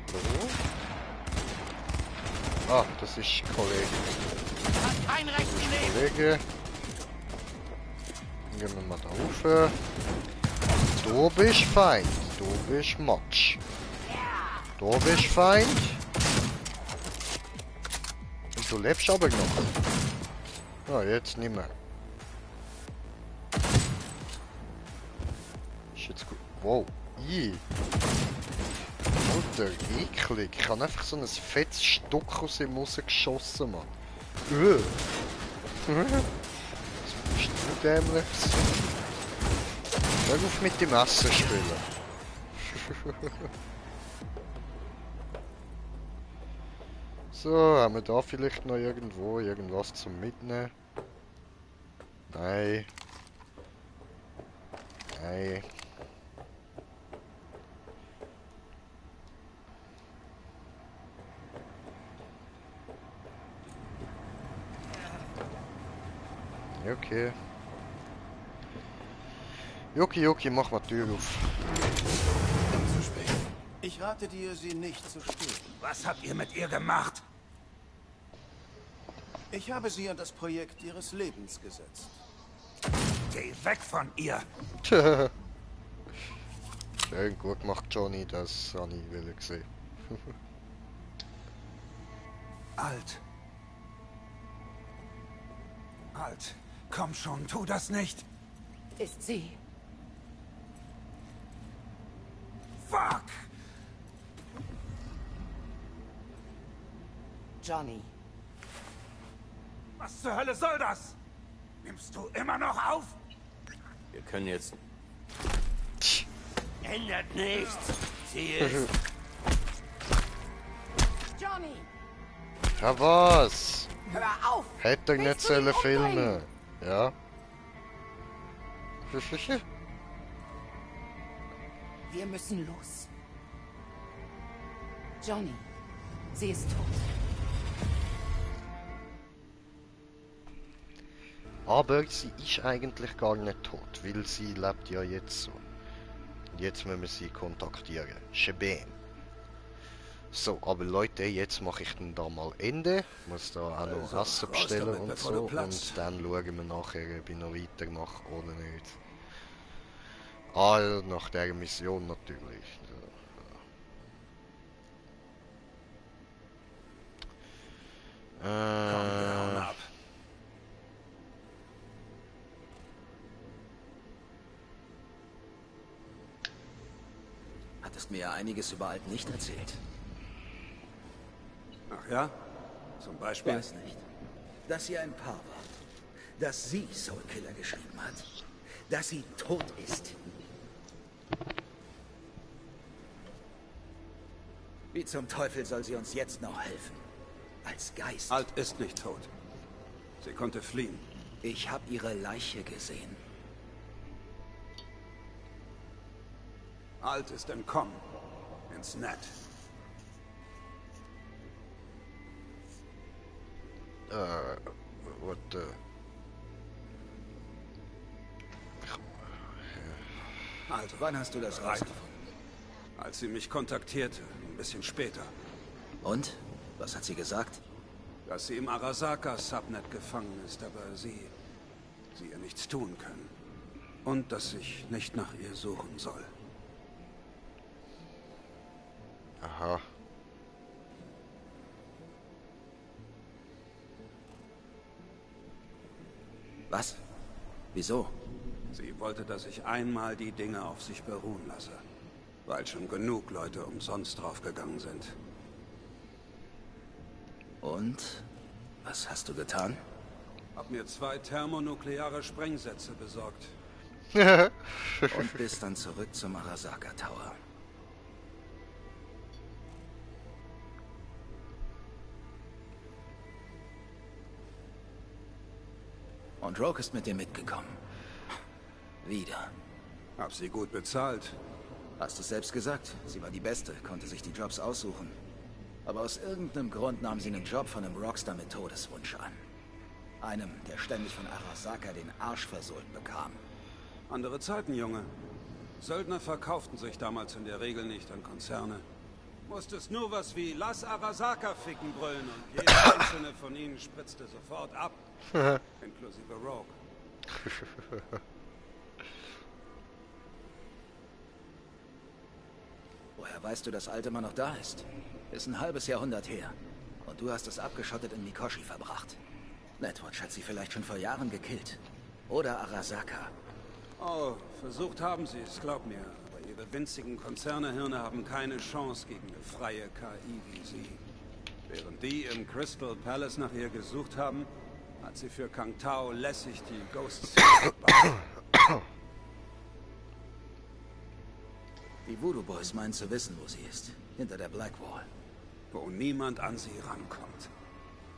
So. Ah, das ist Kollege. Kein Recht nehmen. Kollege. Dann gehen wir mal da rauf. Du bist Feind. Du bist Matsch. Du bist Feind. Und du lebst aber noch. Ja, jetzt nicht mehr. Ist jetzt gut. Wow. Alter, eklig. Ich habe einfach so ein fettes Stück aus ihm rausgeschossen, Mann. Was bist du dämlich? Hör auf mit dem Messer spielen. So, haben wir da vielleicht noch irgendwo irgendwas zum Mitnehmen? Nein. Nein. Okay. Joki, mach mal die Tür auf. Zu spät. Ich rate dir, sie nicht zu stören. Was habt ihr mit ihr gemacht? Ich habe sie an das Projekt ihres Lebens gesetzt. Geh weg von ihr! Schön gut gemacht, Johnny, das habe ich will gesehen. Alt. Alt. Komm schon, tu das nicht! Ist sie. Fuck! Johnny. Was zur Hölle soll das? Nimmst du immer noch auf? Wir können jetzt... Ändert nichts. Sie ist... Johnny! Ja, was? Hör auf! Hätte ich nicht sollen filmen. Ja. Wir müssen los. Johnny, sie ist tot. Aber sie ist eigentlich gar nicht tot, weil sie lebt ja jetzt so. Jetzt müssen wir sie kontaktieren. Schön. So, aber Leute, jetzt mache ich dann da mal Ende. Ich muss da auch noch Essen bestellen und so. Und dann schauen wir nachher, ob ich noch weitermache oder nicht. Ah, nach der Mission natürlich. Ab. Hattest mir ja einiges über Alt nicht erzählt. Ach ja? Zum Beispiel? Weiß nicht. Dass sie ein Paar war. Dass sie Soul Killer geschrieben hat. Dass sie tot ist. Wie zum Teufel soll sie uns jetzt noch helfen? Als Geist. Alt ist nicht tot. Sie konnte fliehen. Ich habe ihre Leiche gesehen. Alt ist entkommen. Ins Net. What the... Alt, wann hast du das rausgefunden? Als sie mich kontaktierte, ein bisschen später. Und? Was hat sie gesagt? Dass sie im Arasaka-Subnet gefangen ist, aber sie ihr nichts tun können. Und dass ich nicht nach ihr suchen soll. Aha. Was? Wieso? Sie wollte, dass ich einmal die Dinge auf sich beruhen lasse. Weil schon genug Leute umsonst draufgegangen sind. Und? Was hast du getan? Hab mir 2 thermonukleare Sprengsätze besorgt. Und bist dann zurück zum Arasaka Tower. Und Rogue ist mit dir mitgekommen. Wieder. Hab sie gut bezahlt. Hast du selbst gesagt. Sie war die Beste, konnte sich die Jobs aussuchen. Aber aus irgendeinem Grund nahm sie einen Job von einem Rockstar mit Todeswunsch an. Einem, der ständig von Arasaka den Arsch versohlt bekam. Andere Zeiten, Junge. Söldner verkauften sich damals in der Regel nicht an Konzerne. Musstest nur was wie "Lass Arasaka ficken" brüllen und jeder einzelne von ihnen spritzte sofort ab. Inklusive Rogue. Woher weißt du, dass Alte immer noch da ist? Ist ein halbes Jahrhundert her. Und du hast es abgeschottet in Mikoshi verbracht. Netwatch hat sie vielleicht schon vor Jahren gekillt. Oder Arasaka. Oh, versucht haben sie es, glaub mir. Aber ihre winzigen Konzernehirne haben keine Chance gegen eine freie KI wie sie. Während die im Crystal Palace nach ihr gesucht haben, hat sie für Kang Tao lässig die Ghosts gebaut. Die Voodoo Boys meinen zu wissen, wo sie ist. Hinter der Black Wall. Wo niemand an sie rankommt.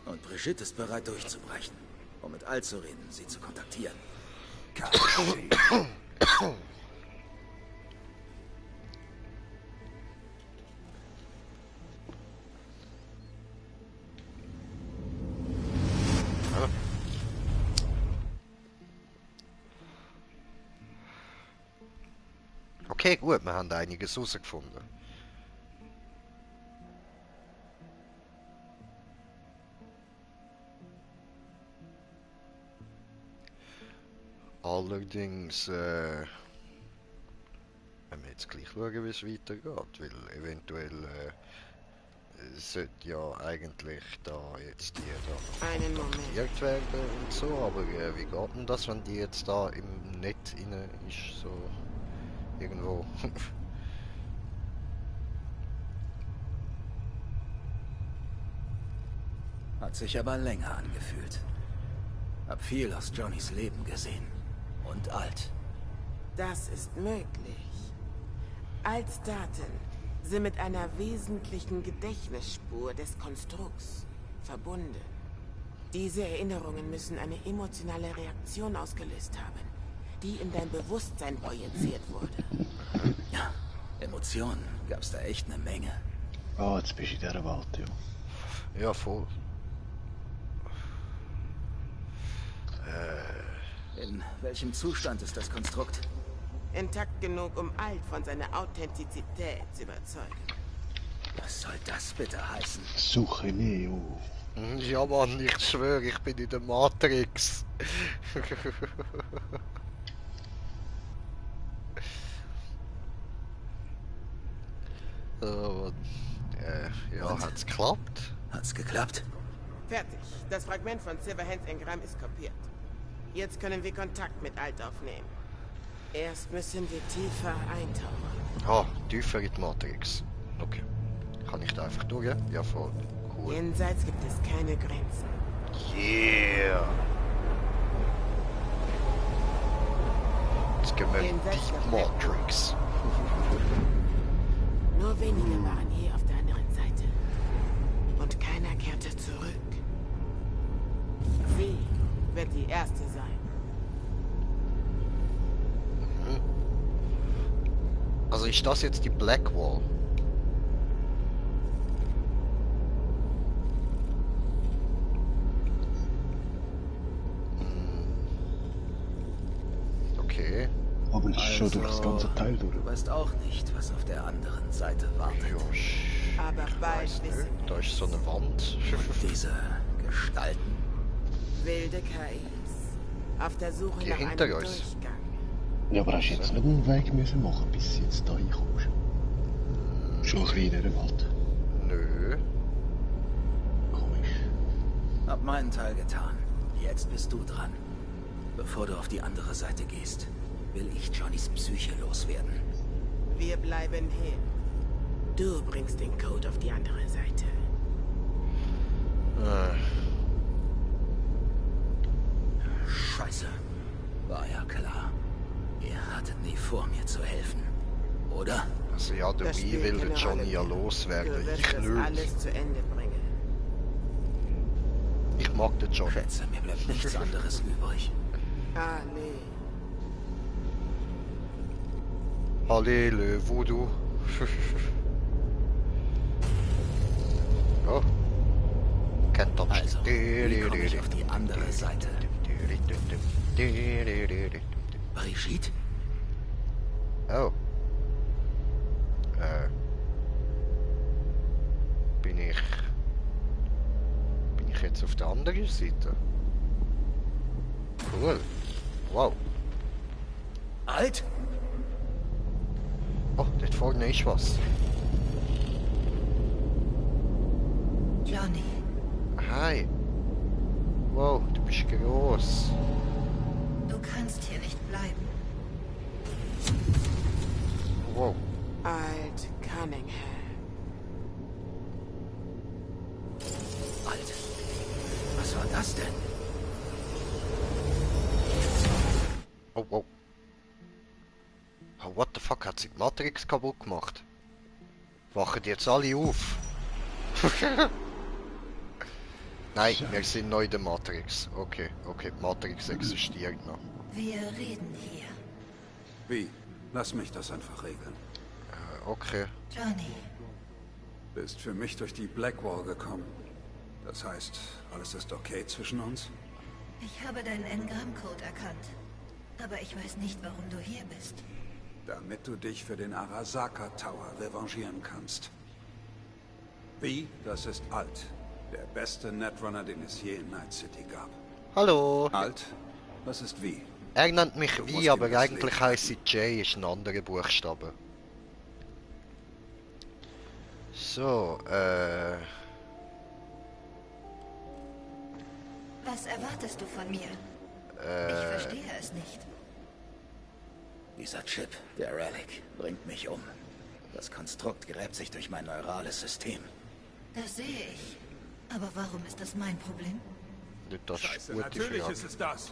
Und Brigitte ist bereit durchzubrechen, um mit Al zu reden, sie zu kontaktieren. Okay, gut, wir haben einiges herausgefunden. Allerdings, wenn wir jetzt gleich schauen, wie es weitergeht, weil eventuell sollte ja eigentlich da jetzt die da Einen Moment. kontaktiert werden und so, aber wie geht denn das, wenn die jetzt da im Netz inne ist, so irgendwo? Hat sich aber länger angefühlt. Hab viel aus Johnnys Leben gesehen. Und alt. Das ist möglich. Als Daten sind mit einer wesentlichen Gedächtnisspur des Konstrukts verbunden. Diese Erinnerungen müssen eine emotionale Reaktion ausgelöst haben, die in dein Bewusstsein projiziert wurde. Ja, Emotionen gab's da echt eine Menge. Oh, jetzt bist du in dieser Welt, ja. Ja, voll. In welchem Zustand ist das Konstrukt? Intakt genug, um Alt von seiner Authentizität zu überzeugen. Was soll das bitte heißen? Suche Neo. Ja, Mann, ich schwöre, ich bin in der Matrix. Oh, ja, hat's geklappt? Hat's geklappt? Fertig. Das Fragment von Silverhands Engramm ist kopiert. Jetzt können wir Kontakt mit Alt aufnehmen. Erst müssen wir tiefer eintauchen. Ah, tiefer in die Matrix. Okay. Kann ich da einfach durch? Ja, voll. Cool. Jenseits gibt es keine Grenzen. Yeah! Jetzt gehen wir in Jenseits die der Matrix. Nur wenige waren hier auf der anderen Seite. Und keiner kehrte zurück. Sie wird die Erste sein. Also ist das jetzt die Black Wall? Okay. Aber ist schon durch das ganze Teil durch. Du weißt auch nicht, was auf der anderen Seite wartet. Aber bald wissen Da ist so eine Wand. Und diese Gestalten. wilde KIs. Auf der Suche Die nach hinter einem uns. Durchgang. Ja, aber hast du jetzt nicht einen Weg müssen machen, bis du jetzt da reinkommst? Schon ein bisschen in dieser Welt. Nö. Komisch. Hab meinen Teil getan. Jetzt bist du dran. Bevor du auf die andere Seite gehst, will ich Johnnys Psyche loswerden. Wir bleiben hier. Du bringst den Code auf die andere Seite. Scheiße. War ja klar. Ihr hattet nie vor, mir zu helfen. Oder? Also ja, der Das Wii spielt will keine den Johnny Rolle ja mehr. loswerden. Du wirst Ich das nö. alles zu Ende bringen. Ich mag den Johnny. Schätze, mir bleibt nichts anderes übrig. Ah, nee. Hallele, Voodoo. Oh. Kennt doch. Also, wie komme ich auf die andere Seite? Brigitte? Oh. Bin ich jetzt auf der anderen Seite? Cool. Wow. Alt? Oh, dort vorne ist was. Johnny, Hi. Wow, du bist groß. du kannst hier nicht bleiben. Wow. Alt Cunningham. Alt. Was war das denn? Oh, wow. Oh, what the fuck, hat sie die Matrix kaputt gemacht? Wachen die jetzt alle auf? Nein, wir sind neu in der Matrix. Okay, okay, die Matrix existiert noch. Wir reden hier. Wie? Lass mich das einfach regeln. Okay. Johnny, Bist für mich durch die Blackwall gekommen. Das heißt, alles ist okay zwischen uns? ich habe deinen Engramm-Code erkannt. Aber ich weiß nicht, warum du hier bist. Damit du dich für den Arasaka Tower revanchieren kannst. Wie? Das ist Alt. Der beste Netrunner, den es je in Night City gab. Hallo. Alt? Was ist Wie? Er nennt mich Du musst wie, ihm aber das eigentlich Leben heisst sie J, ist ein anderer Buchstabe. So, Was erwartest du von mir? Ich verstehe es nicht. Dieser Chip, der Relic, bringt mich um. Das Konstrukt gräbt sich durch mein neurales System. Das sehe ich. Aber warum ist das mein Problem? das Scheiße, gute natürlich Frage. ist es das.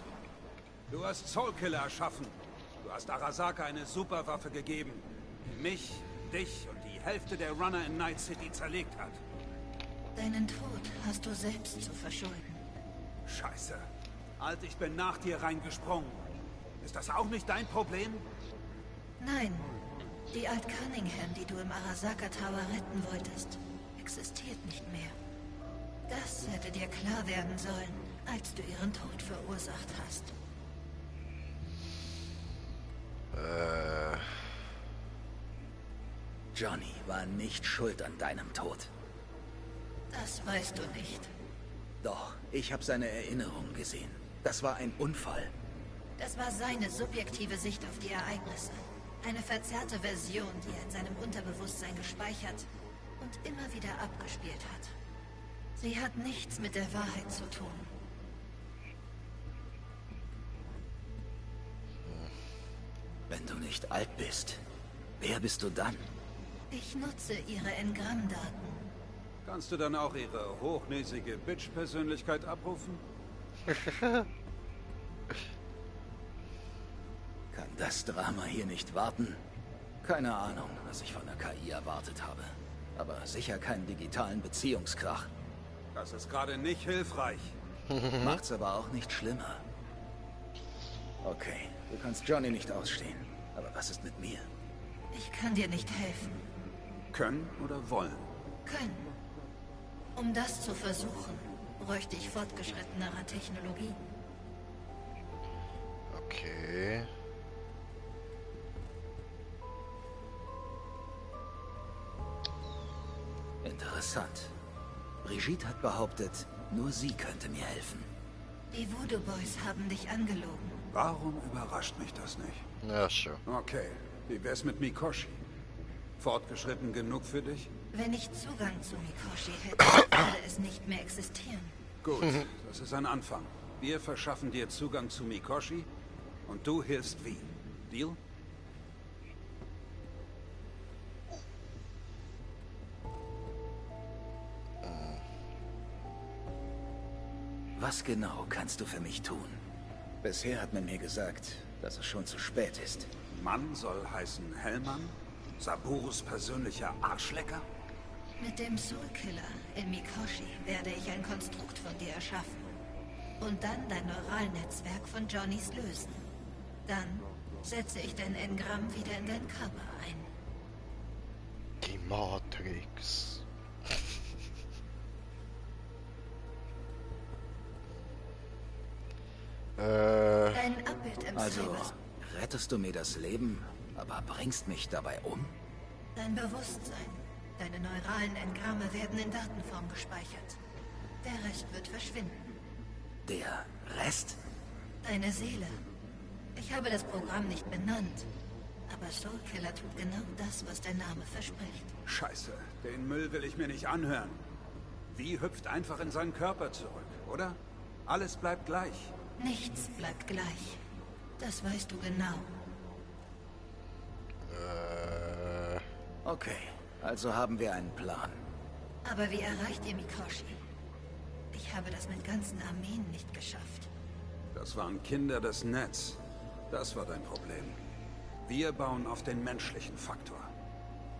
Du hast Soulkiller erschaffen. Du hast Arasaka eine Superwaffe gegeben, die mich, dich und die Hälfte der Runner in Night City zerlegt hat. Deinen Tod hast du selbst zu verschulden. Scheiße. Alt, ich bin nach dir reingesprungen. Ist das auch nicht dein Problem? Nein, die Alt Cunningham, die du im Arasaka Tower retten wolltest, existiert nicht mehr. Das hätte dir klar werden sollen, als du ihren Tod verursacht hast. Johnny war nicht schuld an deinem Tod. Das weißt du nicht. Doch, ich habe seine Erinnerungen gesehen. Das war ein Unfall. Das war seine subjektive Sicht auf die Ereignisse. Eine verzerrte Version, die er in seinem Unterbewusstsein gespeichert und immer wieder abgespielt hat. Sie hat nichts mit der Wahrheit zu tun. Wenn du nicht alt bist, wer bist du dann? Ich nutze ihre Engrammdaten. Kannst du dann auch ihre hochnäsige Bitch-Persönlichkeit abrufen? Kann das Drama hier nicht warten? Keine Ahnung, was ich von der KI erwartet habe. Aber sicher keinen digitalen Beziehungskrach. Das ist gerade nicht hilfreich. Macht's aber auch nicht schlimmer. Okay, du kannst Johnny nicht ausstehen. Aber was ist mit mir? Ich kann dir nicht helfen. Können oder wollen? Können. Um das zu versuchen, bräuchte ich fortgeschrittenere Technologie. Okay. interessant. Brigitte hat behauptet, nur sie könnte mir helfen. Die Voodoo Boys haben dich angelogen. Warum überrascht mich das nicht? Ja, schon. Okay, wie wär's mit Mikoshi? Fortgeschritten genug für dich? Wenn ich Zugang zu Mikoshi hätte, würde es nicht mehr existieren. Gut, das ist ein Anfang. Wir verschaffen dir Zugang zu Mikoshi und du hilfst wie. Deal? Was genau kannst du für mich tun? Bisher hat man mir gesagt, dass es schon zu spät ist. Mann soll heißen Hellmann? Saburus persönlicher Arschlecker? Mit dem Soulkiller in Mikoshi werde ich ein Konstrukt von dir erschaffen. Und dann dein Neuralnetzwerk von Johnnys lösen. Dann setze ich dein Engramm wieder in dein Körper ein. Die Matrix. Dein Abbild im Also, Cyber. rettest du mir das Leben, aber bringst mich dabei um? Dein Bewusstsein. Deine neuralen Engramme werden in Datenform gespeichert. Der Rest wird verschwinden. Der Rest? Deine Seele. Ich habe das Programm nicht benannt. Aber Soulkiller tut genau das, was der Name verspricht. Scheiße, den Müll will ich mir nicht anhören. Wie hüpft einfach in seinen Körper zurück, oder? Alles bleibt gleich. Nichts bleibt gleich. Das weißt du genau. Okay, also haben wir einen Plan. Aber wie erreicht ihr Mikoshi? Ich habe das mit ganzen Armeen nicht geschafft. Das waren Kinder des Netz. Das war dein Problem. Wir bauen auf den menschlichen Faktor.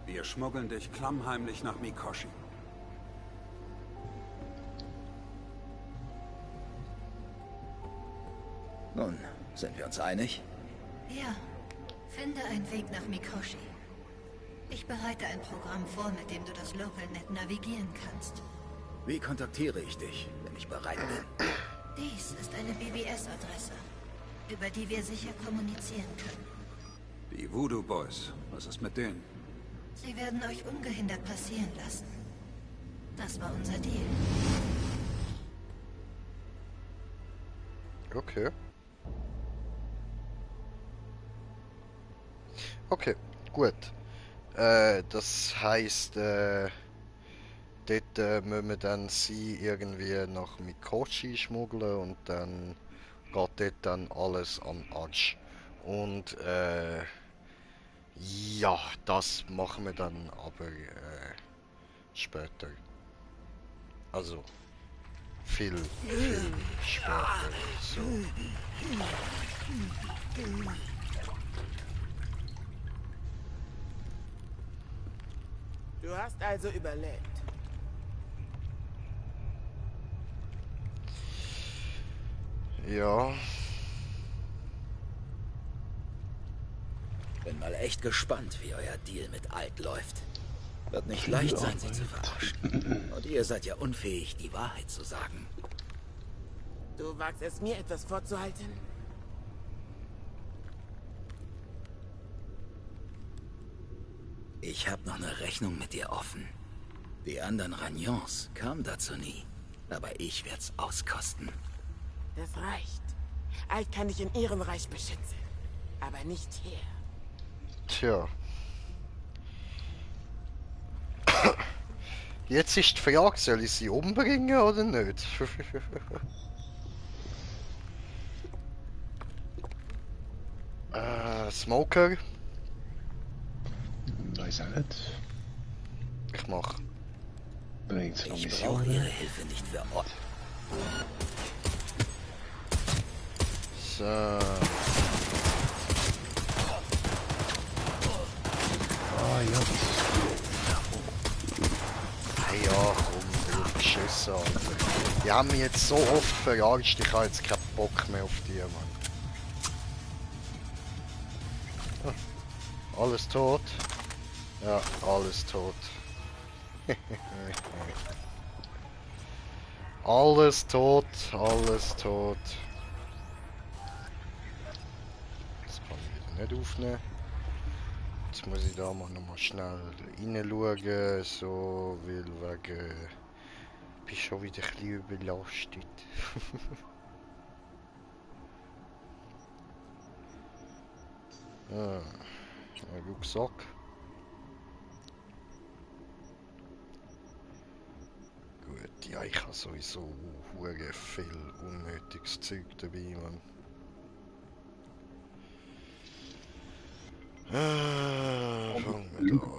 Wir schmuggeln dich klammheimlich nach Mikoshi. Nun, sind wir uns einig? Ja, finde einen Weg nach Mikoshi. Ich bereite ein Programm vor, mit dem du das LocalNet navigieren kannst. Wie kontaktiere ich dich, wenn ich bereit bin? Dies ist eine BBS-Adresse, über die wir sicher kommunizieren können. Die Voodoo Boys, was ist mit denen? Sie werden euch ungehindert passieren lassen. Das war unser Deal. Okay. Okay, gut. Das heißt, dort müssen wir dann sie irgendwie nach Mikoshi schmuggeln und dann geht dort dann alles am Arsch. Und ja, das machen wir dann aber später. Also viel später. So. Du hast also überlebt. Ja. Bin mal echt gespannt, wie euer Deal mit Alt läuft. Wird nicht leicht sein, sie zu verarschen. Und ihr seid ja unfähig, die Wahrheit zu sagen. Du wagst es mir, etwas vorzuhalten? Ich habe noch eine Rechnung mit dir offen. Die anderen Ragnons kamen dazu nie. Aber ich werd's auskosten. Das reicht. Alt kann dich in ihrem Reich beschützen. Aber nicht hier. Tja. Jetzt ist die Frage, soll ich sie umbringen oder nicht? Smoker? Weiß auch nicht. Ich mach. Bringt's noch Ich brauche ihre Hilfe nicht für Ort. So. Ah ja, das ist Hey, ja, komm, du Geschissen, Alter. Die haben mich jetzt so oft verarscht, ich habe jetzt keinen Bock mehr auf die, Mann. Alles tot? Ja, alles tot. Alles tot, alles tot. Das kann ich wieder nicht aufnehmen. Jetzt muss ich da mal noch mal schnell reinschauen, so, weil wegen... Ich bin schon wieder ein bisschen überlastet. Ein Rucksack. Gut, ja, ich habe sowieso hure viel unnötiges Zeug dabei, Mann.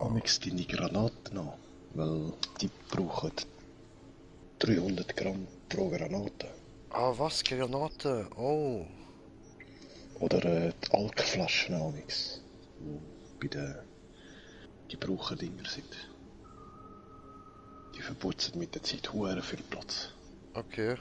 Amix deine Granaten noch, weil die brauchen 300 Gramm pro Granate. Ah, was? Granaten? Oh. Oder die Alkflaschen Amix, die bei den Gebrauchen-Dinger sind. Die verputzen mit der Zeit hure viel Platz. Okay.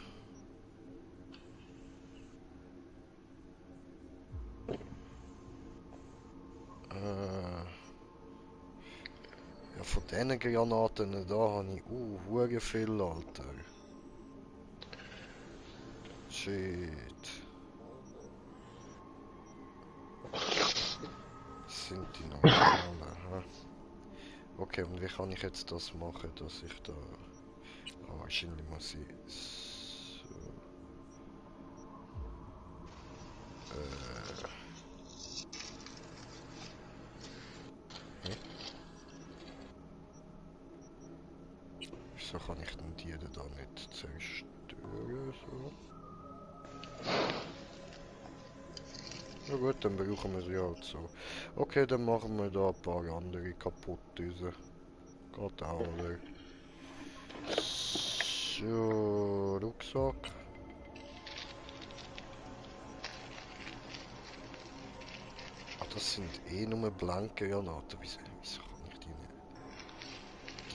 Ja, von diesen Granaten da habe ich hure viel, Alter. Shit. Das sind die normalen, hä? Okay, und wie kann ich jetzt das machen, dass ich da... Ah, wahrscheinlich muss ich... So... Wieso kann ich denn die da nicht zerstören, so? Na gut, dann brauchen wir sie halt so. Okay, dann machen wir da ein paar andere kaputt, diese. Geht auch, oder? So, Rucksack. Ah, das sind eh nur blanke Granaten. Wieso kann ich die nicht?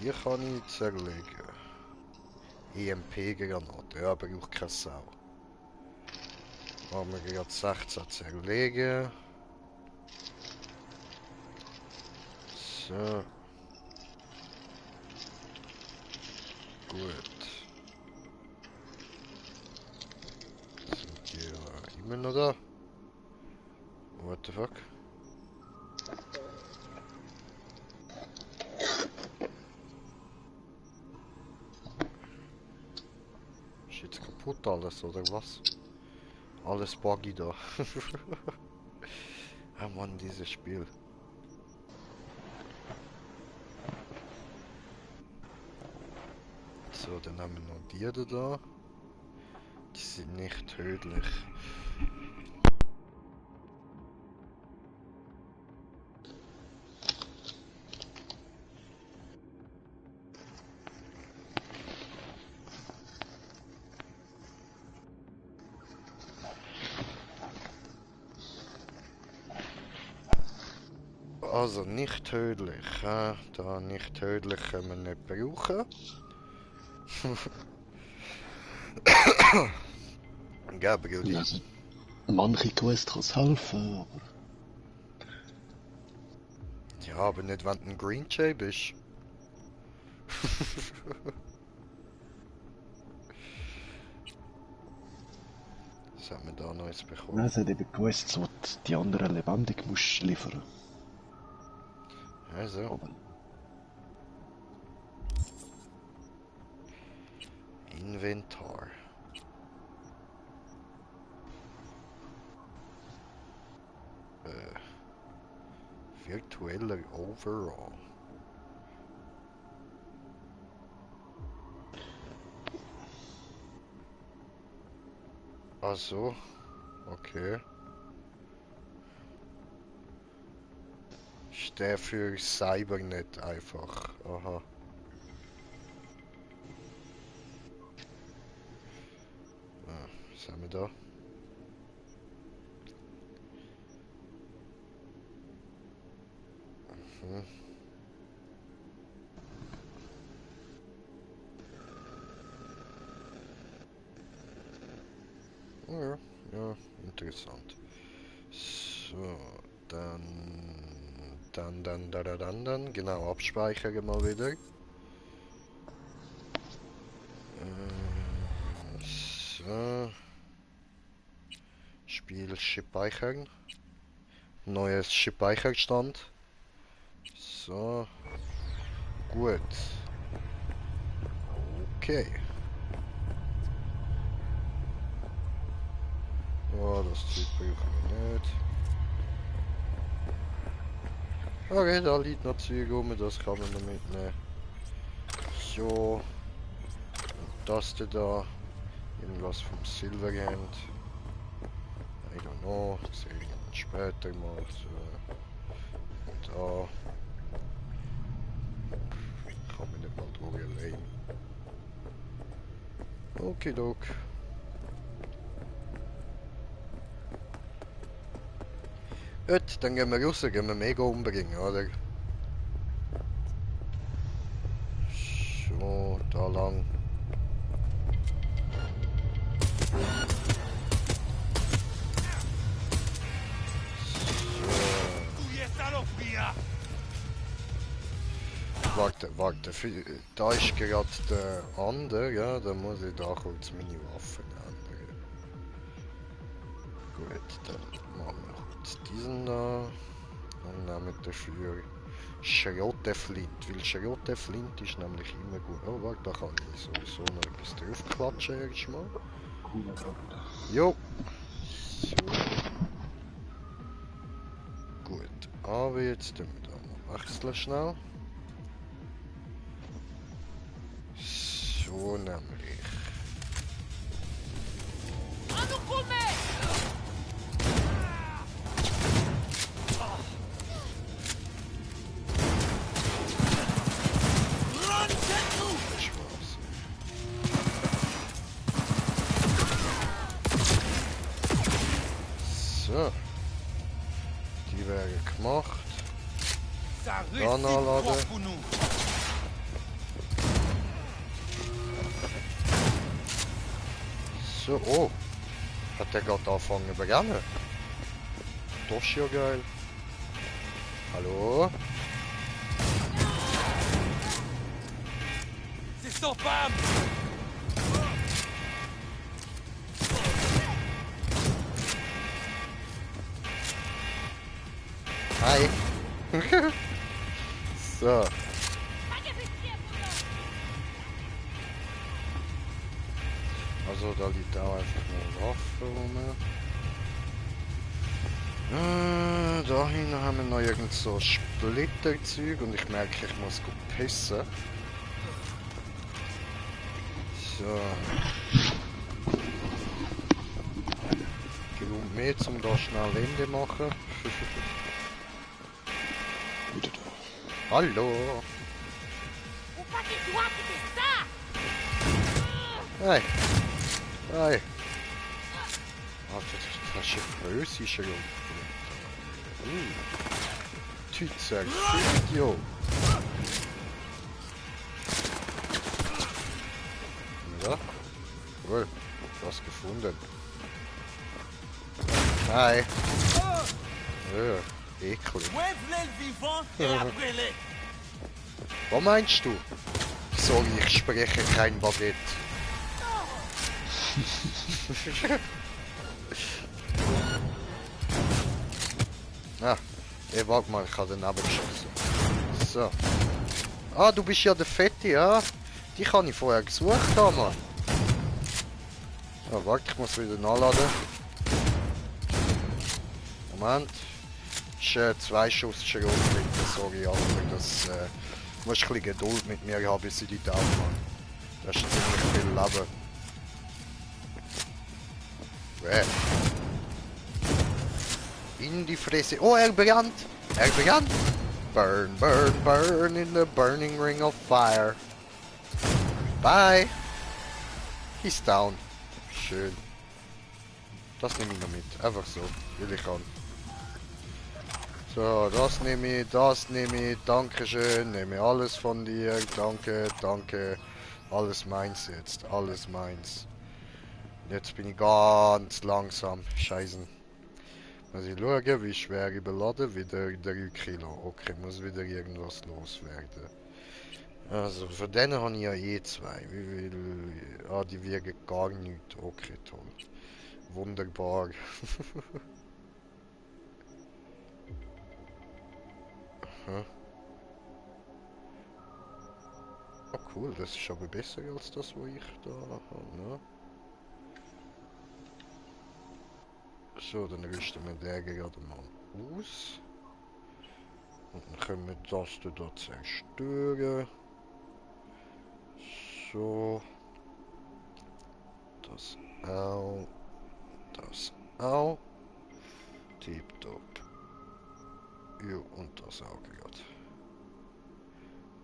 Die kann ich zerlegen. EMP-Granate, ja, braucht keine Sau. Haben wir gerade 16 zerlegen. So. Gut. Sind die immer noch da? What the fuck? Ist jetzt kaputt alles, oder was? Alles buggy da. Ah Mann, dieses Spiel. So, dann haben wir noch die da. Die sind nicht tödlich. Also nicht tödlich, da nicht tödlich können wir nicht brauchen. Ja, Brudi. Also, manche Quest kann es helfen, aber... Ja, aber nicht, wenn du ein Green Jay bist. Was haben wir da Neues bekommen? Nein, es hat eben Quests, wo die anderen lebendig musst liefern. Also. Aber Inventar. Virtueller Overall. Ach so, okay. Ist der für Cybernet einfach. Aha. Was haben wir da? Ja, ja, interessant. So, dann, genau, abspeichern mal wieder. So. Spiel speichern. Neues Speicherstand. So. Gut. Okay. Oh, das Zeug brauchen wir nicht. Okay, da liegt noch Zeug rum, das kann man noch mitnehmen. So. Und das da. Irgendwas vom Silverhand. I don't know. Das sehe ich dann später mal. So. Da. Ich kann mich nicht mal drüber legen. Okidok. Gut, dann gehen wir raus, gehen wir mega umbringen, oder? So, da lang. Warte, da ist gerade der andere, ja, da muss ich da kurz meine Waffen ändern. Gut, dann machen wir kurz diesen da und nehmen dafür Schrotteflint, weil Schrotteflint ist nämlich immer gut. Oh, warte, da kann ich sowieso noch etwas draufklatschen erstmal. Jo. So. Gut, aber jetzt tun wir da noch wechseln schnell. So nämlich. So. Die werden gemacht. Dann anladen. So, oh. Hat der gerade angefangen zu brennen? Das ist ja geil. Hallo? C'est son femme! Hi. So. Also da liegt auch einfach eine Waffe rum. Da hinten haben wir noch irgend so Splitterzeug und ich merke, ich muss gut pissen. So. Genug mehr, um da schnell Wände machen. Wieder da. Hallo. Hey. Hey. Das ist ein Preußischer Junge. Tützer, Idiot. Ja. Cool. Was gefunden. Hi. Ja, eklig. Was meinst du? Sorry, ich spreche kein Baguette. Ah, ey, warte mal, ich habe daneben geschossen. So. Ah, du bist ja der Fette, ja? Die kann ich vorher gesucht haben, Mann. Ah, warte, ich muss wieder nachladen. Moment. Ist 2 Schuss Schrot drin, sorry, aber das musst ein bisschen Geduld mit mir haben, bis ich die Taufe mache. Das ist ziemlich viel Leben. In die Fresse. Oh, er brennt! Er brennt! Burn, burn, burn in the burning ring of fire. Bye! He's down. Schön. Das nehme ich noch mit. Einfach so, will ich kann. So, das nehme ich. Dankeschön. Nehme alles von dir. Danke, danke. Alles meins jetzt. Alles meins. Jetzt bin ich ganz langsam. Scheiße. Muss ich schauen, wie schwer ich beladen? Wieder 3 Kilo. Okay, muss wieder irgendwas loswerden. Also, von denen habe ich ja eh 2. Wie viel? Ah, die wiegen gar nichts. Okay, toll. Wunderbar. Aha. Oh cool, das ist aber besser als das, was ich da habe, ne? So, dann rüsten wir den gerade mal aus. Und dann können wir das da zerstören. So. Das auch. Das auch. Tipptopp. Ja, und das auch gerade.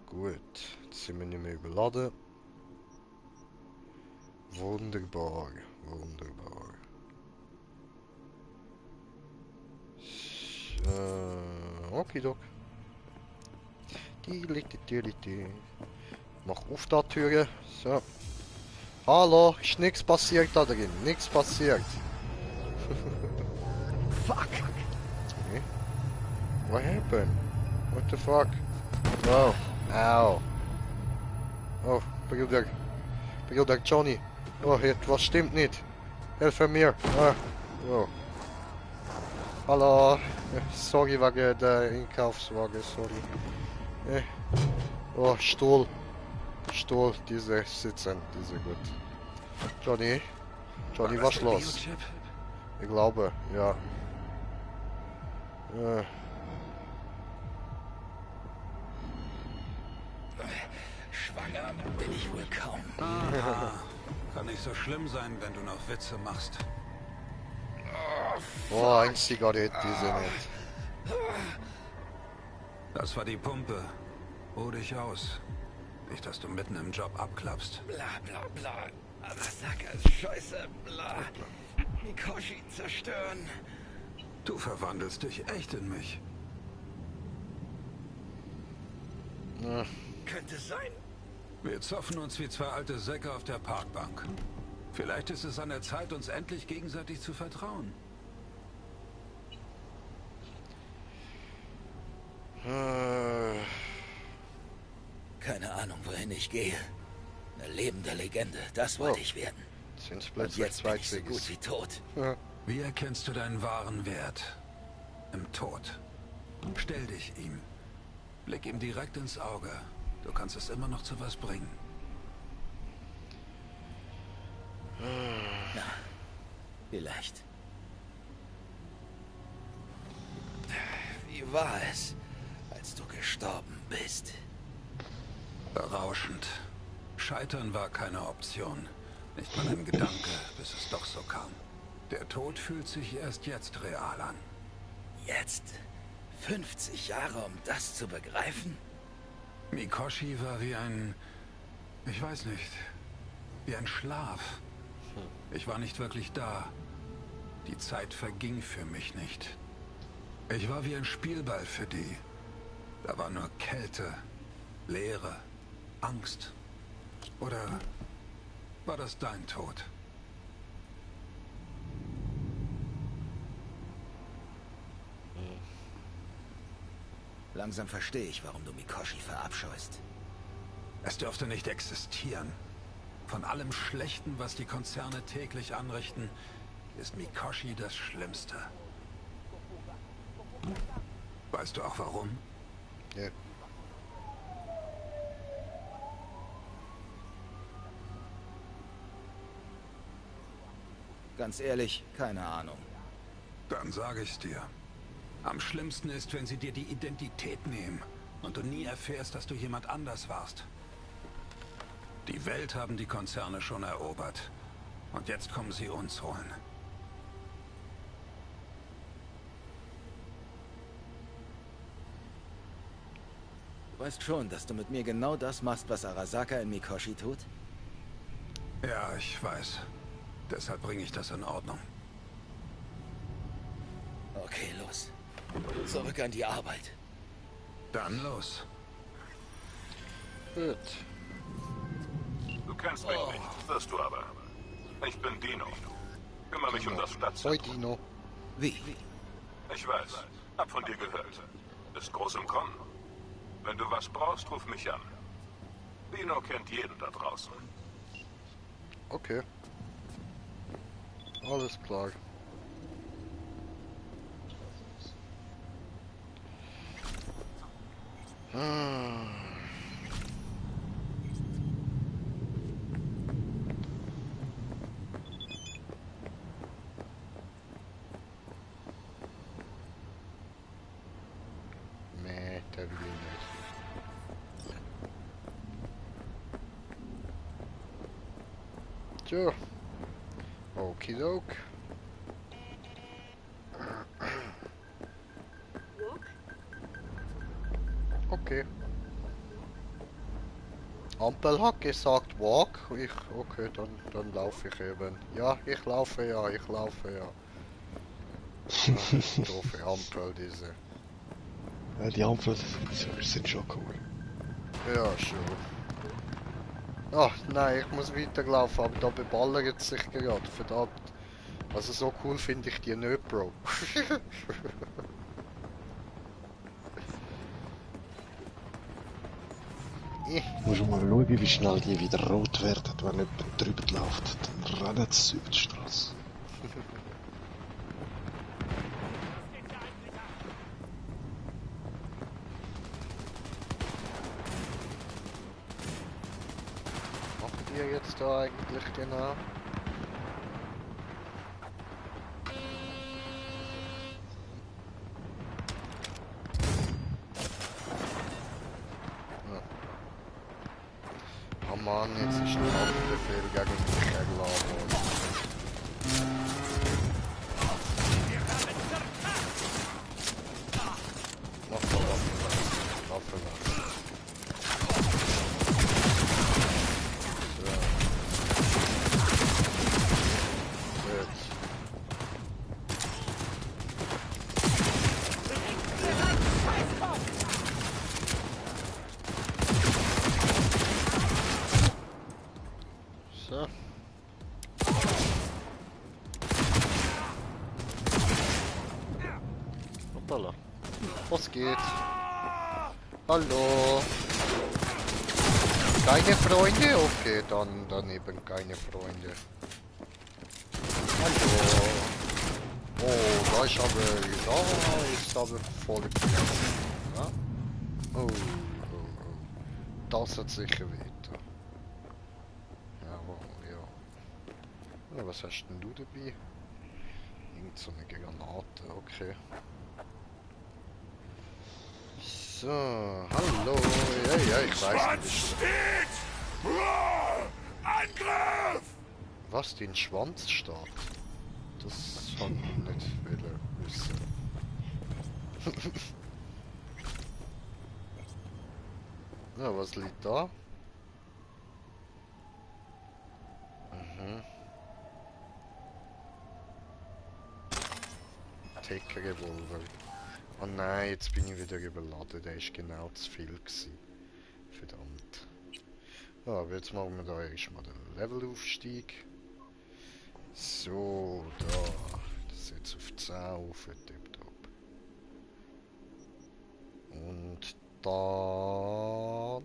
Gut, jetzt sind wir nicht mehr überladen. Wunderbar, wunderbar. Okidok. Die. Mach auf die Türe. So. Hallo, ist nichts passiert da drin. Nichts passiert. Fuck. Okay. What happened? What the fuck? Oh. Ow. Oh, Bruder Johnny. Oh, etwas stimmt nicht. Hilfe mir. Ah. Oh. Hallo. Sorry wegen der Einkaufswagen, sorry. Oh, Stuhl. Diese sitzen, diese gut. Johnny, was los? Ich glaube, ja. Schwanger bin ich wohl kaum. Aha. Kann nicht so schlimm sein, wenn du noch Witze machst. Oh, ein Zigarette, diese nicht. Das war die Pumpe. Ruh dich aus. Nicht, dass du mitten im Job abklappst. Bla bla bla. Arasaka ist scheiße. Bla. Mikoshi zerstören. Du verwandelst dich echt in mich. Könnte sein. Wir zoffen uns wie zwei alte Säcke auf der Parkbank. Vielleicht ist es an der Zeit, uns endlich gegenseitig zu vertrauen. Keine Ahnung, wohin ich gehe. Eine lebende Legende, das wollte ich werden. Und jetzt bin ich so gut wie tot. Wie erkennst du deinen wahren Wert? Im Tod. Stell dich ihm. Blick ihm direkt ins Auge. Du kannst es immer noch zu was bringen. Na, vielleicht. Wie war es, als du gestorben bist? Berauschend. Scheitern war keine Option. Nicht mal ein Gedanke, bis es doch so kam. Der Tod fühlt sich erst jetzt real an. Jetzt? 50 Jahre, um das zu begreifen? Mikoshi war wie ein... Ich weiß nicht. Wie ein Schlaf. Ich war nicht wirklich da. Die Zeit verging für mich nicht. Ich war wie ein Spielball für die. Da war nur Kälte, Leere, Angst. Oder war das dein Tod? Langsam verstehe ich, warum du Mikoshi verabscheust. Es dürfte nicht existieren. Von allem Schlechten, was die Konzerne täglich anrichten, ist Mikoshi das Schlimmste. Weißt du auch warum? Ja. Ganz ehrlich, keine Ahnung. Dann sage ich's dir. Am schlimmsten ist, wenn sie dir die Identität nehmen und du nie erfährst, dass du jemand anders warst. Die Welt haben die Konzerne schon erobert. Und jetzt kommen sie uns holen. Du weißt schon, dass du mit mir genau das machst, was Arasaka in Mikoshi tut? Ja, ich weiß. Deshalb bringe ich das in Ordnung. Okay, los. Zurück an die Arbeit. Dann los. Gut. Du kennst mich nicht, wirst du aber. Ich bin Dino. Kümmere mich um das Stadtzentrum. Hoi, Dino. Wie? Ich weiß. Hab von dir gehört. Bist groß im Kommen. Wenn du was brauchst, ruf mich an. Dino kennt jeden da draußen. Okay. Alles klar. der will ich nicht. Tja. Okidok. Okay. Ampel hat gesagt walk. Okay, dann laufe ich eben. Ja, ich laufe ja. Doofe Ampel, diese. Ja, die Ampel sind schon cool. Ja, schon. Ach nein, ich muss weiterlaufen, aber da beballert es sich gerade, verdammt. Also so cool finde ich die nicht, Bro. Muss mal schauen, wie schnell die wieder rot werden, wenn jemand drüber läuft. Dann rennen sie über die Straße. Macht ihr jetzt da eigentlich genau? Oh Mann, jetzt ist ein Hauptbefehl gegen mich erlassen worden. Waffe weg. So. Gut. So. Hoppala. Was geht? Hallo. Keine Freunde? Okay, dann eben keine Freunde. Hallo. Oh, da ist aber voll gefressen. Ja? Oh. Das hat sicher weh. Ja. Ja, was hast denn du dabei? Irgend so eine Granate, okay. So, hallo. Ja, ich weiß nicht. Angriff! Was, den Schwanz steht? Das kann ich nicht wissen. Ja, was liegt da? Take-Revolver. Oh nein, jetzt bin ich wieder überladen. Der ist genau zu viel gewesen. Verdammt. Ja, aber jetzt machen wir da erstmal den Levelaufstieg. So, da. Das jetzt auf 10 auf, tipptopp. Und dann...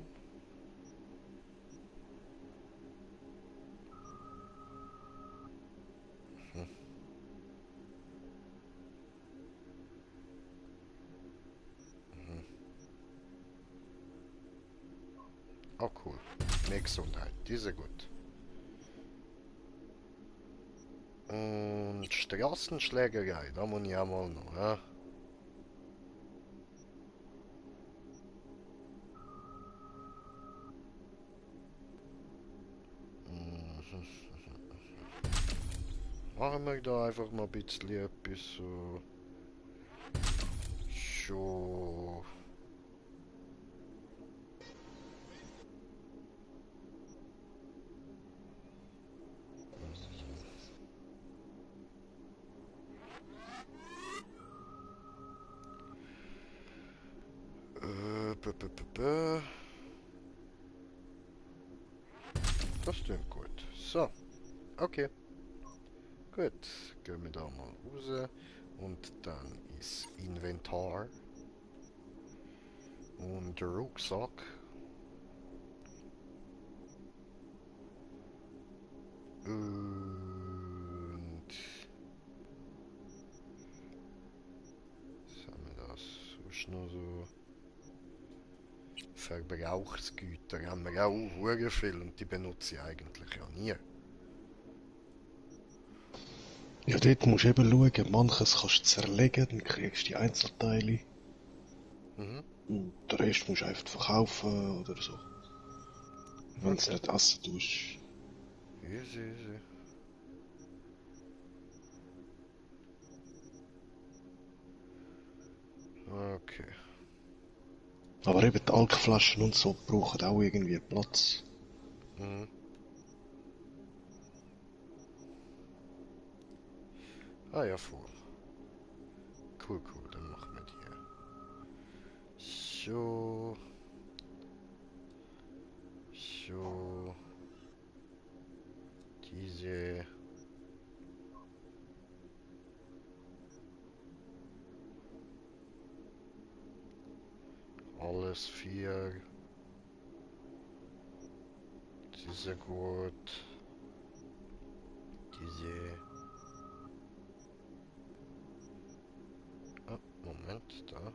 Oh cool. Mehr Gesundheit. Die ist gut. Und Straßenschlägerei. Da muss ich auch mal noch. Ja? Machen wir da einfach mal ein bisschen etwas so. Schon. Das klingt gut. So. Okay. Gut. Gehen wir da mal raus. Und dann ist Inventar. Und der Rucksack. Und... Was haben wir das? Sonst noch so... Verbrauchsgüter haben wir auch sehr viel und die benutze ich eigentlich ja nie. Ja, dort musst du eben schauen, manches kannst du zerlegen, dann kriegst du die Einzelteile. Und den Rest musst du einfach verkaufen oder so. Wenn du es nicht essen tust. Easy, easy. Okay. Aber eben die Alkflaschen und so brauchen auch irgendwie Platz. Mhm. Ah ja, voll. Cool, cool, dann machen wir die. So. So. Diese. Alles 4. Diese gut. Diese. Ah, Moment, da.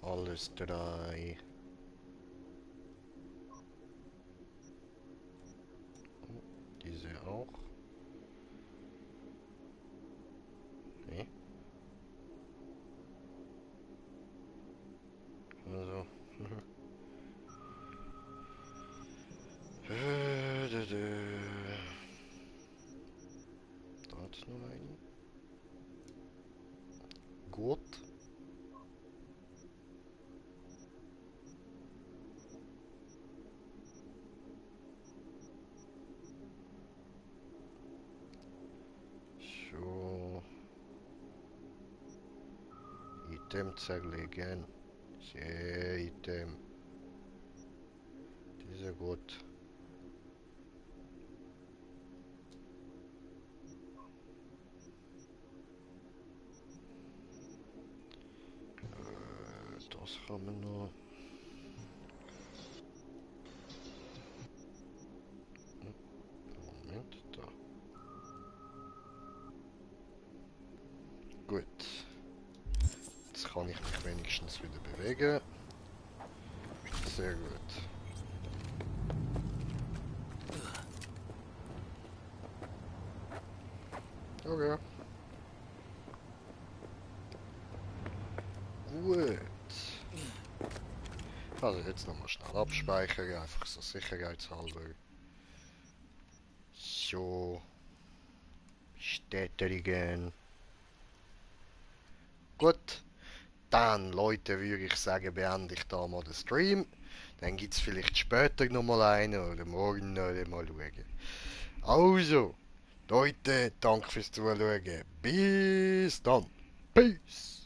Alles 3. Oh, diese auch. Nee. Also. Da hat's noch eine. Gut. So. Item zerlegen. Sehr Item. Diese gut. Das haben wir noch. Moment, da. Gut. Jetzt kann ich mich wenigstens wieder bewegen. Sehr gut. Okay. Gut. Also jetzt nochmal schnell abspeichern, einfach so sicherheitshalber. So. Bestätigen. Gut. Dann, Leute, würde ich sagen, beende ich da mal den Stream. Dann gibt es vielleicht später nochmal einen oder morgen noch mal schauen. Also, Leute, danke fürs Zuschauen. Bis dann. Peace.